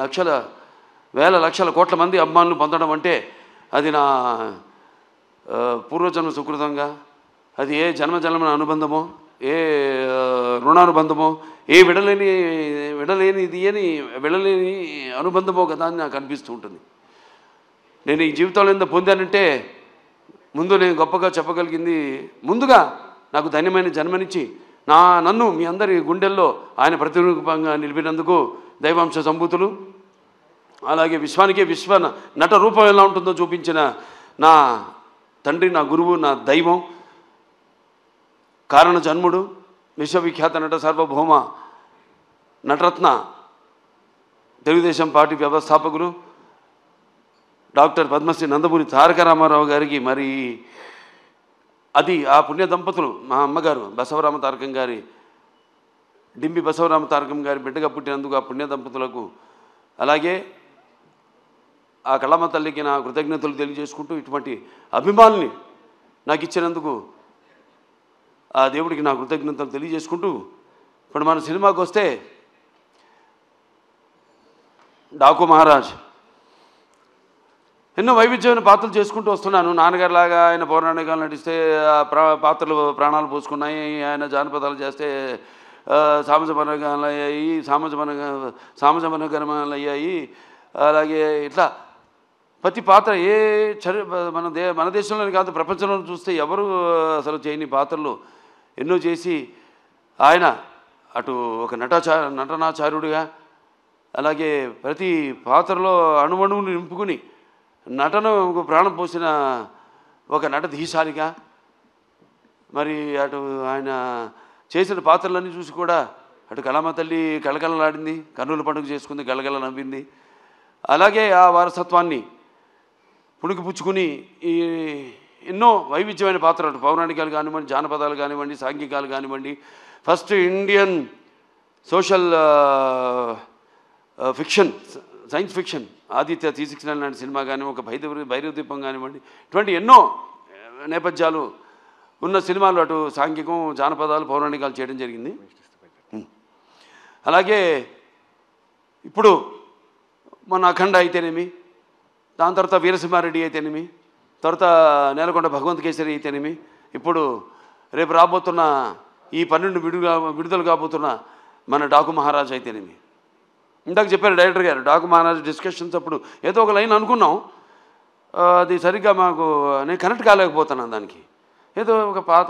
లక్షల వేల లక్షల కోట్ల మంది అభిమానులు పొందడం అంటే అది నా పూర్వజన్మ సుకృతంగా, అది ఏ జన్మజన్మ అనుబంధమో, ఏ రుణానుబంధమో, ఏ విడలేని అనుబంధమో కదా అని నాకు అనిపిస్తూ ఉంటుంది. నేను ఈ జీవితంలో ఎంత పొందానంటే ముందు నేను గొప్పగా చెప్పగలిగింది, ముందుగా నాకు ధన్యమైన జన్మనిచ్చి నన్ను మీ అందరి గుండెల్లో ఆయన ప్రతిరూపంగా నిలిపినందుకు దైవాంశ సంభూతులు, అలాగే విశ్వానికే విశ్వ నట రూపం ఎలా ఉంటుందో చూపించిన నా తండ్రి, నా గురువు, నా దైవం, కారణ జన్ముడు, విశ్వవిఖ్యాత నట సార్వభౌమ నటరత్న తెలుగుదేశం పార్టీ వ్యవస్థాపకులు డాక్టర్ పద్మశ్రీ నందమూరి తారక రామారావు గారికి, మరి అది ఆ పుణ్య దంపతులు మా అమ్మగారు బసవరామ తారకం గారి, డింబి బసవరామ తారకం గారి బిడ్డగా పుట్టినందుకు ఆ పుణ్య దంపతులకు, అలాగే ఆ కళమ్మ తల్లికి నా కృతజ్ఞతలు తెలియజేసుకుంటూ ఇటువంటి అభిమానుల్ని నాకు ఇచ్చినందుకు ఆ దేవుడికి నా కృతజ్ఞతలు తెలియజేసుకుంటూ, ఇప్పుడు మన సినిమాకి వస్తే డాకు మహారాజ్ ఎన్నో వైవిధ్యమైన పాత్రలు చేసుకుంటూ వస్తున్నాను. నాన్నగారిలాగా ఆయన పౌరాణికాలు నటిస్తే పాత్రలు ప్రాణాలు పోసుకున్నాయి, ఆయన జానపదాలు చేస్తే సామాజమనగాలు అయ్యాయి, సామాజమనగరమాలు అయ్యాయి. అలాగే ఇట్లా ప్రతి పాత్ర మన దేశంలోనే కాదు ప్రపంచంలో చూస్తే ఎవరు అసలు చేయని పాత్రలు ఎన్నో చేసి ఆయన అటు ఒక నటనాచార్యుడిగా, అలాగే ప్రతి పాత్రలో అణువణువును నింపుకుని నటన ప్రాణం పోసిన ఒక నటధీశాలిగా, మరి అటు ఆయన చేసిన పాత్రలన్నీ చూసి కూడా అటు కళమ్మ తల్లి కళకళలాడింది, కర్నూలు పండుగ చేసుకుంది, గలగల నవ్వింది. అలాగే ఆ వారసత్వాన్ని పుణికిపుచ్చుకుని ఈ ఎన్నో వైవిధ్యమైన పాత్రలు, పౌరాణికాలు కానివ్వండి, జానపదాలు కానివ్వండి, సాంఘికాలు కానివ్వండి, first Indian social fiction, science fiction Aditya 369 లాంటి సినిమా కానీ, ఒక భైరవ దీపం కానివ్వండి, ఇటువంటి ఎన్నో నేపథ్యాలు ఉన్న సినిమాలు అటు సాంఘికం, జానపదాలు, పౌరాణికాలు చేయడం జరిగింది. అలాగే ఇప్పుడు మన అఖండ అయితేనేమి, దాని తర్వాత వీరసింహారెడ్డి అయితేనేమి, తర్వాత నేలకొండ భగవంత్ కేసరి అయితేనేమి, ఇప్పుడు రేపు రాబోతున్న ఈ 12 విడుదల కాబోతున్న మన డాకు మహారాజ్ అయితేనేమి. ఇందాక చెప్పారు డైరెక్టర్ గారు, డాకు మహారాజ్ డిస్కషన్స్ అప్పుడు ఏదో ఒక లైన్ అనుకున్నాం, అది సరిగ్గా నేను కనెక్ట్ కాలేకపోతున్నాను. దానికి ఏదో ఒక పాత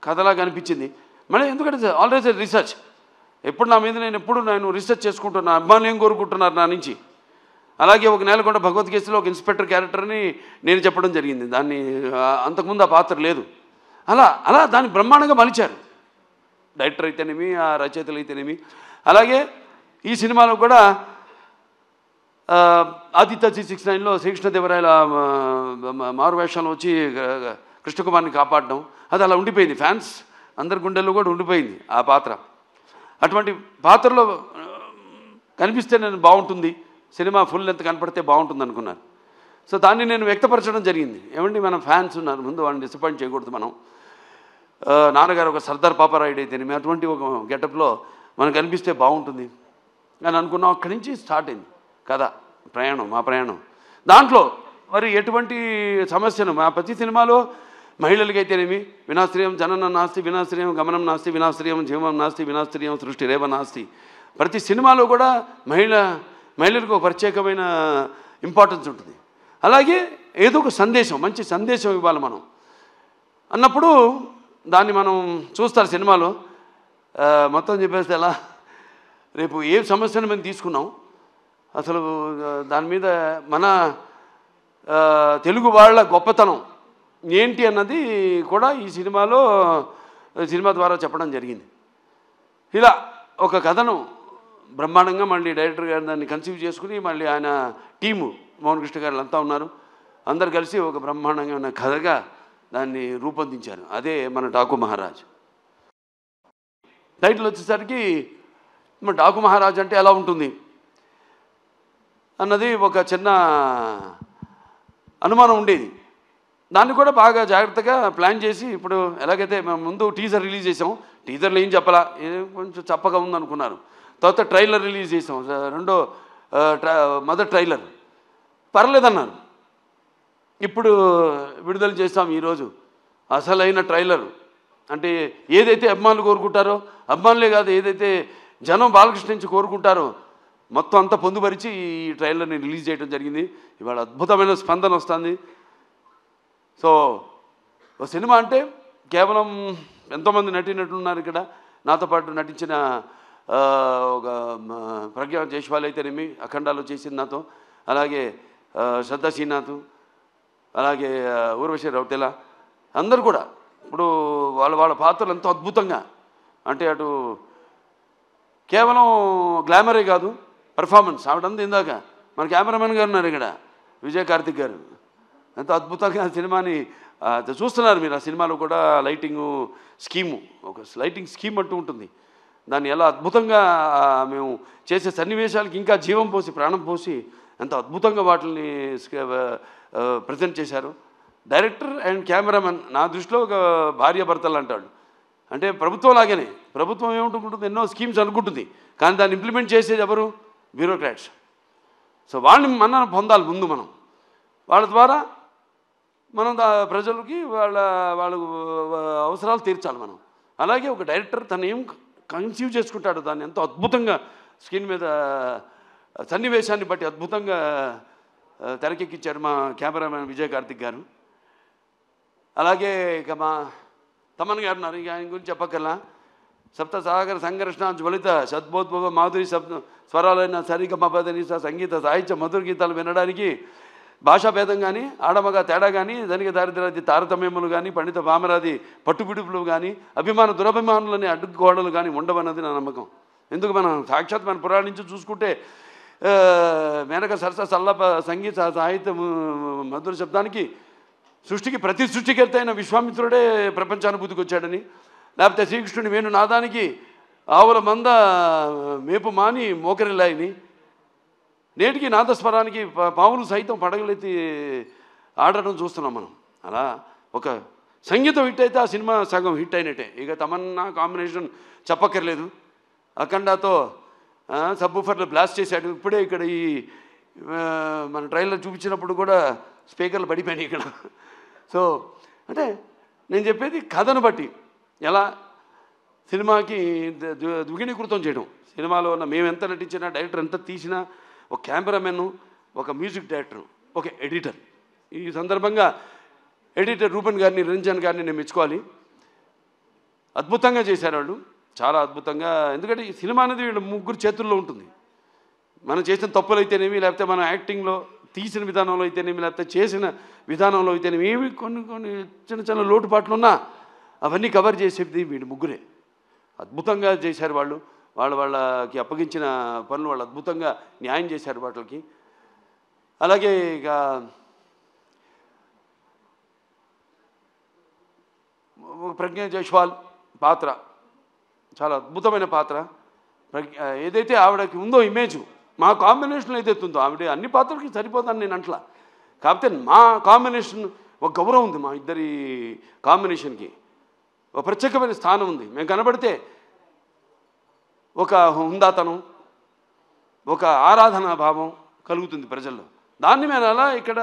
కథలాగా అనిపించింది. మళ్ళీ ఎందుకంటే ఆల్వేస్ రీసెర్చ్, ఎప్పుడు నా మీద నేను రీసెర్చ్ చేసుకుంటున్నాను, అభిమానులు ఏం కోరుకుంటున్నారు నా నుంచి. అలాగే ఒక నేలకొండ భగవద్గీతలో ఒక ఇన్స్పెక్టర్ క్యారెక్టర్ని నేను చెప్పడం జరిగింది. దాన్ని అంతకుముందు ఆ పాత్ర లేదు. అలా దాన్ని బ్రహ్మాండంగా మలిచారు డైరెక్టర్ అయితేనేమి, ఆ రచయితలు అయితేనేమి. అలాగే ఈ సినిమాలో కూడా ఆదిత్య 369లో శ్రీకృష్ణదేవరాయల మారువేషంలో వచ్చి కృష్ణకుమార్ని కాపాడడం, అది అలా ఉండిపోయింది. ఫ్యాన్స్ అందరి గుండెల్లో కూడా ఉండిపోయింది ఆ పాత్ర. అటువంటి పాత్రలో కనిపిస్తే నేను బాగుంటుంది, సినిమా ఫుల్ లెంత్ కనపడితే బాగుంటుంది అనుకున్నాను. సో దాన్ని నేను వ్యక్తపరచడం జరిగింది. ఏమండి, మన ఫ్యాన్స్ ఉన్నారు, ముందు వాళ్ళని డిసప్పాయింట్ చేయకూడదు. మనం నాన్నగారు ఒక సర్దార్ పాపారాయుడు అయితేనేమి అటువంటి ఒక గెటప్లో మనకు కనిపిస్తే బాగుంటుంది అని అనుకున్నాం. అక్కడి నుంచి స్టార్ట్ అయింది కథ ప్రయాణం, మా ప్రయాణం. దాంట్లో మరి ఎటువంటి సమస్యను మా ప్రతి సినిమాలో మహిళలకైతేనేమి వినాశ్రయం జననం నాస్తి, వినాశ్రయం గమనం నాస్తి, వినాశ్రయం జీవం నాస్తి, వినాశ్రయం సృష్టి రేవ నాస్తి. ప్రతి సినిమాలో కూడా మహిళలకు ఒక ప్రత్యేకమైన ఇంపార్టెన్స్ ఉంటుంది. అలాగే ఏదో ఒక సందేశం, మంచి సందేశం ఇవ్వాలి మనం. అన్నప్పుడు దాన్ని మనం చూస్తారు సినిమాలో. మొత్తం చెప్పేస్తే ఎలా, రేపు ఏ సమస్యను మేము తీసుకున్నాం, అసలు దాని మీద మన తెలుగు వాళ్ళ గొప్పతనం ఏంటి అన్నది కూడా ఈ సినిమా ద్వారా చెప్పడం జరిగింది. ఇలా ఒక కథను బ్రహ్మాండంగా మళ్ళీ డైరెక్టర్ గారు దాన్ని కన్సీవ్ చేసుకుని మళ్ళీ ఆయన టీము మోహన్ కృష్ణ గారు అంతా ఉన్నారు, అందరు కలిసి ఒక బ్రహ్మాండంగా ఉన్న కథగా దాన్ని రూపొందించారు. అదే మన డాకు మహారాజ్. టైటిల్ వచ్చేసరికి మన డాకు మహారాజ్ అంటే ఎలా ఉంటుంది అన్నది ఒక చిన్న అనుమానం ఉండేది. దాన్ని కూడా బాగా జాగ్రత్తగా ప్లాన్ చేసి, ఇప్పుడు ఎలాగైతే మేము ముందు టీజర్ రిలీజ్ చేసాం, టీజర్లో ఏం చెప్పాలా, కొంచెం చప్పగా ఉందనుకున్నారు. తర్వాత ట్రైలర్ రిలీజ్ చేసాం, మొదటి ట్రైలర్ పర్లేదన్నారు. ఇప్పుడు విడుదల చేస్తాం ఈరోజు అసలైన ట్రైలర్. అంటే ఏదైతే అభిమానులు కోరుకుంటారో, అభిమానులే కాదు ఏదైతే జనం బాలకృష్ణ నుంచి కోరుకుంటారో మొత్తం అంతా పొందుపరిచి ఈ ట్రైలర్ని రిలీజ్ చేయడం జరిగింది. ఇవాళ అద్భుతమైన స్పందన వస్తుంది. సో ఒక సినిమా అంటే కేవలం ఎంతోమంది నటీనటులున్నారు ఇక్కడ. నాతో పాటు నటించిన ఒక ప్రజ్ఞా జైస్వాల్ అయితేనేమి, అఖండాలో చేసింది నాతో, అలాగే శ్రద్ధా శ్రీనాథ్, అలాగే ఊర్వశి రౌతెల, అందరూ కూడా ఇప్పుడు వాళ్ళ పాత్రలు ఎంతో అద్భుతంగా, అంటే అటు కేవలం గ్లామరే కాదు, పెర్ఫార్మెన్స్ ఆవిడంతా. ఇందాక మన కెమెరామెన్ గారు ఉన్నారు ఇక్కడ, విజయ్ కార్తిక్ గారు, ఎంతో అద్భుతంగా సినిమాని చూస్తున్నారు మీరు. ఆ సినిమాలో కూడా లైటింగు స్కీము, ఒక లైటింగ్ స్కీమ్ అంటూ ఉంటుంది. దాన్ని ఎలా అద్భుతంగా మేము చేసే సన్నివేశాలకి ఇంకా జీవం పోసి ప్రాణం పోసి ఎంత అద్భుతంగా వాటిని ప్రజెంట్ చేశారు. డైరెక్టర్ అండ్ కెమెరామెన్ నా దృష్టిలో ఒక భార్యాభర్తలు అంటాడు. అంటే ప్రభుత్వం లాగానే, ప్రభుత్వం ఏముంటుంది, ఎన్నో స్కీమ్స్ అనుకుంటుంది, కానీ దాన్ని ఇంప్లిమెంట్ చేసేది ఎవరు? బ్యూరోక్రాట్స్. సో వాళ్ళని మనం పొందాలి ముందు, మనం వాళ్ళ ద్వారా మనం ప్రజలకి వాళ్ళ అవసరాలు తీర్చాలి మనం. అలాగే ఒక డైరెక్టర్ తను ఏం కన్సీవ్ చేసుకుంటాడు దాన్ని ఎంతో అద్భుతంగా స్క్రీన్ మీద సన్నివేశాన్ని బట్టి అద్భుతంగా తెరకెక్కించారు మా కెమెరామెన్ విజయ్ కార్తిక్ గారు. అలాగే ఇక మా తమన్ గారు ఉన్నారు, ఇక ఆయన గురించి చెప్పక్కర్లా. సప్త సాగర సంఘర్షణ జ్వలిత సద్బోద్భవ మాధురి స్వరాలైన సరిగమపదని సంగీత సాహిత్య మధుర గీతాలు వినడానికి భాషాభేదం కానీ, ఆడమగా తేడా కానీ, ధనిక దారిద్ర్యాది తారతమ్యములు కానీ, పండిత పామరాది పట్టుపిడుపులు కానీ, అభిమాన దురభిమానులని అడ్డుగోడలు కానీ ఉండవన్నది నా నమ్మకం. ఎందుకు మనం సాక్షాత్ మన పురాణం నుంచి చూసుకుంటే మేనక సరస సల్లప సంగీత సాహిత్య మధుర శబ్దానికి సృష్టికి ప్రతి సృష్టికర్త అయిన విశ్వామిత్రుడే ప్రపంచానుభూతికి వచ్చాడని, లేకపోతే శ్రీకృష్ణుని వేణు నాదానికి ఆవుల మంద మేపు మాని మోకరిల్లాయని, నేటికి నాదస్వరానికి పావులు సైతం పడగలెత్తి ఆడటం చూస్తున్నాం మనం. అలా ఒక సంగీతం హిట్ అయితే ఆ సినిమా సగం హిట్ అయినట్టే. ఇక తమన్నా కాంబినేషన్ చెప్పక్కర్లేదు, అఖండాతో సబ్బూఫర్లు బ్లాస్ట్ చేశాడు. ఇప్పుడే ఇక్కడ ఈ మన ట్రైలర్ చూపించినప్పుడు కూడా స్పీకర్లు పడిపోయినాయి ఇక్కడ. సో అంటే నేను చెప్పేది కథను బట్టి ఎలా సినిమాకి ద్విగుణీకృతం చేయడం. సినిమాలో ఉన్న మేము ఎంత నటించినా, డైరెక్టర్ ఎంత తీసినా, ఒక కెమెరామెన్, ఒక మ్యూజిక్ డైరెక్టర్, ఒక ఎడిటర్. ఈ సందర్భంగా ఎడిటర్ రూపన్ గారిని, రంజన్ గారిని నేను మెచ్చుకోవాలి. అద్భుతంగా చేశారు వాళ్ళు, చాలా అద్భుతంగా. ఎందుకంటే ఈ సినిమా అనేది వీళ్ళ ముగ్గురు చేతుల్లో ఉంటుంది. మనం చేసిన తప్పులు అయితేనేమి, లేకపోతే మన యాక్టింగ్లో తీసిన విధానంలో అయితేనేమి, లేకపోతే చేసిన విధానంలో అయితేనేమి, ఏమి కొన్ని చిన్న చిన్న లోటుపాట్లు ఉన్నా అవన్నీ కవర్ చేసేది వీళ్ళు ముగ్గురే. అద్భుతంగా చేశారు వాళ్ళు. వాళ్ళకి అప్పగించిన పనులు వాళ్ళు అద్భుతంగా న్యాయం చేశారు వాటికి. అలాగే ఇక ప్రజ్ఞా జైస్వాల్ పాత్ర చాలా అద్భుతమైన పాత్ర. ఏదైతే ఆవిడకి ఉందో ఇమేజ్, మా కాంబినేషన్లో ఏదైతే ఉందో, ఆవిడ అన్ని పాత్రలకి సరిపోతాను నేను అంట్లా. కాకపోతే మా కాంబినేషన్ ఒక గౌరవం ఉంది, మా ఇద్దరి కాంబినేషన్కి ఒక ప్రత్యేకమైన స్థానం ఉంది. మేము కనబడితే ఒక హుందాతనం, ఒక ఆరాధనా భావం కలుగుతుంది ప్రజల్లో. దాన్ని మేము అలా ఇక్కడ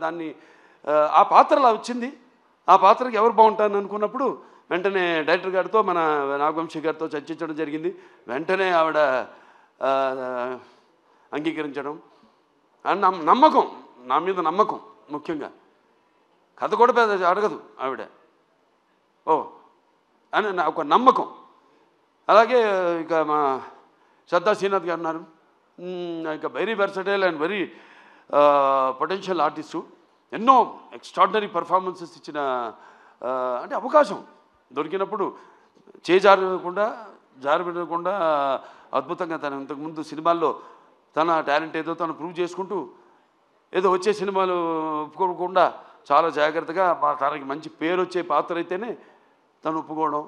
దాన్ని ఆ పాత్ర అలా వచ్చింది. ఆ పాత్రకి ఎవరు బాగుంటారని అనుకున్నప్పుడు వెంటనే డైరెక్టర్ గారితో, మన నాగవంశీ గారితో చర్చించడం జరిగింది. వెంటనే ఆవిడ అంగీకరించడం, నమ్మకం, నా మీద నమ్మకం. ముఖ్యంగా కథ కూడా పెద్ద అడగదు ఆవిడ, అని ఒక నమ్మకం. అలాగే ఇక మా శ్రద్ధా శ్రీనాథ్ గారు ఉన్నారు, ఇక very versatile and very potential artist. ఎన్నో ఎక్స్ట్రాడినరీ పర్ఫార్మెన్సెస్ ఇచ్చిన అంటే అవకాశం దొరికినప్పుడు జారబెట్టకుండా అద్భుతంగా తను ఇంతకుముందు సినిమాల్లో తన టాలెంట్ ఏదో తను ప్రూవ్ చేసుకుంటూ ఏదో వచ్చే సినిమాలు ఒప్పుకోకుండా చాలా జాగ్రత్తగా తనకి మంచి పేరు వచ్చే పాత్ర అయితేనే తను ఒప్పుకోవడం.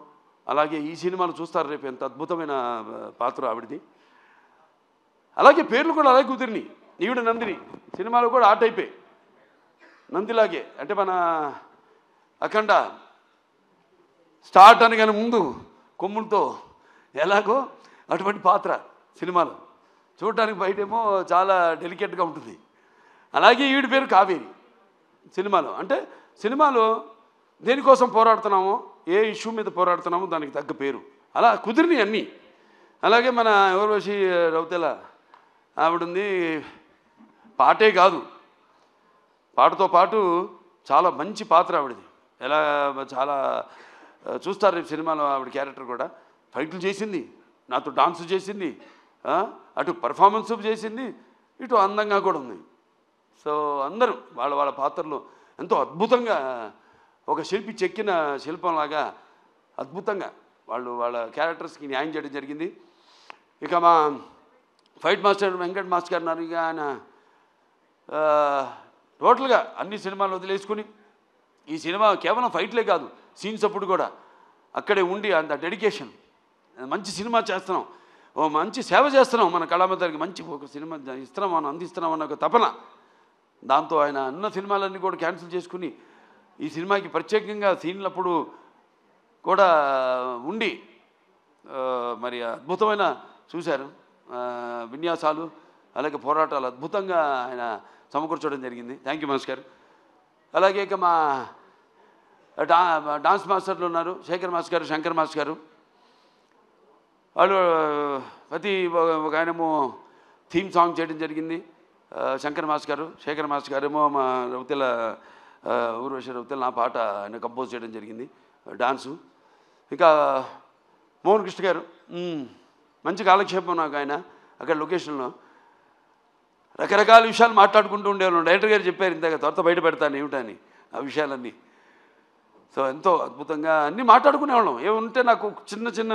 అలాగే ఈ సినిమాలు చూస్తారు రేపు ఎంత అద్భుతమైన పాత్ర ఆవిడది. అలాగే పేర్లు కూడా అలాగే కుదిరినాయి. ఈవిడ నందిని సినిమాలు కూడా ఆ టైపే, నందిలాగే. అంటే మన అఖండ స్టార్ట్ అనగానే ముందు కొమ్ములతో ఎలాగో అటువంటి పాత్ర సినిమాలో చూడటానికి బయటేమో చాలా డెలికేట్గా ఉంటుంది. అలాగే ఈవిడ పేరు కావేరి సినిమాలో. అంటే సినిమాలో దేనికోసం పోరాడుతున్నామో, ఏ ఇష్యూ మీద పోరాడుతున్నామో దానికి తగ్గ పేరు అలా కుదిరినాయి అన్నీ. అలాగే మన ఊర్వశి రౌతెల ఆవిడుంది, పాటే కాదు పాటతో పాటు చాలా మంచి పాత్ర ఆవిడది. ఎలా చాలా చూస్తారు రేపు సినిమాలో ఆవిడ క్యారెక్టర్ కూడా. ఫైట్లు చేసింది, నాతో డాన్స్ చేసింది, అటు పర్ఫార్మెన్స్ చేసింది, ఇటు అందంగా కూడా ఉంది. సో అందరూ వాళ్ళ వాళ్ళ పాత్రలు ఎంతో అద్భుతంగా ఒక శిల్పి చెక్కిన శిల్పంలాగా అద్భుతంగా వాళ్ళ క్యారెక్టర్స్కి న్యాయం చేయడం జరిగింది. ఇక మా ఫైట్ మాస్టర్ వెంకట్ మాస్టర్ గారు ఉన్నారు. ఇక ఆయన టోటల్గా అన్ని సినిమాలు వదిలేసుకుని ఈ సినిమా కేవలం ఫైట్లే కాదు, సీన్స్ అప్పుడు కూడా అక్కడే ఉండి అంత డెడికేషన్, మంచి సినిమా చేస్తున్నాం, ఓ మంచి సేవ చేస్తున్నాం మన కళామందరికి, మంచి ఒక సినిమా ఇస్తున్నాం మనం అందిస్తున్నాం అన్న ఒక తపన. దాంతో ఆయన అన్న సినిమాలన్నీ కూడా క్యాన్సిల్ చేసుకుని ఈ సినిమాకి ప్రత్యేకంగా సీన్లప్పుడు కూడా ఉండి మరి అద్భుతమైన చూశారు విన్యాసాలు, అలాగే పోరాటాలు అద్భుతంగా ఆయన సమకూర్చడం జరిగింది. థ్యాంక్ యూ మనోజ్ గారు. అలాగే ఇక మా డాన్స్ మాస్టర్లు ఉన్నారు, శేఖర్ మాస్టర్ గారు, శంకర్ మాస్టర్ గారు. వాళ్ళు ప్రతి ఒక ఆయనేమో థీమ్ సాంగ్ చేయడం జరిగింది శంకర్ మాస్టర్ గారు. శేఖర్ మాస్టర్ గారేమో మా రౌతెల ఊర్వశి రౌతెల నా పాట ఆయన కంపోజ్ చేయడం జరిగింది డాన్సు. ఇంకా మోహన్ కృష్ణ గారు మంచి కాలక్షేపం నాకు. ఆయన అక్కడ లొకేషన్లో రకరకాల విషయాలు మాట్లాడుకుంటూ ఉండేవాళ్ళు. డైరెక్టర్ గారు చెప్పారు ఇందాక త్వరత బయట పెడతాను ఏమిటని ఆ విషయాలన్నీ. సో ఎంతో అద్భుతంగా అన్నీ మాట్లాడుకునేవాళ్ళం. ఏముంటే నాకు చిన్న చిన్న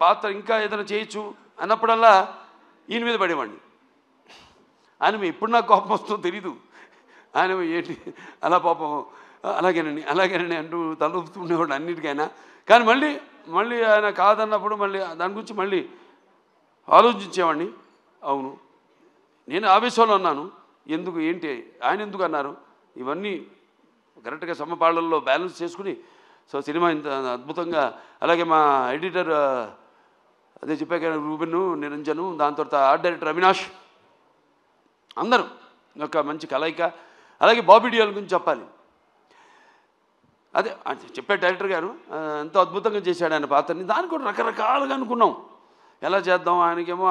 పాత్ర ఇంకా ఏదైనా చేయొచ్చు అన్నప్పుడల్లా ఈయన మీద పడేవాడిని. ఆయన ఎప్పుడు నాకు కోపం వస్తుందో తెలీదు. ఆయన ఏంటి అలా పాపం అలాగేనండి అంటూ తలూపుతూ ఉండేవాడు అన్నిటికైనా. కానీ మళ్ళీ ఆయన కాదన్నప్పుడు మళ్ళీ దాని గురించి మళ్ళీ ఆలోచించేవాడిని. అవును నేను ఆవేశంలో అన్నాను, ఎందుకు ఏంటి ఆయన ఎందుకు అన్నారు, ఇవన్నీ కరెక్ట్గా సమపాళ్ళల్లో బ్యాలెన్స్ చేసుకుని సో సినిమా ఇంత అద్భుతంగా. అలాగే మా ఎడిటర్ అదే చెప్పాక రూబెన్ నిరంజను, దాని తర్వాత ఆర్ట్ డైరెక్టర్ అవినాష్, అందరూ ఒక మంచి కలయిక. అలాగే బాబీ డియోల్ గురించి చెప్పాలి. అదే చెప్పే డైరెక్టర్ గారు ఎంతో అద్భుతంగా చేశాడు ఆయన పాత్రని. దాన్ని కూడా రకరకాలుగా అనుకున్నాం ఎలా చేద్దాం. ఆయనకేమో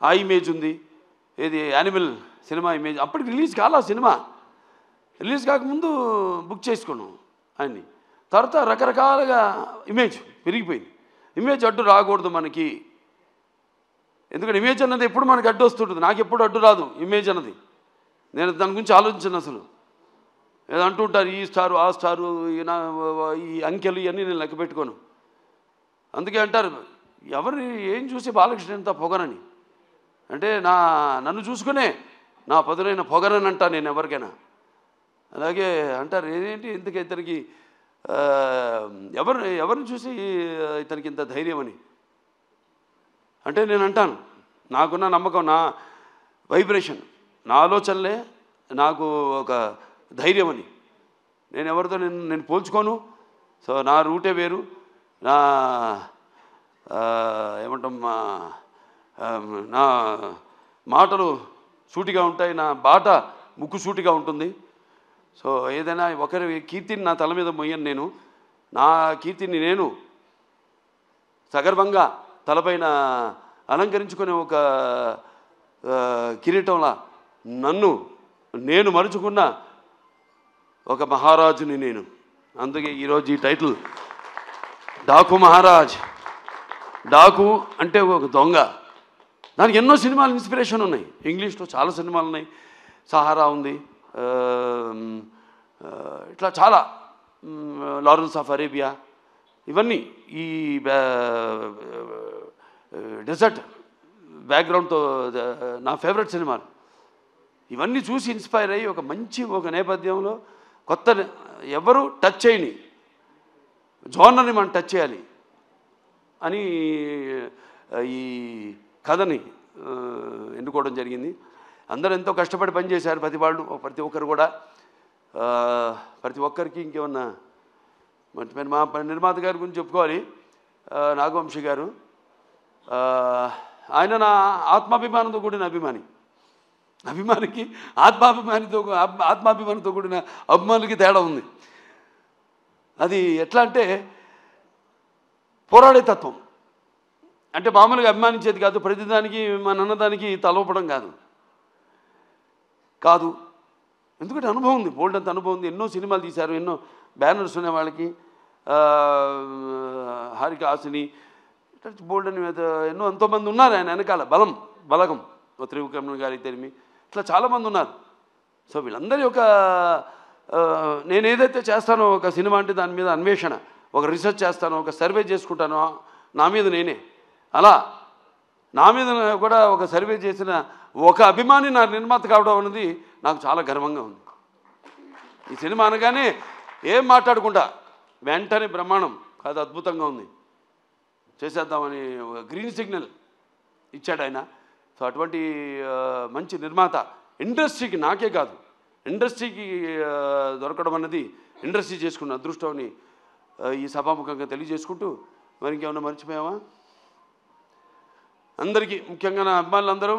ఆ ఇమేజ్ ఉంది, ఏది యానిమల్ సినిమా ఇమేజ్. అప్పటికి రిలీజ్ కాలా సినిమా, రిలీజ్ కాకముందు బుక్ చేసుకున్నాం ఆయన్ని. తర్వాత రకరకాలుగా ఇమేజ్ పెరిగిపోయింది. ఇమేజ్ అడ్డు రాకూడదు మనకి, ఎందుకంటే ఇమేజ్ అన్నది ఎప్పుడు మనకి అడ్డు వస్తుంటుంది. నాకు ఎప్పుడు అడ్డు రాదు ఇమేజ్ అన్నది. నేను దాని గురించి ఆలోచించను అసలు. ఏదో అంటుంటారు ఈ స్టారు ఆ స్టారు ఈ అంకెలు ఇవన్నీ నేను లెక్క పెట్టుకోను. అందుకే అంటారు ఎవరిని ఏం చూసి బాలకృష్ణ ఎంత పొగరని. అంటే నన్ను చూసుకునే నా పదునైన పొగరని అంటా నేను ఎవరికైనా. అలాగే అంటారు ఏంటి ఇంతకీ ఇతనికి ఎవరిని చూసి ఇతనికి ఇంత ధైర్యం అని. అంటే నేను అంటాను నాకున్న నమ్మకం, నా వైబ్రేషన్, నా ఆలోచనలే నాకు ఒక ధైర్యం అని. నేను ఎవరితో నేను పోల్చుకోను. సో నా రూటే వేరు, నా ఏమంటాం నా మాటలు సూటిగా ఉంటాయి, నా బాట ముక్కు సూటిగా ఉంటుంది. సో ఏదైనా ఒకరి కీర్తిని నా తల మీద మొయ్యను. నేను నా కీర్తిని నేను సగర్వంగా తలపైన అలంకరించుకునే ఒక కిరీటంలా నేను మరుచుకున్న ఒక మహారాజుని నేను. అందుకే ఈరోజు ఈ టైటిల్ డాకు మహారాజ్. డాకు అంటే ఒక దొంగ. దానికి ఎన్నో సినిమాలు ఇన్స్పిరేషన్ ఉన్నాయి. ఇంగ్లీష్లో చాలా సినిమాలు ఉన్నాయి. సహారా ఉంది, ఇట్లా చాలా, లారెన్స్ ఆఫ్ అరేబియా, ఇవన్నీ ఈ డెజర్ట్ బ్యాక్గ్రౌండ్తో నా ఫేవరెట్ సినిమాలు. ఇవన్నీ చూసి ఇన్స్పైర్ అయ్యి ఒక నేపథ్యంలో కొత్త ఎవరు టచ్ చేయని జోనర్ని మనం టచ్ చేయాలి అని ఈ కథని ఎన్నుకోవడం జరిగింది. అందరూ ఎంతో కష్టపడి పనిచేశారు, ప్రతి ఒక్కరు కూడా. ప్రతి ఒక్కరికి ఇంకేమన్నా మా నిర్మాత గారి గురించి చెప్పుకోవాలి. నాగవంశీ గారు, ఆయన నా ఆత్మాభిమానంతో కూడిన అభిమానికి ఆత్మాభిమానంతో కూడిన అభిమానులకి తేడా ఉంది. అది ఎట్లా అంటే పోరాడే తత్వం. అంటే మామూలుగా అభిమానించేది కాదు, ప్రతిదానికి మన అన్నదానికి తలవపడం కాదు. ఎందుకంటే అనుభవం ఉంది, బోల్డ్ అంత అనుభవం ఉంది. ఎన్నో సినిమాలు తీశారు, ఎన్నో బ్యానర్స్ ఉన్నాయి వాళ్ళకి. హారిక హాసిని, బోల్డ్ అని ఎన్నో ఎంతోమంది ఉన్నారు ఆయన వెనకాల. బలగం త్రివిక్రమ గారి తెరిమి, ఇట్లా చాలామంది ఉన్నారు. సో వీళ్ళందరి ఒక నేను ఏదైతే చేస్తానో ఒక సినిమా అంటే దాని మీద అన్వేషణ, ఒక రీసెర్చ్ చేస్తానో, ఒక సర్వే చేసుకుంటానో నా మీద నేనే. అలా నా మీద కూడా ఒక సర్వే చేసిన ఒక అభిమాని నా నిర్మాత కావడం అనేది నాకు చాలా గర్వంగా ఉంది. ఈ సినిమా అనగానే ఏం మాట్లాడుకుంటా వెంటనే బ్రహ్మాండం కాదు, అద్భుతంగా ఉంది, చేసేద్దామని ఒక గ్రీన్ సిగ్నల్ ఇచ్చాడు ఆయన. సో అటువంటి మంచి నిర్మాత ఇండస్ట్రీకి, నాకే కాదు ఇండస్ట్రీకి దొరకడం అన్నది ఇండస్ట్రీ చేసుకున్న అదృష్టం అని ఈ సభాముఖంగా తెలియజేసుకుంటూ, మరి ఇంకేమన్నా మర్చిపోయామా? అందరికీ, ముఖ్యంగా నా అభిమానులందరూ,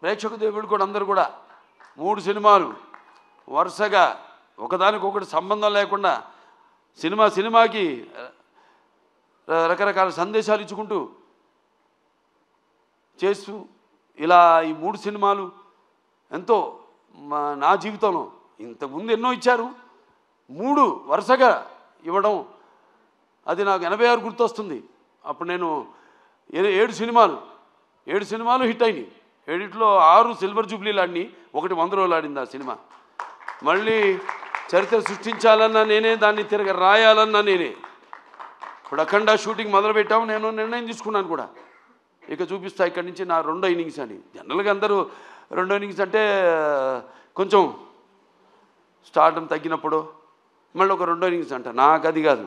ప్రేక్షక దేవుళ్ళు కూడా అందరూ కూడా 3 సినిమాలు వరుసగా ఒకదానికొకటి సంబంధం లేకుండా సినిమాకి రకరకాల సందేశాలు ఇచ్చుకుంటూ చేస్తూ ఇలా ఈ 3 సినిమాలు ఎంతో నా జీవితంలో ఇంతకుముందు ఎన్నో ఇచ్చారు, 3 వరుసగా ఇవ్వడం అది నాకు 86 గుర్తొస్తుంది. అప్పుడు నేను 7 సినిమాలు హిట్ అయినాయి. 7లో 6 సిల్వర్ జూబ్లీలు ఆడిని, 1 100 రోజులు ఆడింది ఆ సినిమా. మళ్ళీ చరిత్ర సృష్టించాలన్నా నేనే, దాన్ని తిరగ రాయాలన్నా నేనే. ఇప్పుడు అఖండ షూటింగ్ మొదలుపెట్టాము, నేను నిర్ణయం తీసుకున్నాను కూడా, ఇక చూపిస్తా ఇక్కడి నుంచి నా 2వ ఇన్నింగ్స్ అని. జనరల్గా అందరూ 2వ ఇన్నింగ్స్ అంటే కొంచెం స్టార్డం తగ్గినప్పుడు మళ్ళీ ఒక 2వ ఇన్నింగ్స్ అంట. నాకు అది కాదు,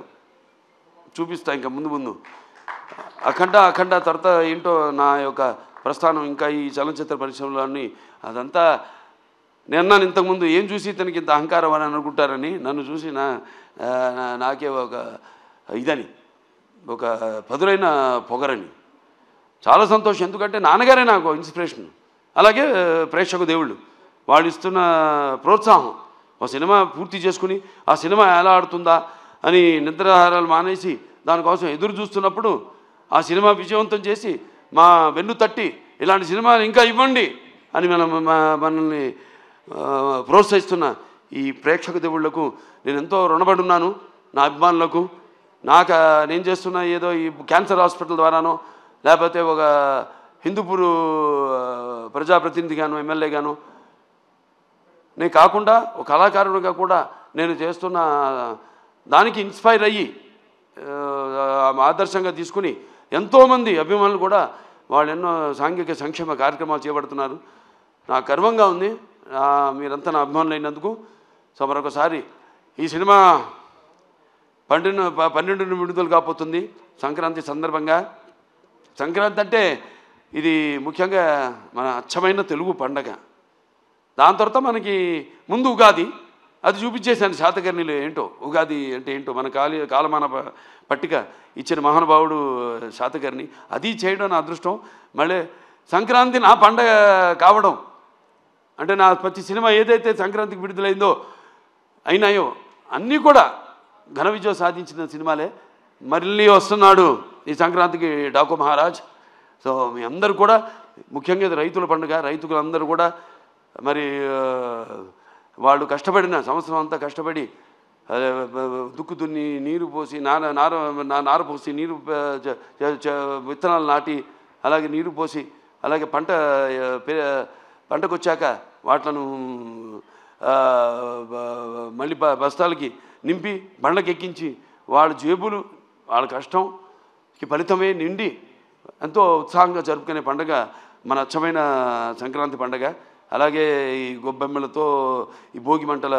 చూపిస్తా ఇంకా ముందు అఖండ తర్వాత ఏంటో నా యొక్క ప్రస్థానం ఇంకా ఈ చలనచిత్ర పరిశ్రమలో అన్నీ అదంతా. నేను ఇంతకుముందు ఏం చూసి ఇతనికి ఇంత అహంకారం అని అనుకుంటారని, నన్ను చూసి నాకే ఒక ఇదని, ఒక పదులైన పొగరని. చాలా సంతోషం, ఎందుకంటే నాన్నగారే నాకు ఇన్స్పిరేషన్. అలాగే ప్రేక్షక దేవుళ్ళు వాళ్ళు ఇస్తున్న ప్రోత్సాహం. ఒక సినిమా పూర్తి చేసుకుని ఆ సినిమా ఎలా ఆడుతుందా అని నిద్రాహారాలు మానేసి దానికోసం ఎదురు చూస్తున్నప్పుడు ఆ సినిమా విజయవంతం చేసి మా వెన్ను తట్టి ఇలాంటి సినిమాలు ఇంకా ఇవ్వండి అని మనల్ని ప్రోత్సహిస్తున్న ఈ ప్రేక్షక దేవుళ్లకు నేను ఎంతో రుణపడి ఉన్నాను. నా అభిమానులకు, నేను చేస్తున్న ఏదో ఈ క్యాన్సర్ హాస్పిటల్ ద్వారానో, లేకపోతే ఒక హిందూపూర్ ప్రజాప్రతినిధిగాను, ఎమ్మెల్యేగాను నేను కాకుండా ఒక కళాకారుడిగా కూడా నేను చేస్తున్న దానికి ఇన్స్పైర్ అయ్యి ఆదర్శంగా తీసుకుని ఎంతోమంది అభిమానులు కూడా వాళ్ళు ఎన్నో సాంఘిక సంక్షేమ కార్యక్రమాలు చేపడుతున్నారు. నాకు గర్వంగా ఉంది మీరంతా నా అభిమానులు అయినందుకు. సో మరొకసారి ఈ సినిమా 12 విడుదల కాబోతుంది సంక్రాంతి సందర్భంగా. సంక్రాంతి అంటే ఇది ముఖ్యంగా మన అచ్చమైన తెలుగు పండగ. దాని తర్వాత మనకి ముందు ఉగాది, అది చూపించేశాను శాతకర్ణిలో ఏంటో ఉగాది అంటే ఏంటో మన కాలమాన పట్టిక ఇచ్చిన మహానుభావుడు శాతకర్ణి. అది చేయడం నా అదృష్టం. మళ్ళీ సంక్రాంతి నా పండగ కావడం అంటే నా ప్రతి సినిమా ఏదైతే సంక్రాంతికి విడుదలైందో అయినాయో అన్నీ కూడా ఘన విజయం సాధించిన సినిమాలే. మళ్ళీ వస్తున్నాడు ఈ సంక్రాంతికి డాకు మహారాజ్. సో మీ అందరూ కూడా, ముఖ్యంగా ఇది రైతుల పండుగ, రైతులందరూ కూడా మరి వాళ్ళు కష్టపడిన సంవత్సరం అంతా కష్టపడి దుక్కు దున్ని నీరు పోసి నార పోసి నీరు విత్తనాలు నాటి అలాగే నీరు పోసి అలాగే పంటకు వచ్చాక వాటిలను మళ్ళీ బస్తాలకి నింపి బండ్లకి ఎక్కించి వాళ్ళ జేబులు వాళ్ళ కష్టంకి ఫలితమే నిండి ఎంతో ఉత్సాహంగా జరుపుకునే పండుగ మన అచ్చమైన సంక్రాంతి పండుగ. అలాగే ఈ గొబ్బెమ్మలతో ఈ భోగి మంటల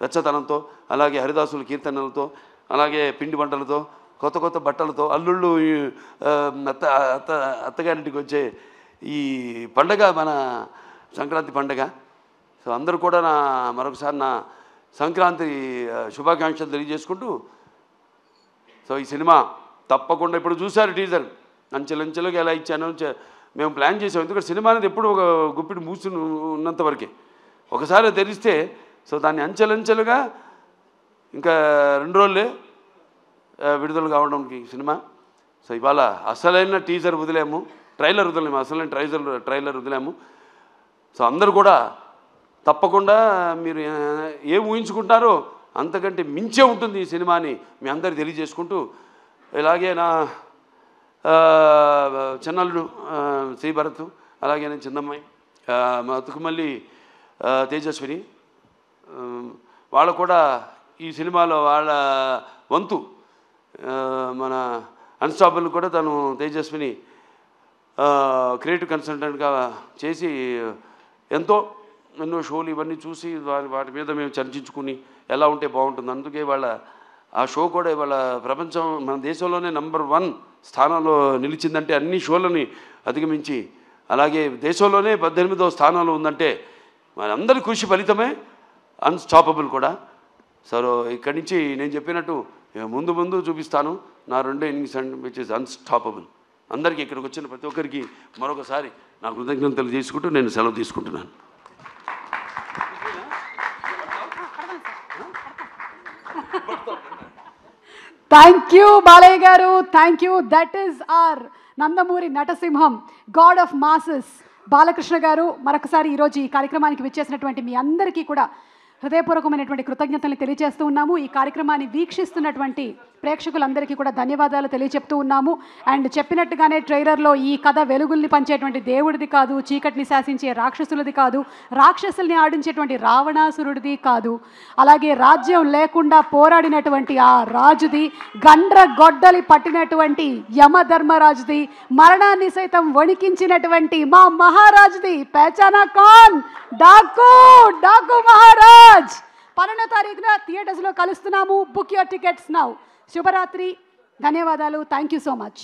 వెచ్చతనంతో అలాగే హరిదాసుల కీర్తనలతో అలాగే పిండి వంటలతో కొత్త కొత్త బట్టలతో అల్లుళ్ళు అత్తగారింటికి వచ్చే ఈ పండగ మన సంక్రాంతి పండగ. సో అందరూ కూడా మరొకసారి నా సంక్రాంతి శుభాకాంక్షలు తెలియజేసుకుంటూ, సో ఈ సినిమా తప్పకుండా ఇప్పుడు చూశారు టీజర్ అంచెలంచెలుగా ఎలా ఇచ్చాను మేము ప్లాన్ చేసాం. ఎందుకంటే సినిమా అనేది ఎప్పుడు ఒక గుప్పిడి మూసి ఉన్నంత వరకే, ఒకసారి తెరిస్తే సో దాన్ని అంచెలంచెలుగా ఇంకా 2 రోజులే విడుదల కావడానికి సినిమా. సో ఇవాళ అసలైన టీజర్ వదిలేము, ట్రైలర్ వదిలేము, అసలైన ట్రైలర్ వదిలేము. సో అందరూ కూడా తప్పకుండా మీరు ఏం ఊహించుకుంటారో అంతకంటే మించే ఉంటుంది ఈ సినిమాని మీ అందరికి తెలియజేసుకుంటూ, ఇలాగే నా చిన్నల్లుడు శ్రీభరత్, అలాగే నేను చిన్నమ్మాయి మా అతుకుమల్లి తేజస్విని, వాళ్ళు కూడా ఈ సినిమాలో వాళ్ళ వంతు మన అన్స్టాపబుల్ కూడా తను తేజస్విని క్రియేటివ్ కన్సల్టెంట్గా చేసి ఎన్నో షోలు ఇవన్నీ చూసి వాటి మీద మేము చర్చించుకుని ఎలా ఉంటే బాగుంటుంది. అందుకే వాళ్ళ ఆ షో కూడా ఇవాళ ప్రపంచం మన దేశంలోనే నంబర్ 1 స్థానంలో నిలిచిందంటే అన్ని షోలని అధిగమించి, అలాగే దేశంలోనే 18వ స్థానంలో ఉందంటే మనందరి కృషి ఫలితమే అన్స్టాపబుల్ కూడా. సో ఇక్కడి నుంచి నేను చెప్పినట్టు ముందు చూపిస్తాను నా 2 ఇన్నింగ్స్ విచ్ ఇస్ అన్స్టాపబుల్. అందరికీ ఇక్కడికి వచ్చిన ప్రతి ఒక్కరికి మరొకసారి నా కృతజ్ఞతలు తీసుకుంటూ నేను సెలవు తీసుకుంటున్నాను. థ్యాంక్ యూ బాలయ్య గారు, thank you. That is our Nandamuri Natasimham, god of masses Balakrishna గారు. మరొకసారి ఈరోజు ఈ కార్యక్రమానికి విచ్చేసినటువంటి మీ అందరికీ కూడా హృదయపూర్వకమైనటువంటి కృతజ్ఞతలు తెలియజేస్తూ ఉన్నాము. ఈ కార్యక్రమాన్ని వీక్షిస్తున్నటువంటి ప్రేక్షకులందరికీ కూడా ధన్యవాదాలు తెలియజెప్తూ ఉన్నాము. అండ్ చెప్పినట్టుగానే ట్రైలర్లో ఈ కథ వెలుగుల్ని పంచేటువంటి దేవుడిది కాదు, చీకటిని శాసించే రాక్షసులది కాదు, రాక్షసుల్ని ఆడించేటువంటి రావణాసురుడిది కాదు, అలాగే రాజ్యం లేకుండా పోరాడినటువంటి ఆ రాజుది, గండ్ర గొడ్డలి పట్టినటువంటి యమధర్మరాజుది, మరణాన్ని సైతం వణికించినటువంటి మా మహారాజుది, పేచానా ఖాన్ డాకు మహారాజ్. 12వ తారీఖున థియేటర్స్లో కలుస్తున్నాము. Book your tickets now. శుభరాత్రి, ధన్యవాదాలు. Thank you so much.